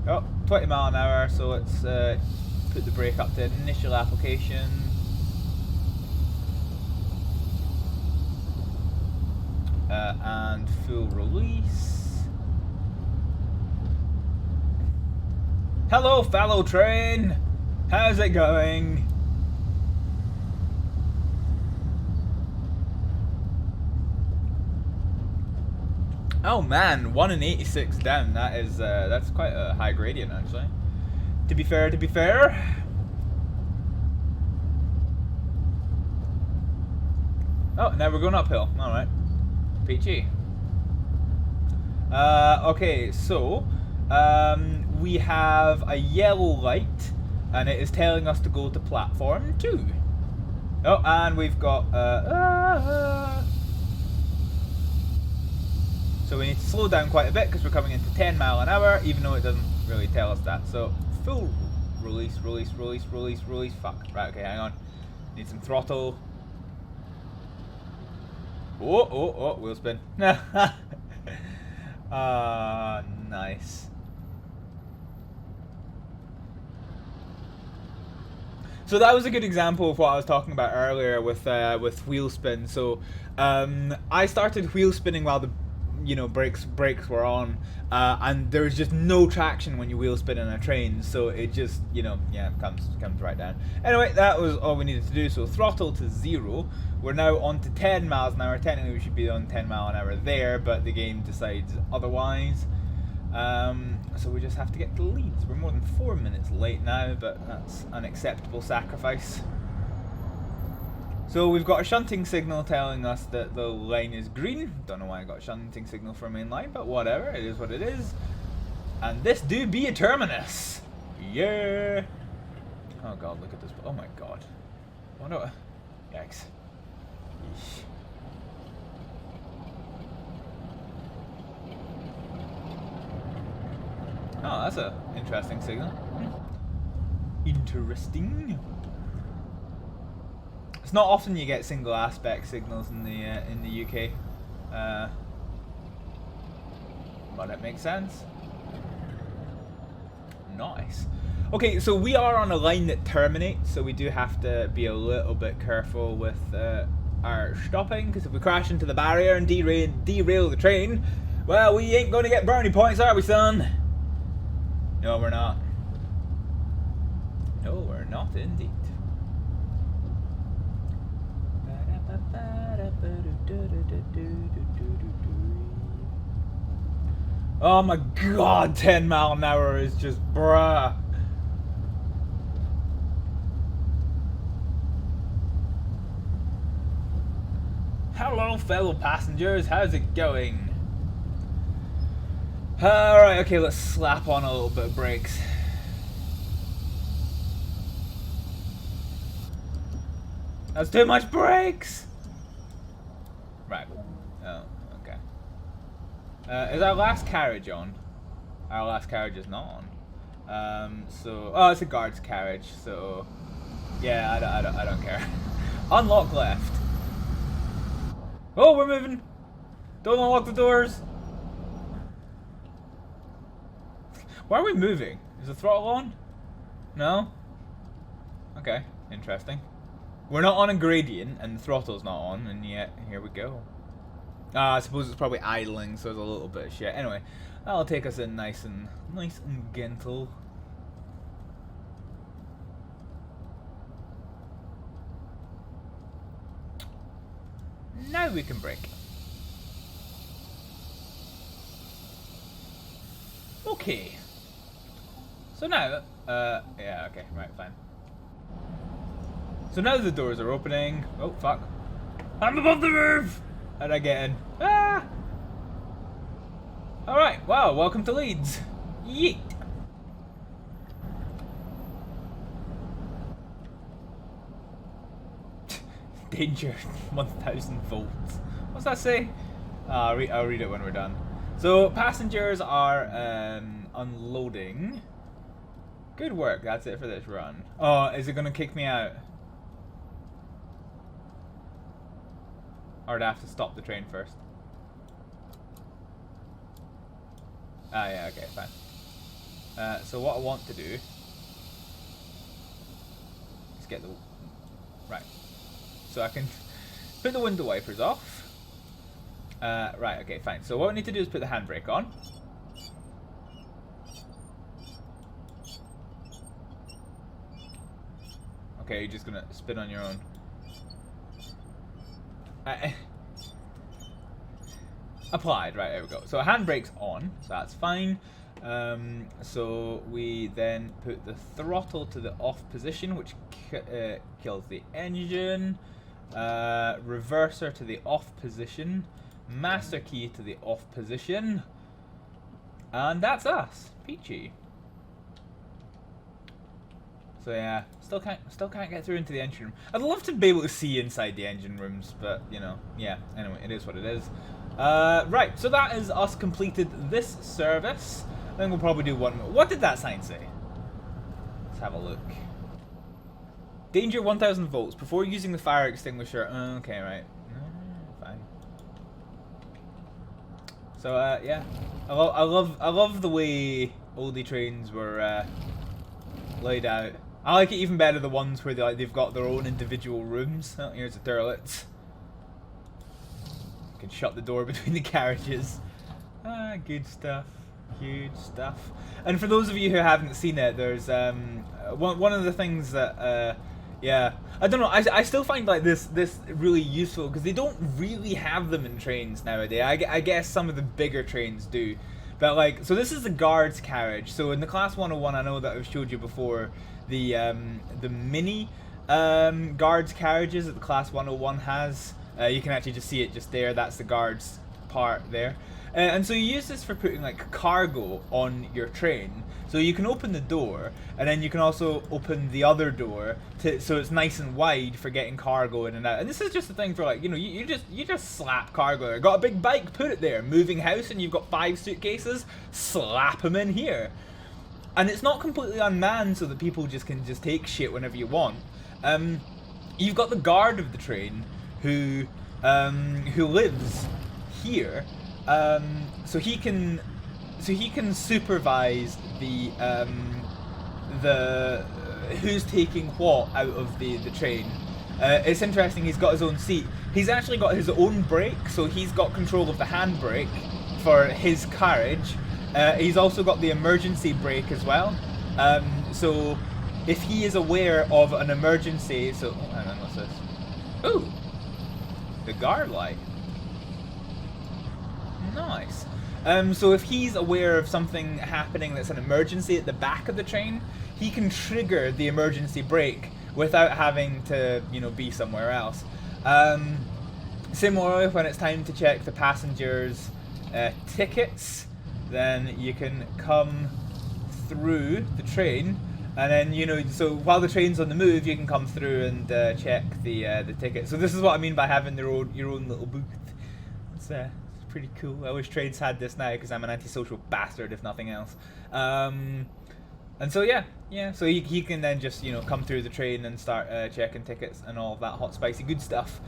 Oh, 20 mile an hour, so let's put the brake up to initial application. And full release. Hello, fellow train. How's it going? Oh man, 1 in 86 down. That is that's quite a high gradient actually. To be fair, to be fair. Oh, now we're going uphill. All right, peachy. Okay, so we have a yellow light, and it is telling us to go to platform 2. Oh, and we've got so we need to slow down quite a bit because we're coming into 10 mile an hour, even though it doesn't really tell us that. So full release, release, release, release, release. Fuck. Right. Okay, hang on. Need some throttle. Oh, oh, oh! Wheel spin. Ah, nice. So that was a good example of what I was talking about earlier with wheel spin. So I started wheel spinning while the brakes were on, and there's just no traction when you wheel spin in a train. So it just comes right down. Anyway, that was all we needed to do. So throttle to 0. We're now on to 10 miles an hour. Technically we should be on 10 mile an hour there, but the game decides otherwise. So we just have to get to Leeds. We're more than 4 minutes late now, but that's an acceptable sacrifice. So we've got a shunting signal telling us that the line is green. Don't know why I got a shunting signal for main line, but whatever, it is what it is. And this do be a terminus. Yeah. Oh god, look at this. Oh my god. Oh no. Yikes. Yeesh. Oh, that's a interesting signal. Interesting. It's not often you get single aspect signals in the UK, but it makes sense. Nice. Okay, so we are on a line that terminates, so we do have to be a little bit careful with our stopping, because if we crash into the barrier and derail the train, well, we ain't going to get brownie points, are we, son? No, we're not. No, we're not indeed. Oh my god, 10 mile an hour is just bruh. Hello, fellow passengers, how's it going? Alright, okay, let's slap on a little bit of brakes. That's too much brakes! Right. Oh, okay. Is our last carriage on? Our last carriage is not on. Oh, it's a guard's carriage, so... Yeah, I don't care. Unlock left. Oh, we're moving! Don't unlock the doors! Why are we moving? Is the throttle on? No? Okay, interesting. We're not on a gradient, and the throttle's not on, and yet, here we go. I suppose it's probably idling, so there's a little bit of shit. Anyway, that'll take us in nice and gentle. Now we can brake. Okay. So now, yeah, okay, right, fine. So now the doors are opening. Oh, fuck. I'm above the roof! How'd I get in? Ah! Alright, wow, welcome to Leeds. Yeet! Danger, 1000 volts. What's that say? I'll read it when we're done. So, passengers are unloading. Good work, that's it for this run. Oh, is it gonna kick me out? Or do I have to stop the train first? Ah, yeah, okay, fine. So what I want to do is get the... Right. So I can put the window wipers off. Right, okay, fine. So what we need to do is put the handbrake on. Okay, you're just gonna spin on your own. Applied, right, there we go. So handbrake's on, so that's fine. So we then put the throttle to the off position, which kills the engine. Reverser to the off position. Master key to the off position. And that's us. Peachy. So yeah, still can't get through into the engine room. I'd love to be able to see inside the engine rooms, but you know, yeah. Anyway, it is what it is. Right, so that is us completed this service. I think we'll probably do one more. What did that sign say? Let's have a look. Danger 1000 volts before using the fire extinguisher. Okay, right. Fine. So yeah, I love the way oldie trains were laid out. I like it even better the ones where they've got their own individual rooms. Oh, here's the toilets. You can shut the door between the carriages. Ah, good stuff. Huge stuff. And for those of you who haven't seen it, there's one of the things that yeah, I don't know. I still find like this really useful because they don't really have them in trains nowadays. I guess some of the bigger trains do, but like, so this is the guards carriage. So in the Class 101, I know that I've showed you before the mini guards carriages that the Class 101 has. You can actually just see it just there. That's the guards part there. And so you use this for putting like cargo on your train. So you can open the door, and then you can also open the other door so it's nice and wide for getting cargo in and out. And this is just a thing for like, you know, you just slap cargo there. Got a big bike, put it there. Moving house, and you've got 5 suitcases, slap them in here. And it's not completely unmanned, so that people can take shit whenever you want. You've got the guard of the train who lives here. So he can supervise the who's taking what out of the train. It's interesting. He's got his own seat. He's actually got his own brake, so he's got control of the handbrake for his carriage. He's also got the emergency brake as well. So if he is aware of an emergency, so hang on, what's this? Ooh, the guard light. Nice. So if he's aware of something happening that's an emergency at the back of the train, he can trigger the emergency brake without having to, you know, be somewhere else. Similarly, when it's time to check the passengers' tickets, then you can come through the train, and then, you know, so while the train's on the move, you can come through and check the ticket. So this is what I mean by having your own little booth. It's pretty cool. I wish trains had this now because I'm an antisocial bastard, if nothing else. And so yeah, so he can then just, you know, come through the train and start checking tickets and all of that hot spicy good stuff.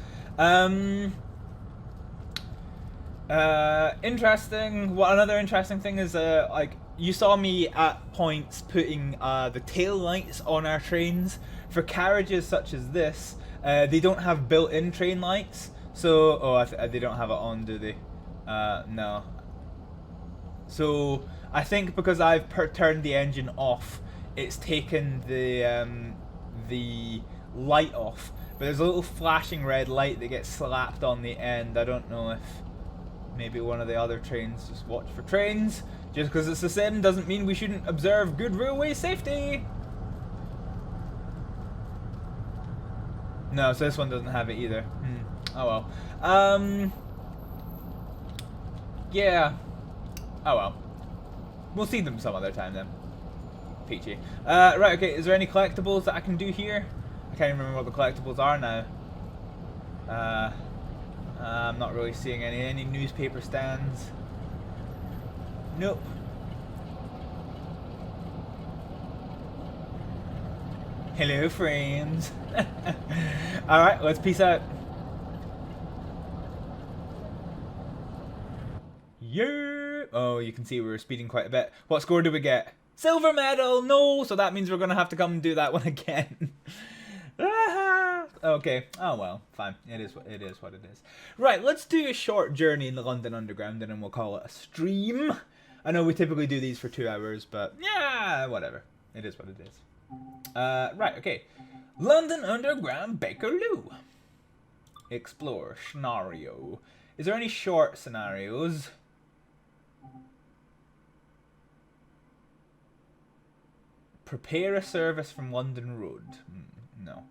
Interesting. What another interesting thing is, like, you saw me at points putting the tail lights on our trains. For carriages such as this, they don't have built-in train lights. So, they don't have it on, do they? No. So I think because I've turned the engine off, it's taken the light off. But there's a little flashing red light that gets slapped on the end. I don't know if maybe one of the other trains just watch for trains. Just because it's a sim doesn't mean we shouldn't observe good railway safety. No, so this one doesn't have it either. Oh well. Yeah. Oh well. We'll see them some other time then. Peachy. Right, okay, is there any collectibles that I can do here? I can't even remember what the collectibles are now. I'm not really seeing any newspaper stands. Nope. Hello, friends. Alright, let's peace out. Yeah. Oh, you can see we were speeding quite a bit. What score did we get? Silver medal! No! So that means we're going to have to come and do that one again. Okay. Oh well, fine. It is what it is. Right, let's do a short journey in the London Underground and then we'll call it a stream. I know we typically do these for 2 hours, but yeah, whatever. It is what it is. Right, okay. London Underground Bakerloo. Explore scenario. Is there any short scenarios? Prepare a service from London Road. No.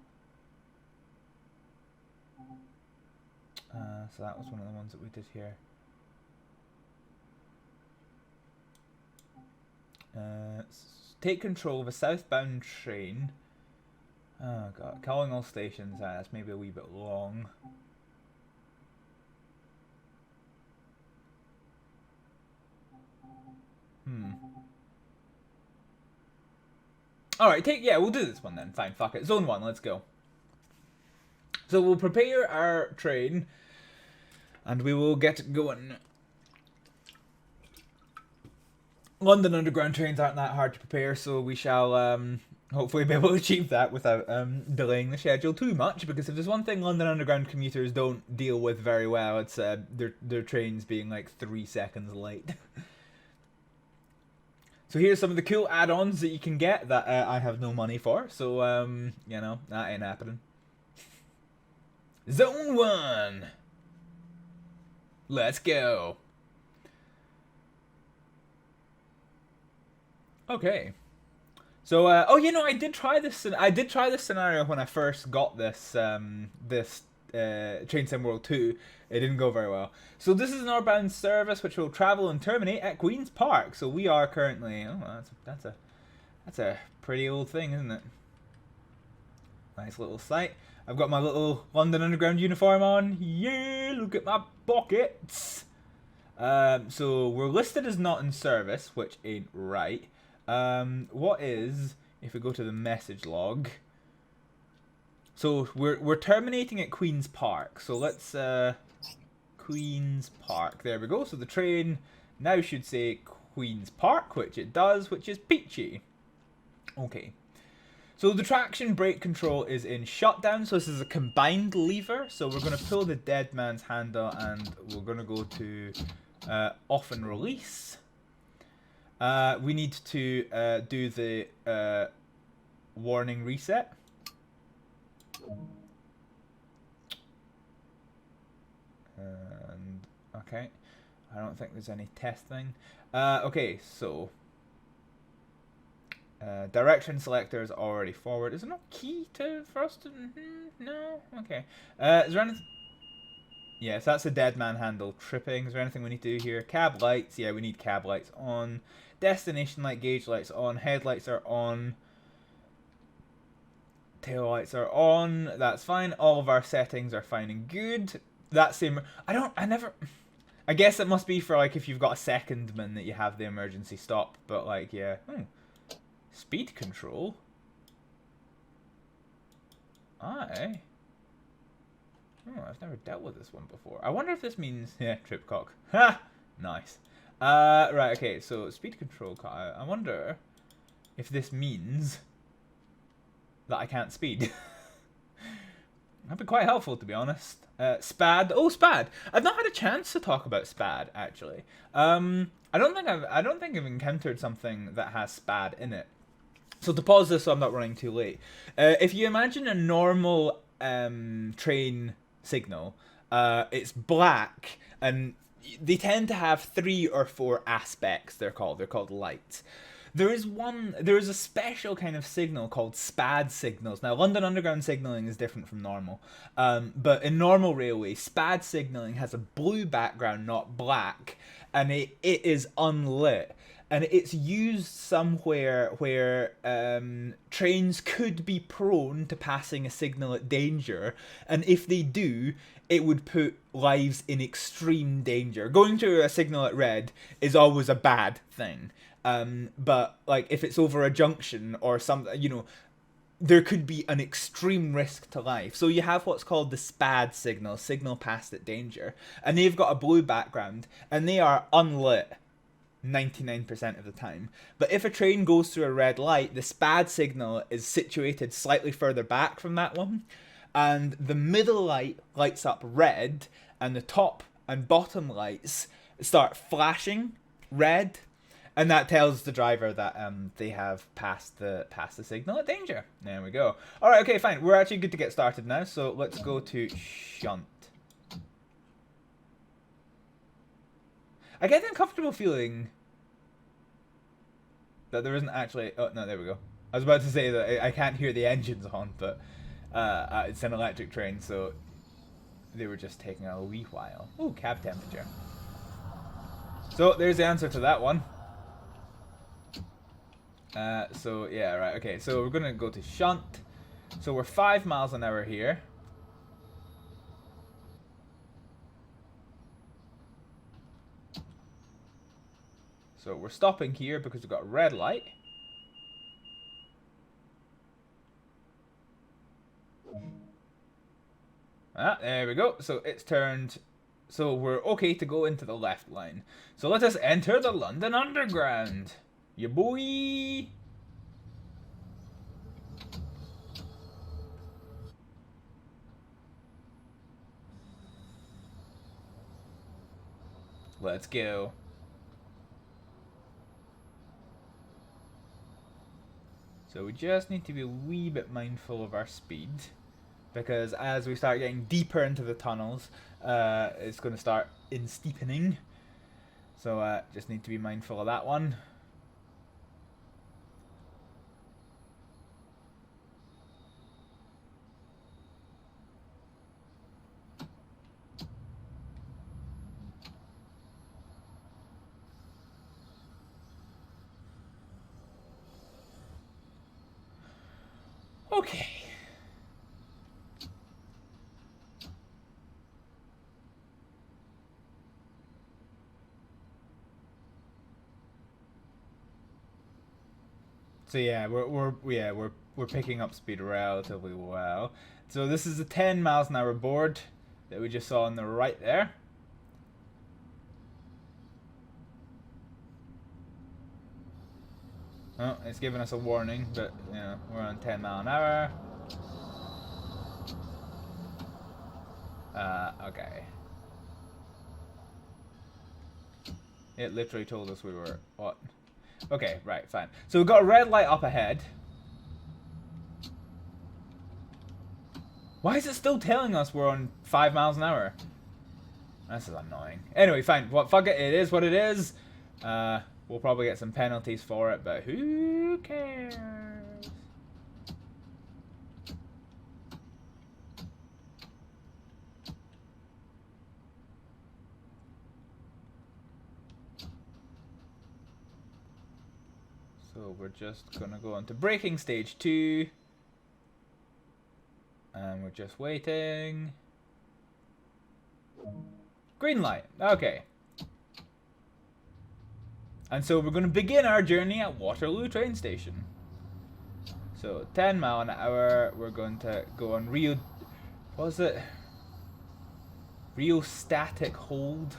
So that was one of the ones that we did here. Take control of a southbound train. Oh god, calling all stations. That's maybe a wee bit long. Alright, we'll do this one then. Fine, fuck it. Zone 1, let's go. So we'll prepare our train, and we will get going. London Underground trains aren't that hard to prepare, so we shall hopefully be able to achieve that without delaying the schedule too much, because if there's one thing London Underground commuters don't deal with very well, it's their trains being like 3 seconds late. So here's some of the cool add-ons that you can get that I have no money for, so you know, that ain't happening. Zone 1! Let's go! Okay. So, oh, you know, I did try this scenario when I first got this, Train Sim World 2. It didn't go very well. So this is an northbound service which will travel and terminate at Queen's Park. So we are currently, oh, that's a pretty old thing, isn't it? Nice little site. I've got my little London Underground uniform on. Yeah, look at my pockets. So we're listed as not in service, which ain't right. What is, if we go to the message log, so we're terminating at Queen's Park, so let's Queen's Park, there we go. So the train now should say Queen's Park, which it does, which is peachy. Okay, so the traction brake control is in shutdown, so this is a combined lever, so we're going to pull the dead man's handle and we're going to go to off and release. We need to do the warning reset. And okay, I don't think there's any testing. Okay, so direction selector is already forward. Is there no key for us to? No. Okay. Is there anything? Yes, that's the dead man handle tripping. Is there anything we need to do here? Cab lights. Yeah, we need cab lights on. Destination light, gauge lights on. Headlights are on. Tail lights are on. That's fine. All of our settings are fine and good. That same. I guess it must be for like if you've got a secondman that you have the emergency stop. But like, yeah. Speed control. I've never dealt with this one before. I wonder if this means... Yeah, tripcock. Ha! Nice. Right, okay, so speed control. I wonder if this means that I can't speed. That'd be quite helpful, to be honest. SPAD. Oh, SPAD. I've not had a chance to talk about SPAD, actually. I don't think I've encountered something that has SPAD in it. So to pause this so I'm not running too late. If you imagine a normal train signal, it's black, and they tend to have 3 or 4 aspects. They're called lights. There is a special kind of signal called SPAD signals. Now, London Underground signalling is different from normal, but in normal railway, SPAD signalling has a blue background, not black, and it is unlit. And it's used somewhere where trains could be prone to passing a signal at danger, and if they do, it would put lives in extreme danger. Going to a signal at red is always a bad thing, but like if it's over a junction or something, you know, there could be an extreme risk to life. So you have what's called the SPAD signal passed at danger, and they've got a blue background, and they are unlit 99% of the time. But if a train goes through a red light, the SPAD signal is situated slightly further back from that one, and the middle light lights up red, and the top and bottom lights start flashing red, And that tells the driver that they have passed the signal of danger. There we go. All right, okay, fine. We're actually good to get started now. So let's go to shunt. I get the uncomfortable feeling that there isn't actually. Oh no, there we go. I was about to say that I can't hear the engines on, but it's an electric train, so they were just taking a wee while. Ooh, cab temperature. So there's the answer to that one. So yeah, right, okay, so we're gonna go to shunt. So we're 5 miles an hour here. So we're stopping here because we've got a red light. Ah, there we go. So it's turned. So we're okay to go into the left line. So let us enter the London Underground. Ya boy! Let's go. So we just need to be a wee bit mindful of our speed, because as we start getting deeper into the tunnels, it's going to start in steepening. So just need to be mindful of that one. Okay. So yeah, we're picking up speed relatively well. So this is the 10 miles an hour board that we just saw on the right there. Oh, it's giving us a warning, but you know, we're on 10 mile an hour. Okay. It literally told us we were what? Okay, right, fine. So we've got a red light up ahead. Why is it still telling us we're on 5 miles an hour? This is annoying. Anyway, fine. What? Fuck it. It is what it is. We'll probably get some penalties for it, but who cares? So we're just gonna go on to braking stage 2. And we're just waiting. Green light. Okay. And so we're going to begin our journey at Waterloo train station. So 10 mile an hour. We're going to go on what was it? Rheostatic hold.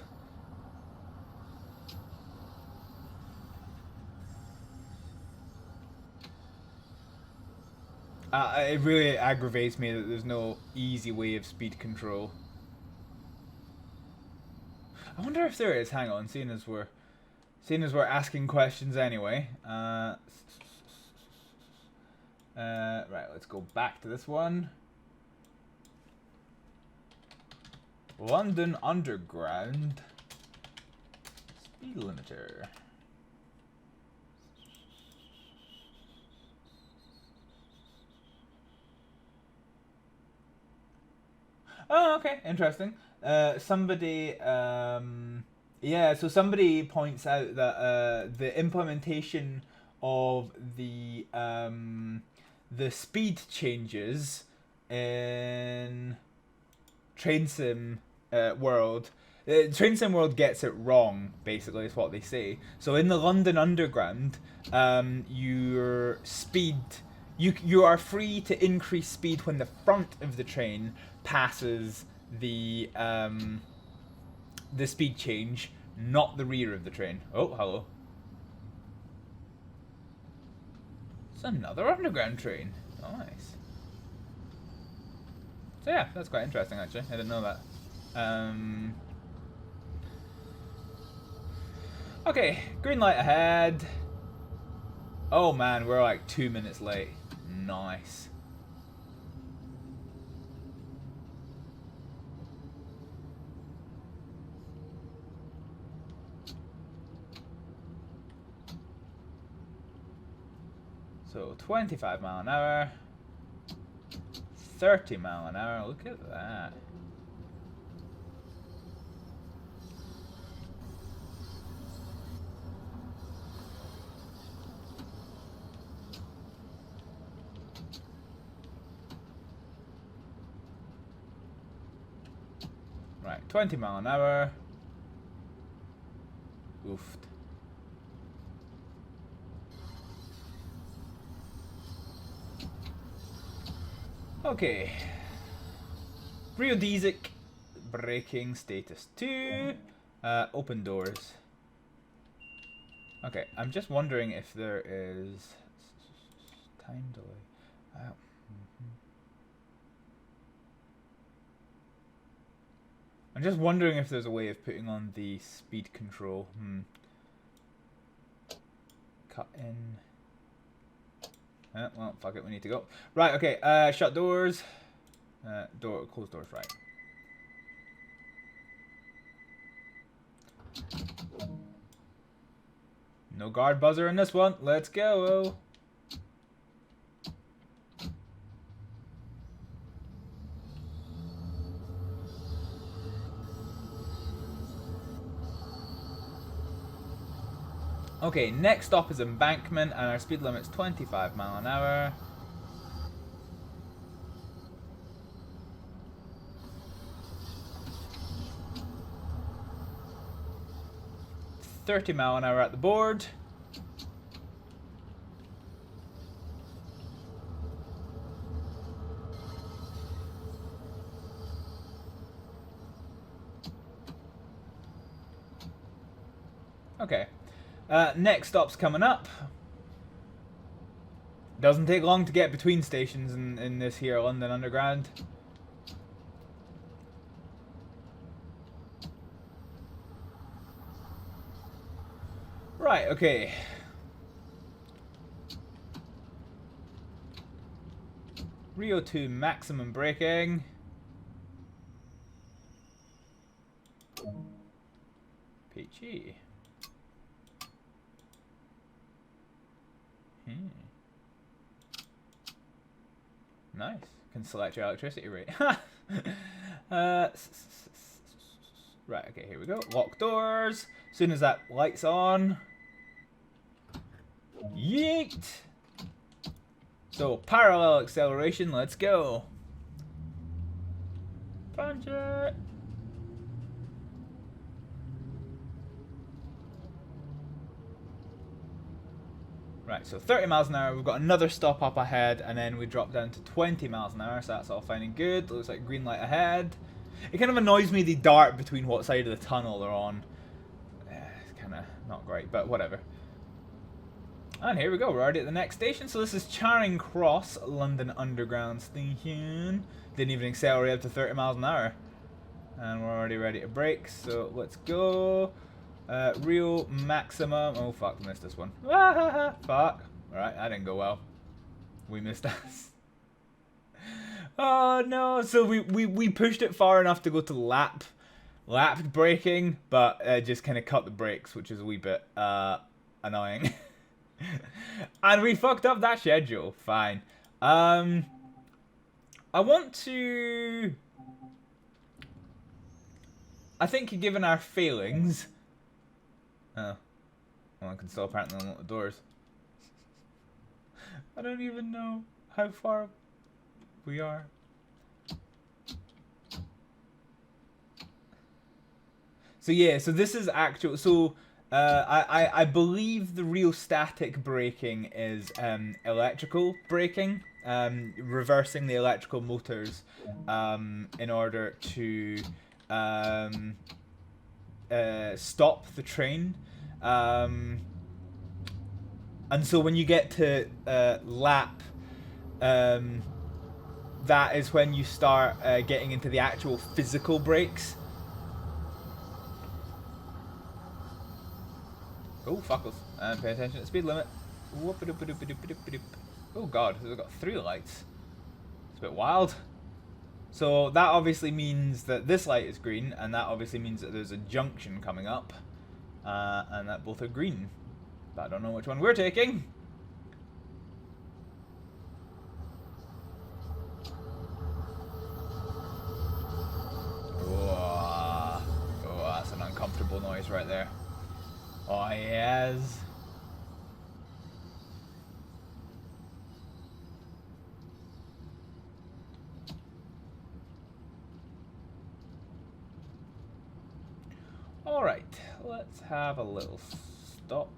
It really aggravates me that there's no easy way of speed control. I wonder if there is. Hang on, seeing as we're asking questions anyway. Right, let's go back to this one. London Underground speed limiter. Oh, okay, interesting. Somebody, yeah, so somebody points out that the implementation of the speed changes in Train Sim World. Train Sim World gets it wrong, basically, is what they say. So in the London Underground, your speed, you are free to increase speed when the front of the train passes the speed change, not the rear of the train. Oh, hello. It's another underground train. Nice. So yeah, that's quite interesting actually. I didn't know that. Okay, green light ahead. Oh man, we're like 2 minutes late. Nice. So 25 mile an hour. 30 mile an hour. Look at that. Right, 20 mile an hour. Oofed. Okay. Geodesic braking status 2. Open doors. Okay, I'm just wondering if there is time delay. I'm just wondering if there's a way of putting on the speed control. Cut in. Well, fuck it, we need to go. Right, okay, shut doors. Close doors, right. No guard buzzer in this one. Let's go. Okay, next stop is Embankment, and our speed limit's 25 mile an hour. $30 mile an hour at the board. Okay. Next stop's coming up. Doesn't take long to get between stations in this here London Underground. Right, okay. Rio 2 maximum braking. Peachy. Nice. Can select your electricity rate. Right, okay, here we go. Lock doors. As soon as that light's on. Yeet! So, parallel acceleration, let's go. Punch it! Right, so 30 miles an hour, we've got another stop up ahead, and then we drop down to 20 miles an hour, so that's all fine and good. Looks like green light ahead. It kind of annoys me, the dart between what side of the tunnel they're on. It's kind of not great, but whatever. And here we go, we're already at the next station. So this is Charing Cross, London Underground Station. Didn't even accelerate up to 30 miles an hour. And we're already ready to brake, so let's go. Real maximum. Oh fuck, missed this one. Fuck. Alright, that didn't go well. We missed us. Oh no, so we pushed it far enough to go to lap braking, but just kind of cut the brakes, which is a wee bit annoying. And we fucked up that schedule. Fine. I want to... I think given our failings... Oh. Well, I can still apparently unlock the doors. I don't even know how far we are. So yeah, so this is actual... So... I believe the real static braking is electrical braking, reversing the electrical motors in order to stop the train. And so when you get to lap, that is when you start getting into the actual physical brakes. Oh, fuck us. And pay attention to the speed limit. Whoop-a-doop-a-doop-a-doop-a-doop. Oh god, we've got 3 lights. It's a bit wild. So that obviously means that this light is green, and that obviously means that there's a junction coming up. And that both are green. But I don't know which one we're taking. Oh, that's an uncomfortable noise right there. Oh, yes. Alright, let's have a little stop.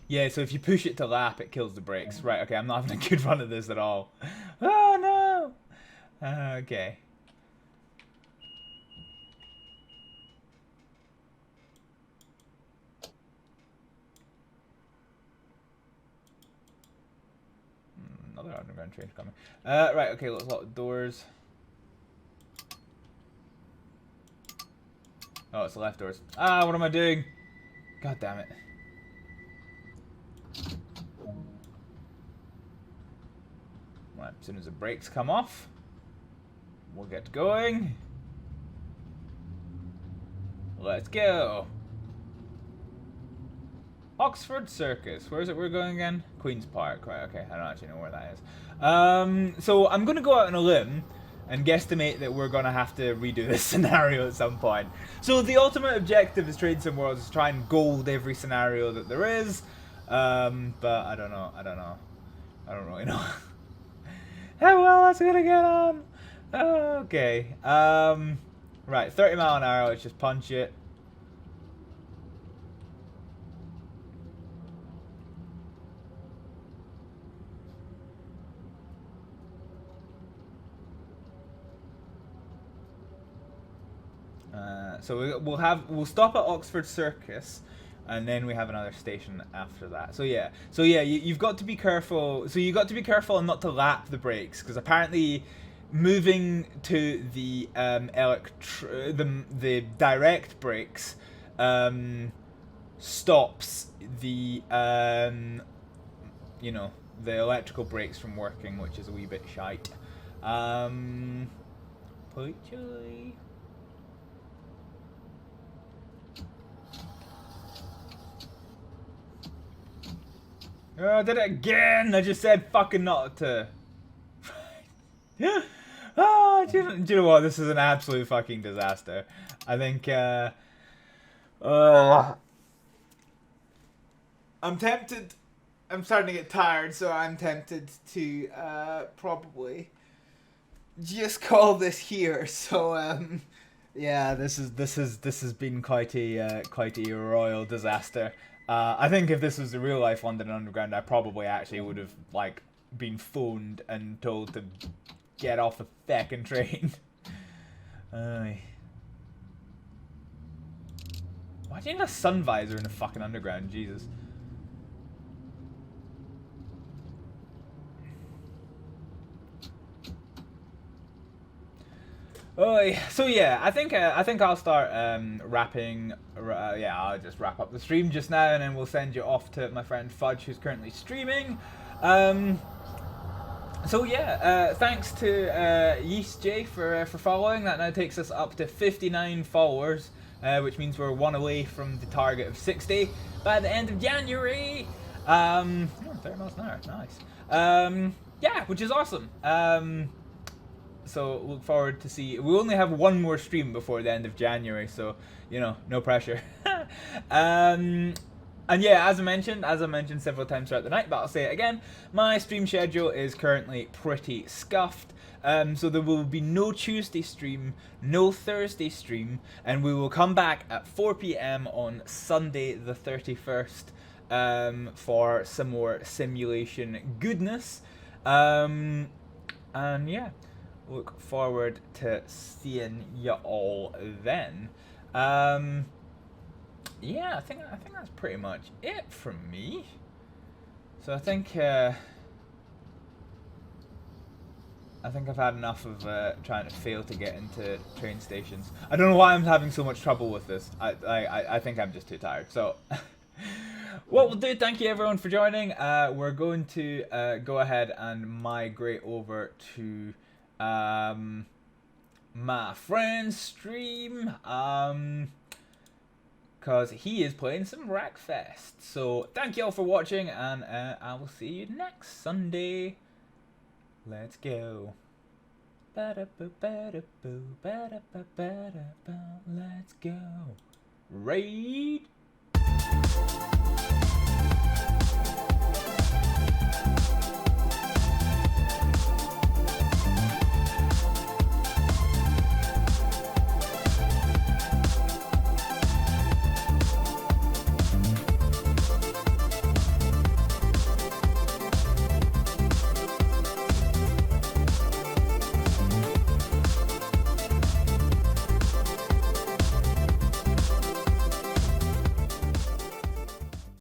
Yeah, so if you push it to lap, it kills the brakes. Right, okay, I'm not having a good run of this at all. Oh, no! Okay. Another underground train coming. Right, okay, let's lock the doors. Oh, it's the left doors. Ah, what am I doing? God damn it. Right, as soon as the brakes come off, we'll get going. Let's go. Oxford Circus. Where is it we're going again? Queen's Park. Right, okay. I don't actually know where that is. So I'm going to go out on a limb and guesstimate that we're going to have to redo this scenario at some point. So the ultimate objective of Train Sim World is to try and gold every scenario that there is. But I don't know. I don't really know how well that's going to get on. Okay. Right, 30 mile an hour. Let's just punch it. So we'll stop at Oxford Circus, and then we have another station after that. So yeah, you've got to be careful. So you got to be careful and not to lap the brakes, because apparently moving to the the direct brakes stops the you know, the electrical brakes from working, which is a wee bit shite. Potentially. Oh, I did it again! I just said fucking not to. Oh, do you know what? This is an absolute fucking disaster. I think, I'm tempted. I'm starting to get tired, so I'm tempted to, probably just call this here. So, yeah, this has been quite a royal disaster. I think if this was the real life London Underground, I probably actually would have like been phoned and told to get off the feckin' train. Why do you need a sun visor in the fucking underground? Jesus. So yeah, I think I'll start wrapping. Yeah, I'll just wrap up the stream just now, and then we'll send you off to my friend Fudge, who's currently streaming. So yeah, thanks to Yeast J for following. That now takes us up to 59 followers, which means we're 1 away from the target of 60 by the end of January. 30 miles an hour, nice. Yeah, which is awesome. So look forward to see. We only have one more stream before the end of January, so you know, no pressure. And yeah, as I mentioned several times throughout the night, but I'll say it again, my stream schedule is currently pretty scuffed. So there will be no Tuesday stream, no Thursday stream, and we will come back at 4 PM on Sunday the 31st for some more simulation goodness. And yeah, look forward to seeing you all then. Yeah, I think that's pretty much it from me. So I think I think I've had enough of trying to fail to get into train stations. I don't know why I'm having so much trouble with this. I think I'm just too tired. So, what we'll do, thank you everyone for joining. We're going to go ahead and migrate over to my friend's stream. Because he is playing some Wreckfest. So, thank you all for watching, and I will see you next Sunday. Let's go. Let's go. Raid.